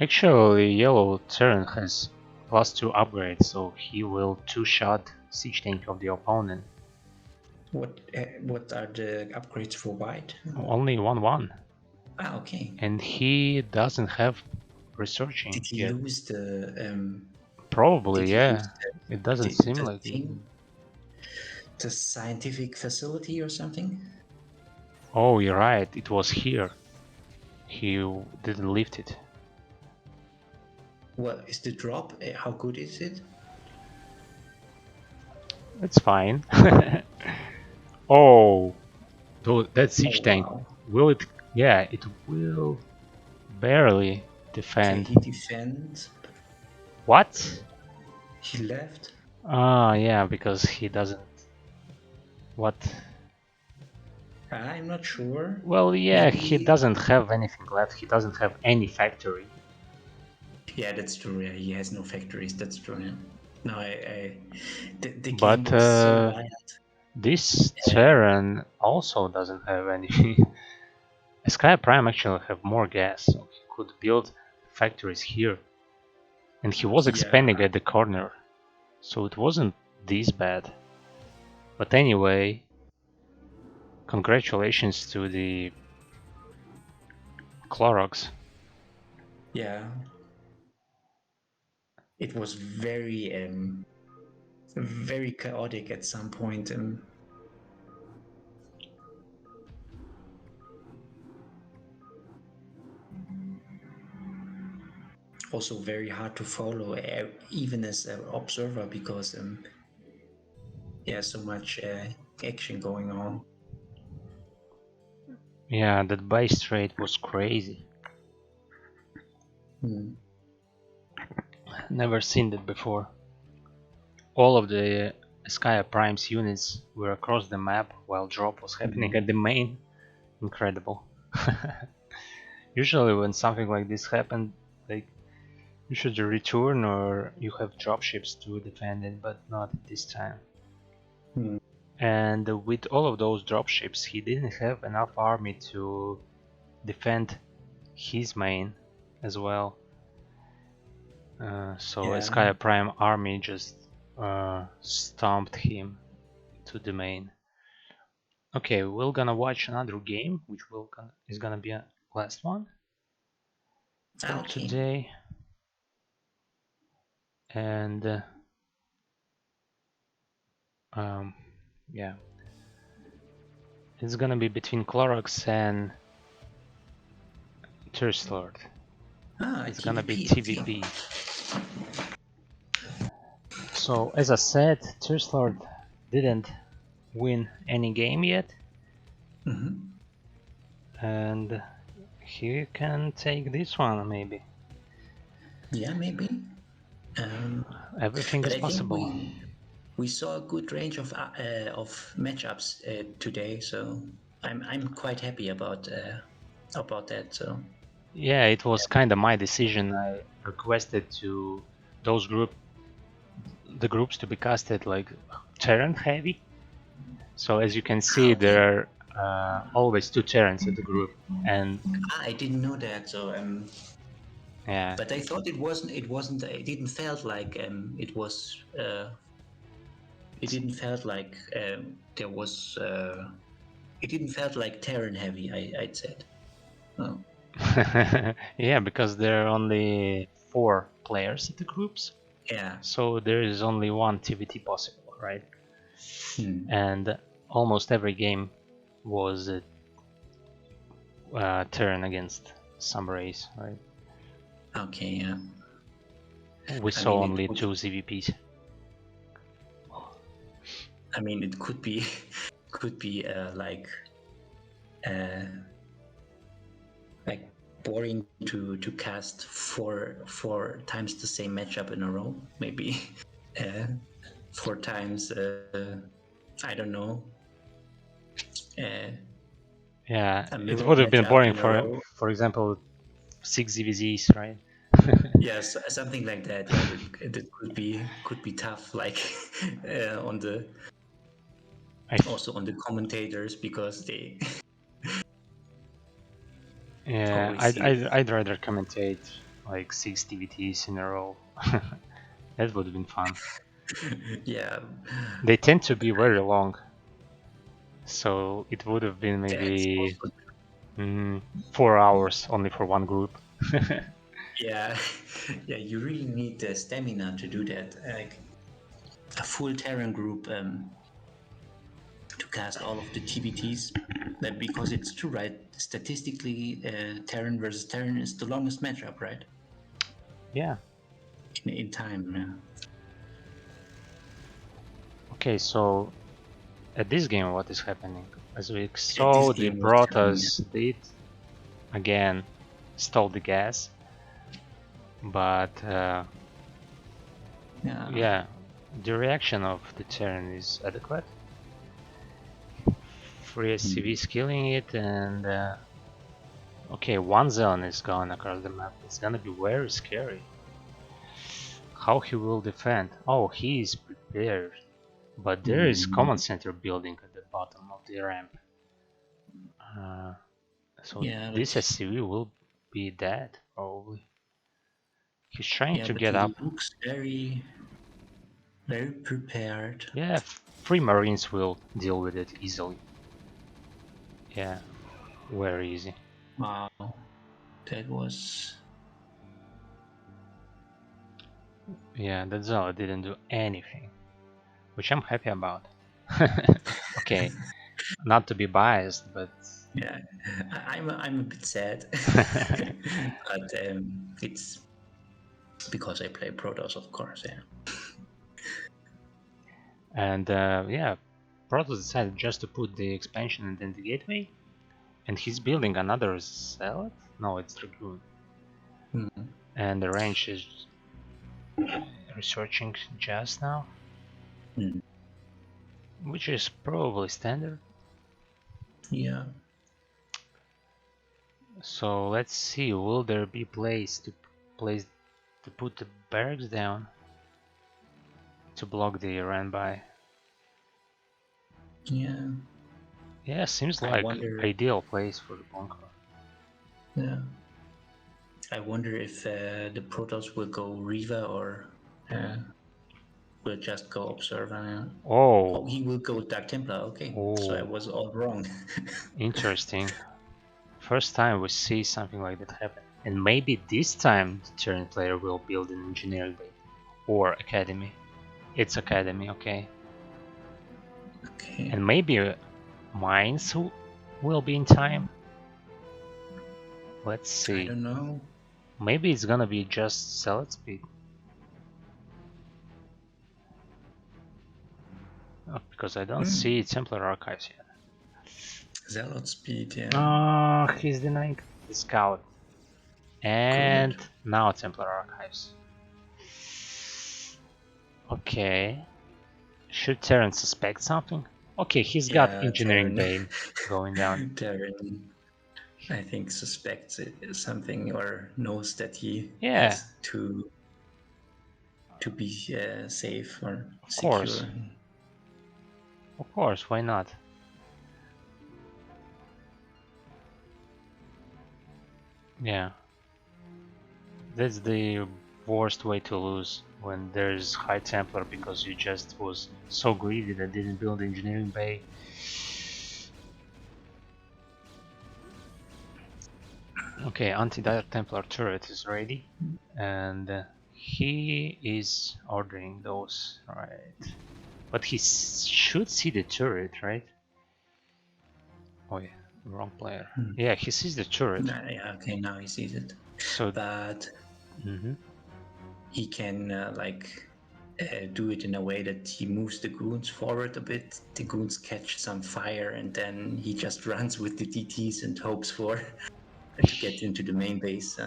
Actually, yellow Terran has +2 upgrades, so he will two-shot siege tank of the opponent. What are the upgrades for white? Only 1-1. Ah, okay. And he doesn't have researching Did he yet. lose the? Probably, Did he yeah. lose It doesn't seem the like it. thing, the scientific facility or something? Oh, you're right. It was here. He didn't lift it. What is the drop? How good is it? It's fine. Oh, that siege tank. Wow. Will it? Yeah, it will barely defend. Okay, he defends. What? He left. Ah, yeah, because he doesn't. What? I'm not sure. Well, yeah, he Maybe. doesn't have anything left. He doesn't have any factory. Yeah, that's true. Yeah, he has no factories. That's true. Yeah. No, the game But was so wild. this Terran also doesn't have any. Sky Prime actually have more gas, so he could build factories here. And he was expanding Yeah. at the corner, so it wasn't this bad. But anyway, congratulations to the Clorox. Yeah. It was very chaotic at some point. Also very hard to follow, even as an observer, because yeah, so much action going on. Yeah, that base trade was crazy. Never seen that before. All of the Skya Prime's units were across the map while drop was happening at the main. Incredible. Usually when something like this happened, like you should return or you have dropships to defend it, but not this time. And with all of those dropships, he didn't have enough army to defend his main as well. So Yeah. Skya Prime army just stomped him to the main. Okay, we're gonna watch another game, which is gonna be a last one for Okay. today. And yeah, it's gonna be between Clorox and Thirst It's gonna be TVP. So as I said, Thirst didn't win any game yet, and he can take this one maybe. Yeah, maybe. Everything But is I think possible. we saw a good range of matchups today, so I'm quite happy about that. So Yeah, it was kind of my decision. I requested to those the groups to be casted like Terran heavy. So as you can see, okay. there are always 2 Terrans in the group, and I didn't know that. So yeah. but I thought it wasn't. It wasn't. It didn't felt like it was. It didn't felt like there was. It didn't felt like Terran heavy. I'd said. Oh. Yeah, because there are only 4 players at the groups, Yeah. so there is only one TVT possible, right? Hmm. And almost every game was a turn against some race, right? Okay. Yeah. We I saw mean, only 2 ZVPs. I mean, it could be, could be uh, like boring to cast four times the same matchup in a row. Maybe 4 times. I don't know. Uh, Yeah, a it mirror would have been matchup boring in a row. for example, 6 ZVZs, right? Yes, something like that. Yeah, that could be tough. Like on the also on the commentators because they Yeah, always I'd, see it. I'd, I'd rather commentate like 6 TVTs in a row. That would have been fun. Yeah, They tend to be very long, so it would have been that's maybe also 4 hours only for one group. yeah, yeah. You really need the stamina to do that. Like a full Terran group to cast all of the TBTs. Because it's true, right? Statistically, Terran versus Terran is the longest matchup, right? Yeah. In time, yeah. Okay, so at this game, what is happening? As we At this saw, the game, what's happening? Brotas did again stole the gas, but Yeah, yeah, the reaction of the Terran is adequate. Free SCVs killing it, and okay, one zone is gone across the map. It's gonna be very scary. How he will defend? Oh, he is prepared. But there is command center building at the bottom of the ramp. Uh, so yeah, this SCV will be dead, probably. He's trying to but get he up. looks very, very prepared. Yeah, free marines will deal with it easily. Yeah, very easy. Wow, that was Yeah, that Zala didn't do anything, which I'm happy about. Okay, not to be biased, but yeah. I'm a bit sad, but it's because I play Protoss, of course. Yeah. and yeah, Protoss decided just to put the expansion and then the gateway, and he's building another Zealot? No, it's Dragoon. Hmm. And the range is researching just now, Hmm. which is probably standard. Yeah. So let's see, will there be place to put the barracks down to block the run by? Yeah. Yeah, seems I like wonder. ideal place for the bunker. Yeah. I wonder if the Protoss will go Riva or will just go Observer. Yeah. Oh, Oh, he will go Dark Templar. Okay, so I oh, was all wrong. interesting. First time we see something like that happen. And maybe this time the turn player will build an engineering base or academy. It's academy, okay. Okay. And maybe mines will be in time. Let's I see. don't know. Maybe it's gonna be just Zealot speed. Because I don't see Templar archives yet. Zealot speed. Yeah. Oh, he's denying the scout. And Good. now Templar archives. Okay. Should Terran suspect something? Okay, he's got Yeah. engineering Terran. bane going down. Terran. I think suspects something or knows that he Yeah, has to be safe or of course. secure. Of course, why not? Yeah. That's the worst way to lose when there's high Templar because you just was so greedy that didn't build engineering bay. Okay, anti-dire Templar turret is ready, and he is ordering those, right? But he should see the turret, right? Oh yeah, wrong player. Yeah, he sees the turret. Yeah, okay, now he sees it. So, But mhm. he can do it in a way that he moves the goons forward a bit. The goons catch some fire, and then he just runs with the DTs and hopes for to get into the main base.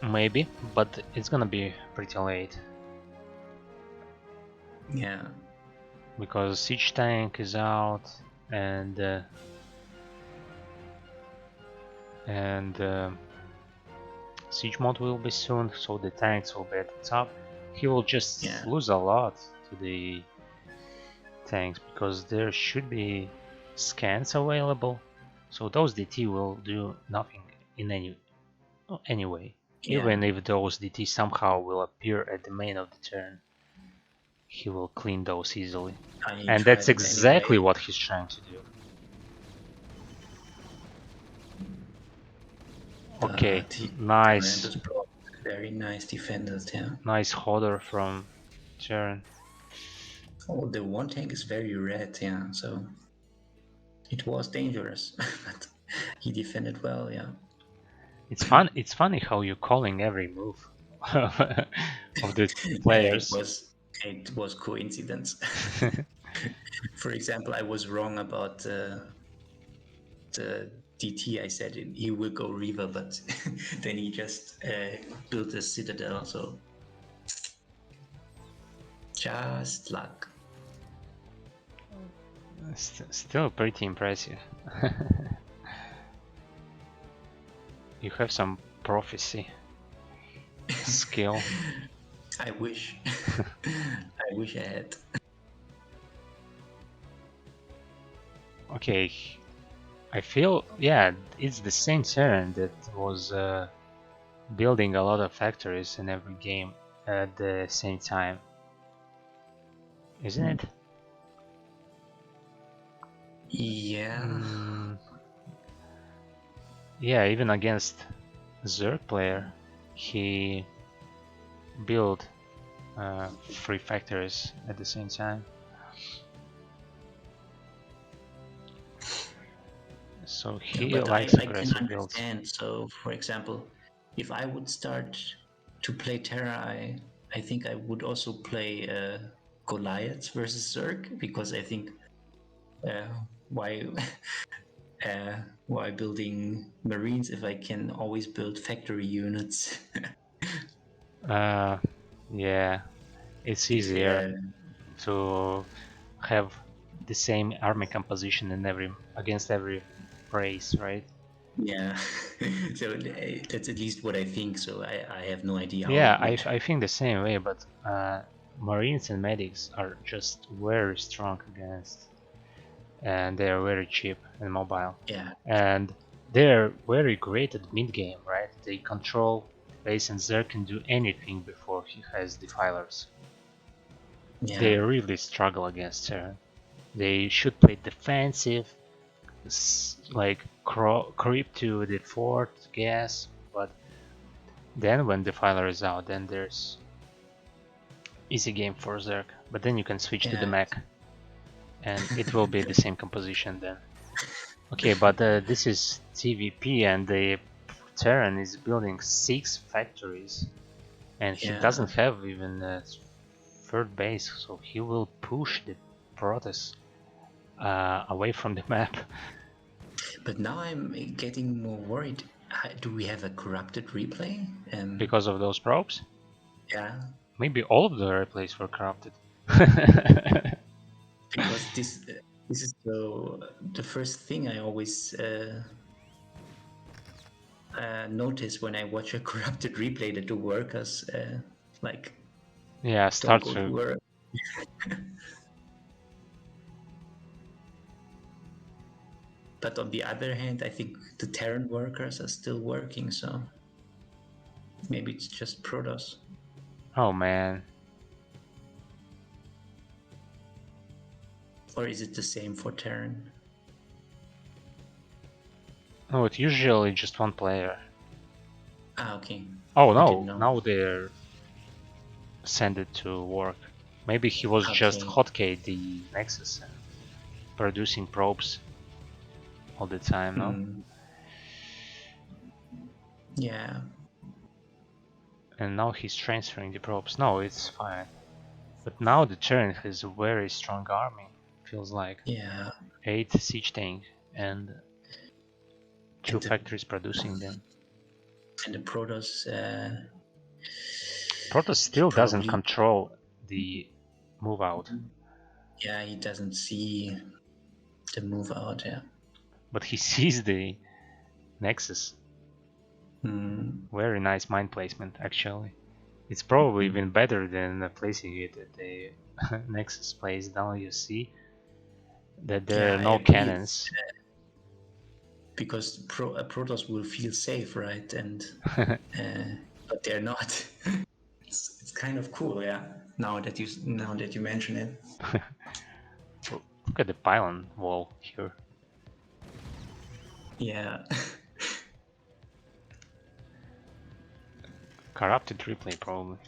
Maybe, but it's gonna be pretty late Yeah, because siege tank is out, and siege mode will be soon, so the tanks will be at the top. He will just yeah, lose a lot to the tanks because there should be scans available, so those DT will do nothing in anyway. yeah. Even if those DT somehow will appear at the main of the turn, he will clean those easily. He And that's tries it exactly anyway. what he's trying to do. Okay, But he nice, tremendous block. Very nice defenders, yeah. nice hodder from Jaren. Oh, the one tank is very red, yeah. So it was dangerous, but he defended well, yeah. It's fun. It's funny how you're calling every move of the It players. was coincidence. For example, I was wrong about the DT. I said he will go Reaver, but then he just built a Citadel. So just luck. Still pretty impressive. You have some prophecy skill. I wish. I wish I had. Okay, I feel, yeah, it's the same turn that was building a lot of factories in every game at the same time, isn't it? Yeah. Yeah, even against Zerg player, he built 3 factories at the same time. So he But likes I can aggressive builds. understand. So, for example, if I would start to play Terra, I think I would also play Goliaths versus Zerg because I think uh, why why building Marines if I can always build factory units? Yeah, it's If easier to have the same army composition in against every race, right? yeah, so that's at least what I think. So I have no idea how Yeah, it would. I think the same way, but Marines and medics are just very strong against, and they are very cheap and mobile, Yeah, and they're very great at mid game, right? They control base, and Zer can do anything before he has defilers. yeah, They really struggle against her. They should play defensive, like creep to the fort, gas, but then when defiler is out, then there's easy game for Zerg. But then you can switch to the yeah. mech, and it will be the same composition then. Okay, but this is TVP, and the Terran is building 6 factories, and he Yeah, doesn't have even a third base, so he will push the Protoss away from the map. but now I'm getting more worried. Do we have a corrupted replay? Because of those probes. Yeah, Maybe all of the replays were corrupted. because this is the first thing I always notice when I watch a corrupted replay that the workers like Yeah, don't start go to to. work. But on the other hand, I think the Terran workers are still working, so maybe it's just Protoss. Oh man. Or is it the same for Terran? No, it's usually just one player. Ah, okay. Oh I didn't no, know. now they're send it to work. Maybe he was just Okay. hotkey the Nexus and producing probes all the time, no? Mm. Yeah. And now he's transferring the probes. No, it's fine. But now the Terran has a very strong army. Feels like Yeah. 8 siege tank and 2 And the factories producing them. Protoss Protoss still doesn't probably, control the move out, yeah, he doesn't see the move out. Yeah. but he sees the Nexus. Mm. Very nice mine placement, actually. It's probably even better than placing it at the Nexus place. Now you see that there Yeah, are I no agree. It's cannons. because Protoss will feel safe, right? And but they're not. It's kind of cool, yeah. Now that you mention it. Look at the pylon wall here. Yeah. Corrupted replay, probably.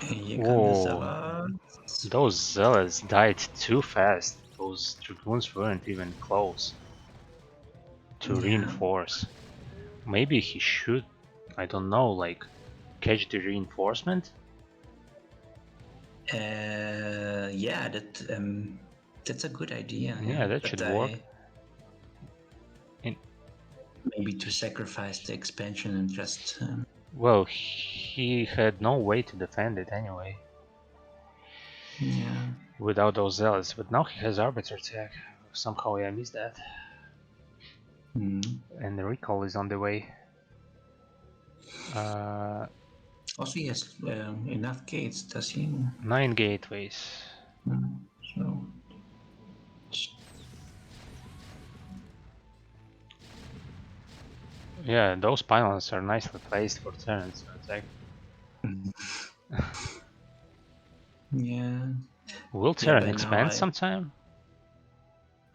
Here come the Whoa, Zealots. those zealots died too fast. Those dragoons weren't even close to Yeah. reinforce. Maybe he should, I don't know, like catch the reinforcement? Yeah, that's a good idea. Yeah, that But should work. maybe to sacrifice the expansion and just. Well, he had no way to defend it anyway. Yeah. Without those zealots, but now he has Arbiter tech. Somehow I missed that. Mm. And the recall is on the way. Also, he has enough gates, does he? 9 gateways. So. Yeah, those pylons are nicely placed for turns. So it's like, Yeah. will Yeah, Terran by now expand sometime?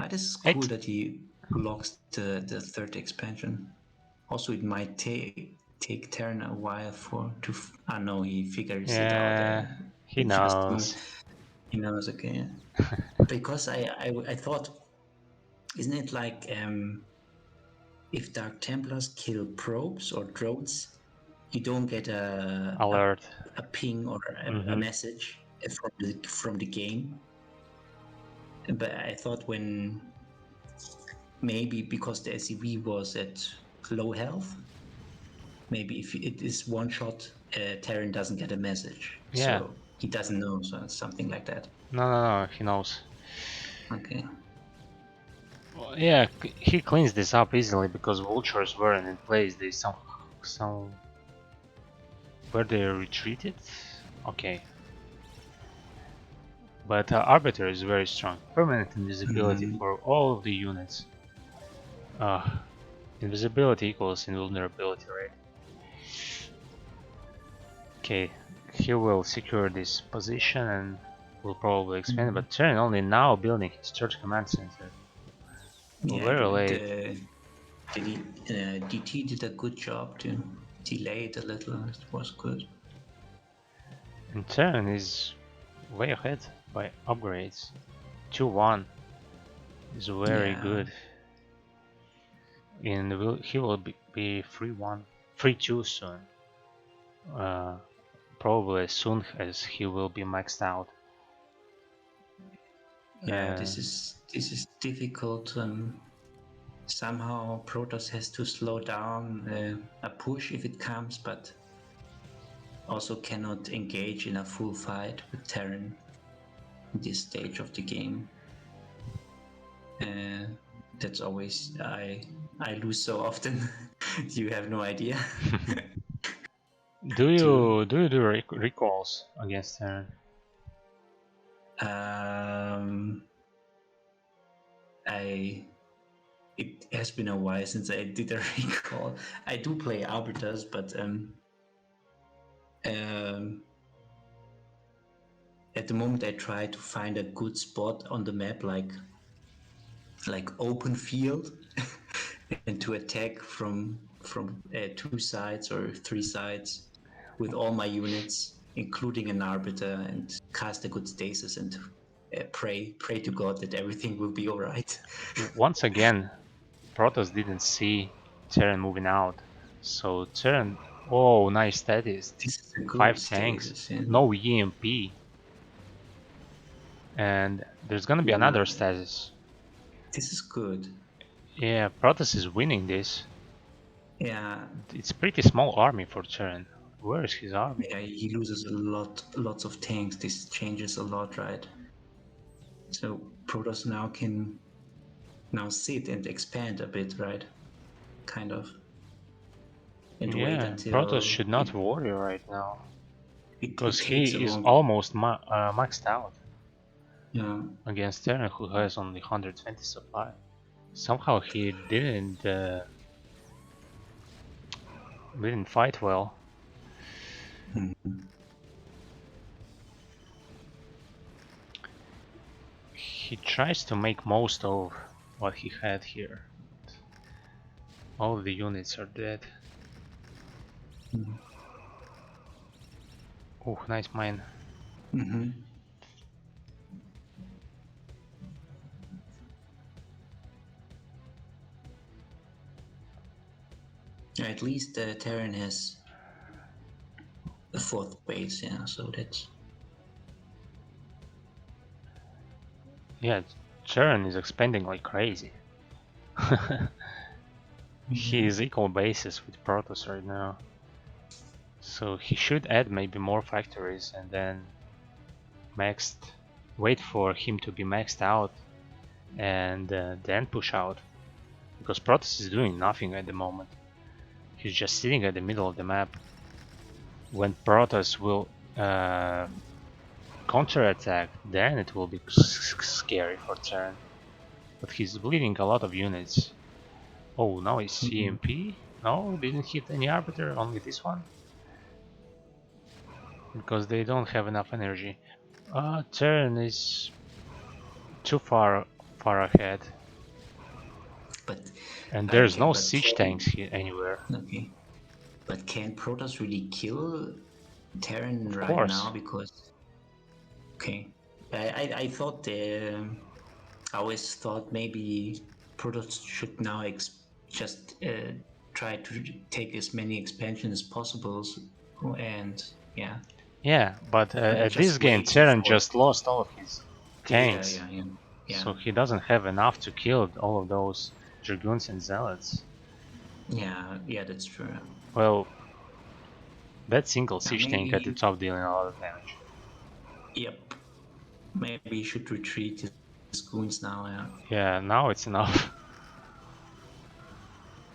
this is cool 8? that he blocks the third expansion. Also, it might take Terran a while I know he figures it out. Yeah, he He just knows. he knows. Okay, because I thought, isn't it like if Dark Templars kill probes or drones, you don't get Alert. a ping or a message from the game. But I thought when maybe because the SCV was at low health, maybe if it is one shot, Terran doesn't get a message, Yeah. so he doesn't know, so it's something like that. No, he knows. Okay. Well, yeah, he cleans this up easily because vultures weren't in place. They some where they retreated. Okay, but Arbiter is very strong. Permanent invisibility for all of the units. Invisibility equals invulnerability, right? Okay, he will secure this position and will probably expand, but Terran only now building his third command center. Yeah, Very late. the DT did a good job to delay it a little. It was good. And Terran is way ahead by upgrades. 2-1 is very good. And he will be 3-1, 3-2 soon. Probably as soon as he will be maxed out. Yeah, this is difficult. Somehow Protoss has to slow down a push if it comes, but also cannot engage in a full fight with Terran in this stage of the game. That's always I lose so often. You have no idea. do you do recalls against Terran? It has been a while since I did a recall. I do play arbiters, but at the moment I try to find a good spot on the map, like open field, and to attack from 2 sides or 3 sides with all my units, including an arbiter, and cast a good stasis and pray to God that everything will be all right. Once again, Protoss didn't see Terran moving out. So Terran, oh, nice status. This is a good 5 tanks, stasis, yeah. no EMP. And there's gonna be Yeah, another stasis. this is good. Yeah, Protoss is winning this. Yeah, It's pretty small army for Terran. Where is his army? yeah, he loses lots of tanks. This changes a lot, right? So Protoss now can sit and expand a bit, right? Kind of. And wait Yeah, Protoss until should not worry right now. it Because takes a he is long. almost maxed out Yeah. against Terran, who has only 120 supply. Somehow he didn't fight well. He tries to make most of what he had here. All the units are dead. Oh, nice mine. Mm-hmm. At least Terran has a fourth base, yeah. So that's Yeah, Terran is expanding like crazy. He is equal bases with Protoss right now. So he should add maybe more factories and then wait for him to be maxed out and then push out. Because Protoss is doing nothing at the moment. He's just sitting at the middle of the map. When Protoss will counter-attack, then it will be scary for Terran. But he's bleeding a lot of units. Oh, now it's CMP? No, didn't hit any Arbiter, only this one? Because they don't have enough energy. Terran is too far ahead. but And there's no but siege tanks here anywhere. okay. But can Protoss really kill Terran Of right course. now? Because okay, I thought I always thought maybe Protoss should now just try to take as many expansions as possible, and yeah, Yeah, but at this just game wait Terran for just lost all of his tanks. yeah, So he doesn't have enough to kill all of those Dragoons and Zealots. yeah, that's true. Well, that single Now siege tank at the maybe top dealing a lot of damage. yep, maybe you should retreat his goons now. Yeah, Yeah, now it's enough.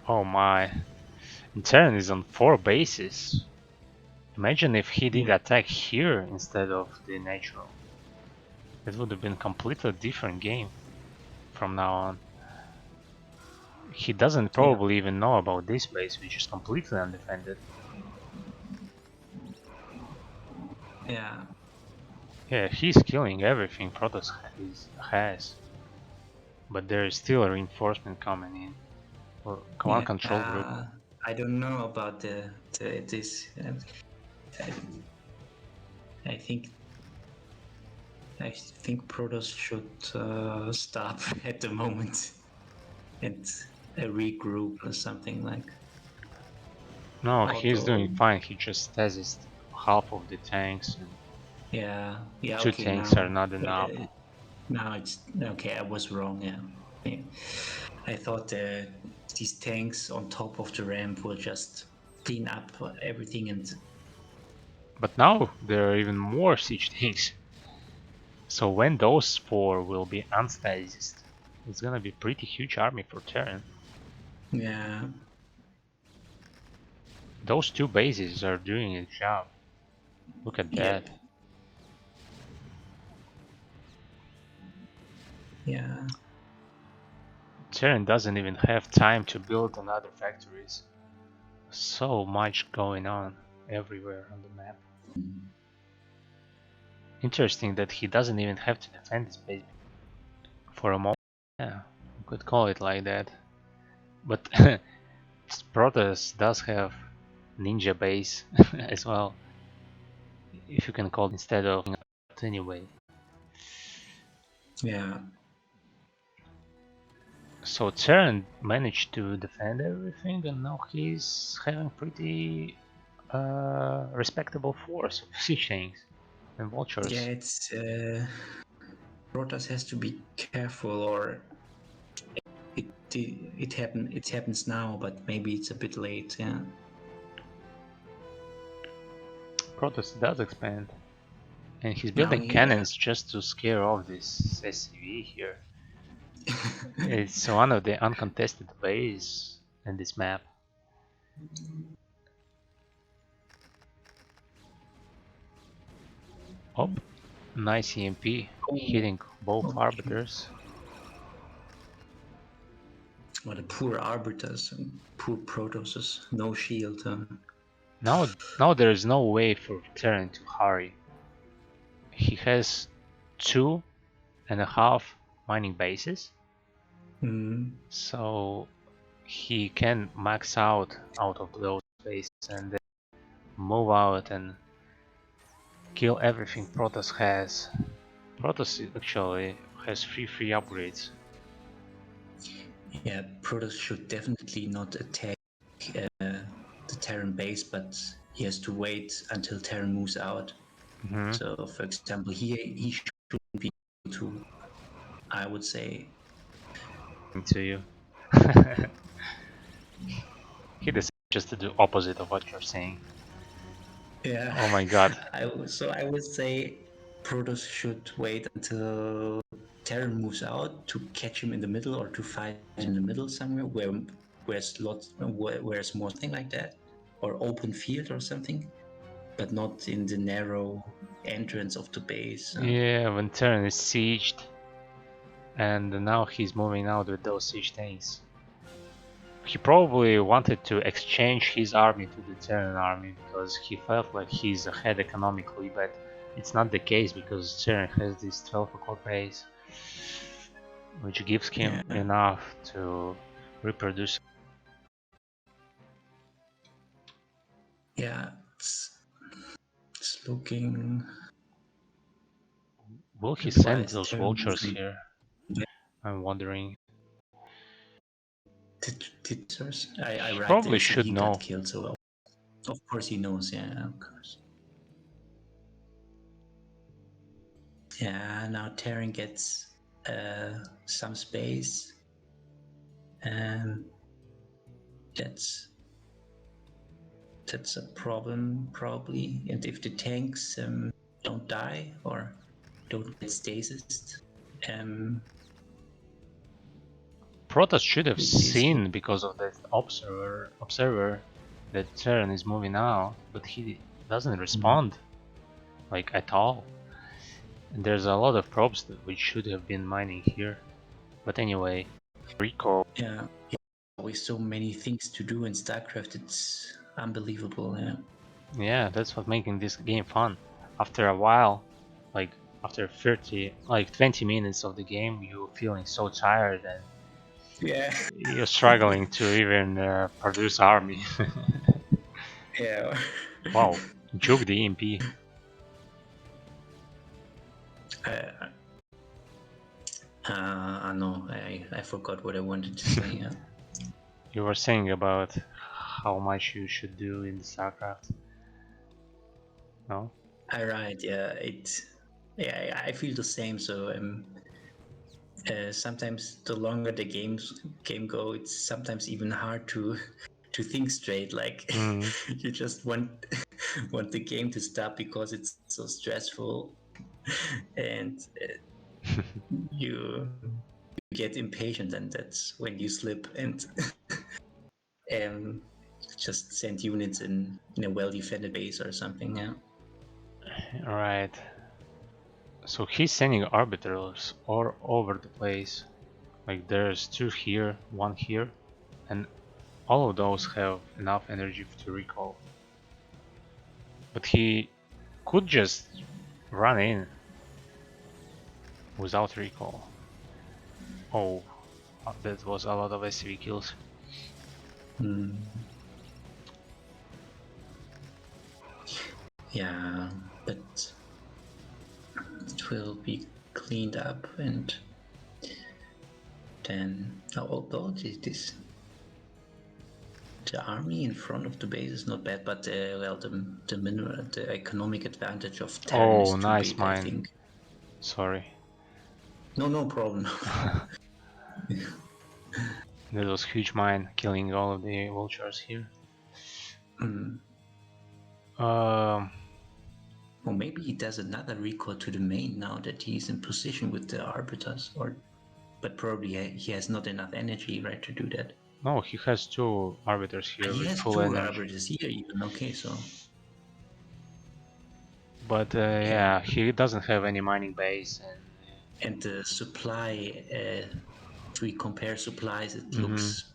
Oh my. And Terran is on 4 bases. Imagine if he did yeah, attack here instead of the natural. It would have been a completely different game from now on. He doesn't probably even know about this base, which is completely undefended. yeah. Yeah, he's killing everything Protoss has. But there is still a reinforcement coming in. Or command control group. I don't know about this. I think Protoss should stop at the moment and regroup or something like. No, he's Although, doing fine. He just stasised half of the tanks. And yeah, 2 okay, tanks are not enough. now it's okay. I was wrong. Yeah. I thought these tanks on top of the ramp will just clean up everything and. But now there are even more siege tanks. So when those 4 will be unstasised, it's gonna be pretty huge army for Terran. Yeah. Those 2 bases are doing a job. Look at that. Yep. Yeah. Terran doesn't even have time to build another factories. So much going on everywhere on the map. Interesting that he doesn't even have to defend his base for a moment. Yeah, you could call it like that. But Protoss does have ninja base as well, if you can call it instead of anyway. Yeah. So Terran managed to defend everything, and now he's having pretty respectable force of siege tanks and vultures. Yeah, it's Protoss has to be careful, or it happens now, but maybe it's a bit late. Yeah. Protoss does expand, and he's Now building he, cannons just to scare off this SCV here. It's one of the uncontested ways in this map. Oh, nice EMP, hitting both arbiters. What a poor arbiters and poor Protosses, no shield. Now there is no way for Terran to hurry. He has 2.5 mining bases, so he can max out of those bases and then move out and kill everything Protoss has. Protoss actually has free upgrades. Yeah, Protoss should definitely not attack the Terran base, but he has to wait until Terran moves out. So, for example, he shouldn't be able to, I would say. To you. He decided just to do opposite of what you're saying. Yeah. Oh my god. So I would say Protoss should wait until Terran moves out to catch him in the middle, or to fight in the middle somewhere where's more something like that, or open field or something, but not in the narrow entrance of the base. Yeah, when Terran is sieged, and now he's moving out with those siege tanks. He probably wanted to exchange his army to the Terran army because he felt like he's ahead economically, but it's not the case because Terran has this 12 o'clock base, which gives him enough to reproduce. Yeah, it's looking. Will he send Otherwise, those Terran vultures moving. here? I'm wondering. I He write probably this. should He got know. killed, so of course he knows. Yeah, of course. Yeah, now Terran gets some space, and that's a problem probably. And if the tanks don't die or don't get stasis, Protoss should have is seen because of that observer that Terran is moving out, but he doesn't respond like at all. And there's a lot of probes which should have been mining here. But anyway, recall. Yeah, with so many things to do in StarCraft, it's unbelievable. Yeah. Yeah, that's what making this game fun. After a while, like after 20 minutes of the game, you're feeling so tired and Yeah. you're struggling to even produce army. Yeah. Wow, juke the EMP. No, I forgot what I wanted to say. Yeah. You were saying about how much you should do in StarCraft. No? All right. Yeah. Yeah, I feel the same. So sometimes the longer the game go, it's sometimes even hard to think straight. Like you just want the game to stop because it's so stressful, and you get impatient, and that's when you slip and just send units in a well defended base or something. Yeah. Alright. So he's sending arbiters all over the place. Like there's 2 here, 1 here, and all of those have enough energy to recall. But he could just run in without recall. Oh, that was a lot of SCV kills. Hmm. Yeah, but it will be cleaned up, and then although this the army in front of the base is not bad, but well, the economic advantage of Terran is Oh, too nice big, I mine. think. Sorry. No problem. That was huge mine, killing all of the vultures here. Hmm. Um, Or maybe he does another recall to the main now that he's in position with the arbiters, but probably he has not enough energy, right, to do that. no, he has two arbiters here He with has full two energy. arbiters here even. Okay, so But yeah, yeah, he doesn't have any mining base, and the supply, if we compare supplies, it and looks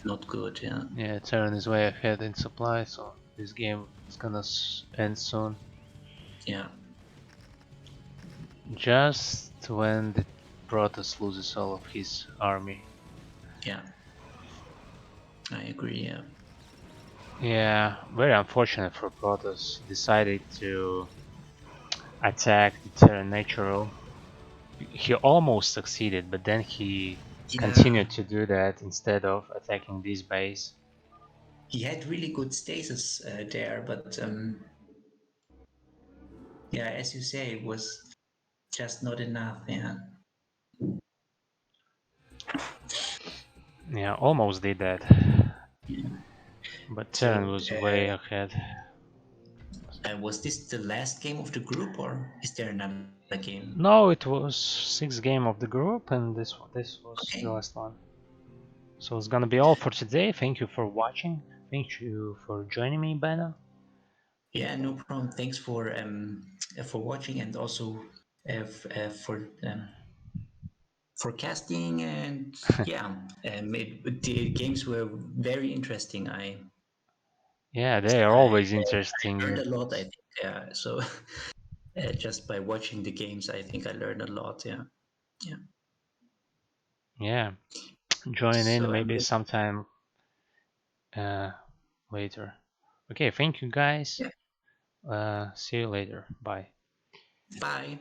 not good. Yeah, yeah, Terran is way ahead in supply, so this game is gonna end soon. yeah, Just when the Protoss loses all of his army. yeah. I agree. Yeah, Yeah, very unfortunate for Protoss. He decided to attack the Terran natural. He almost succeeded, but then he yeah. continued to do that instead of attacking this base. He had really good stasis there, but yeah, as you say, it was just not enough. Yeah, Yeah, almost did that. yeah. But Terran So, was way ahead. was this the last game of the group, or is there another game? No, it was sixth game of the group, and this was the Okay. last one. So it's gonna be all for today. Thank you for watching. Thank you for joining me, Beno. Yeah, no problem. Thanks for watching, and also for casting, and yeah, the games were very interesting. Yeah, they are I always learned interesting. a lot. I think so. Just by watching the games, I think I learned a lot. Yeah, yeah. Yeah, join in So maybe sometime uh, later. Okay, thank you guys. yeah. See you later. Bye. Bye.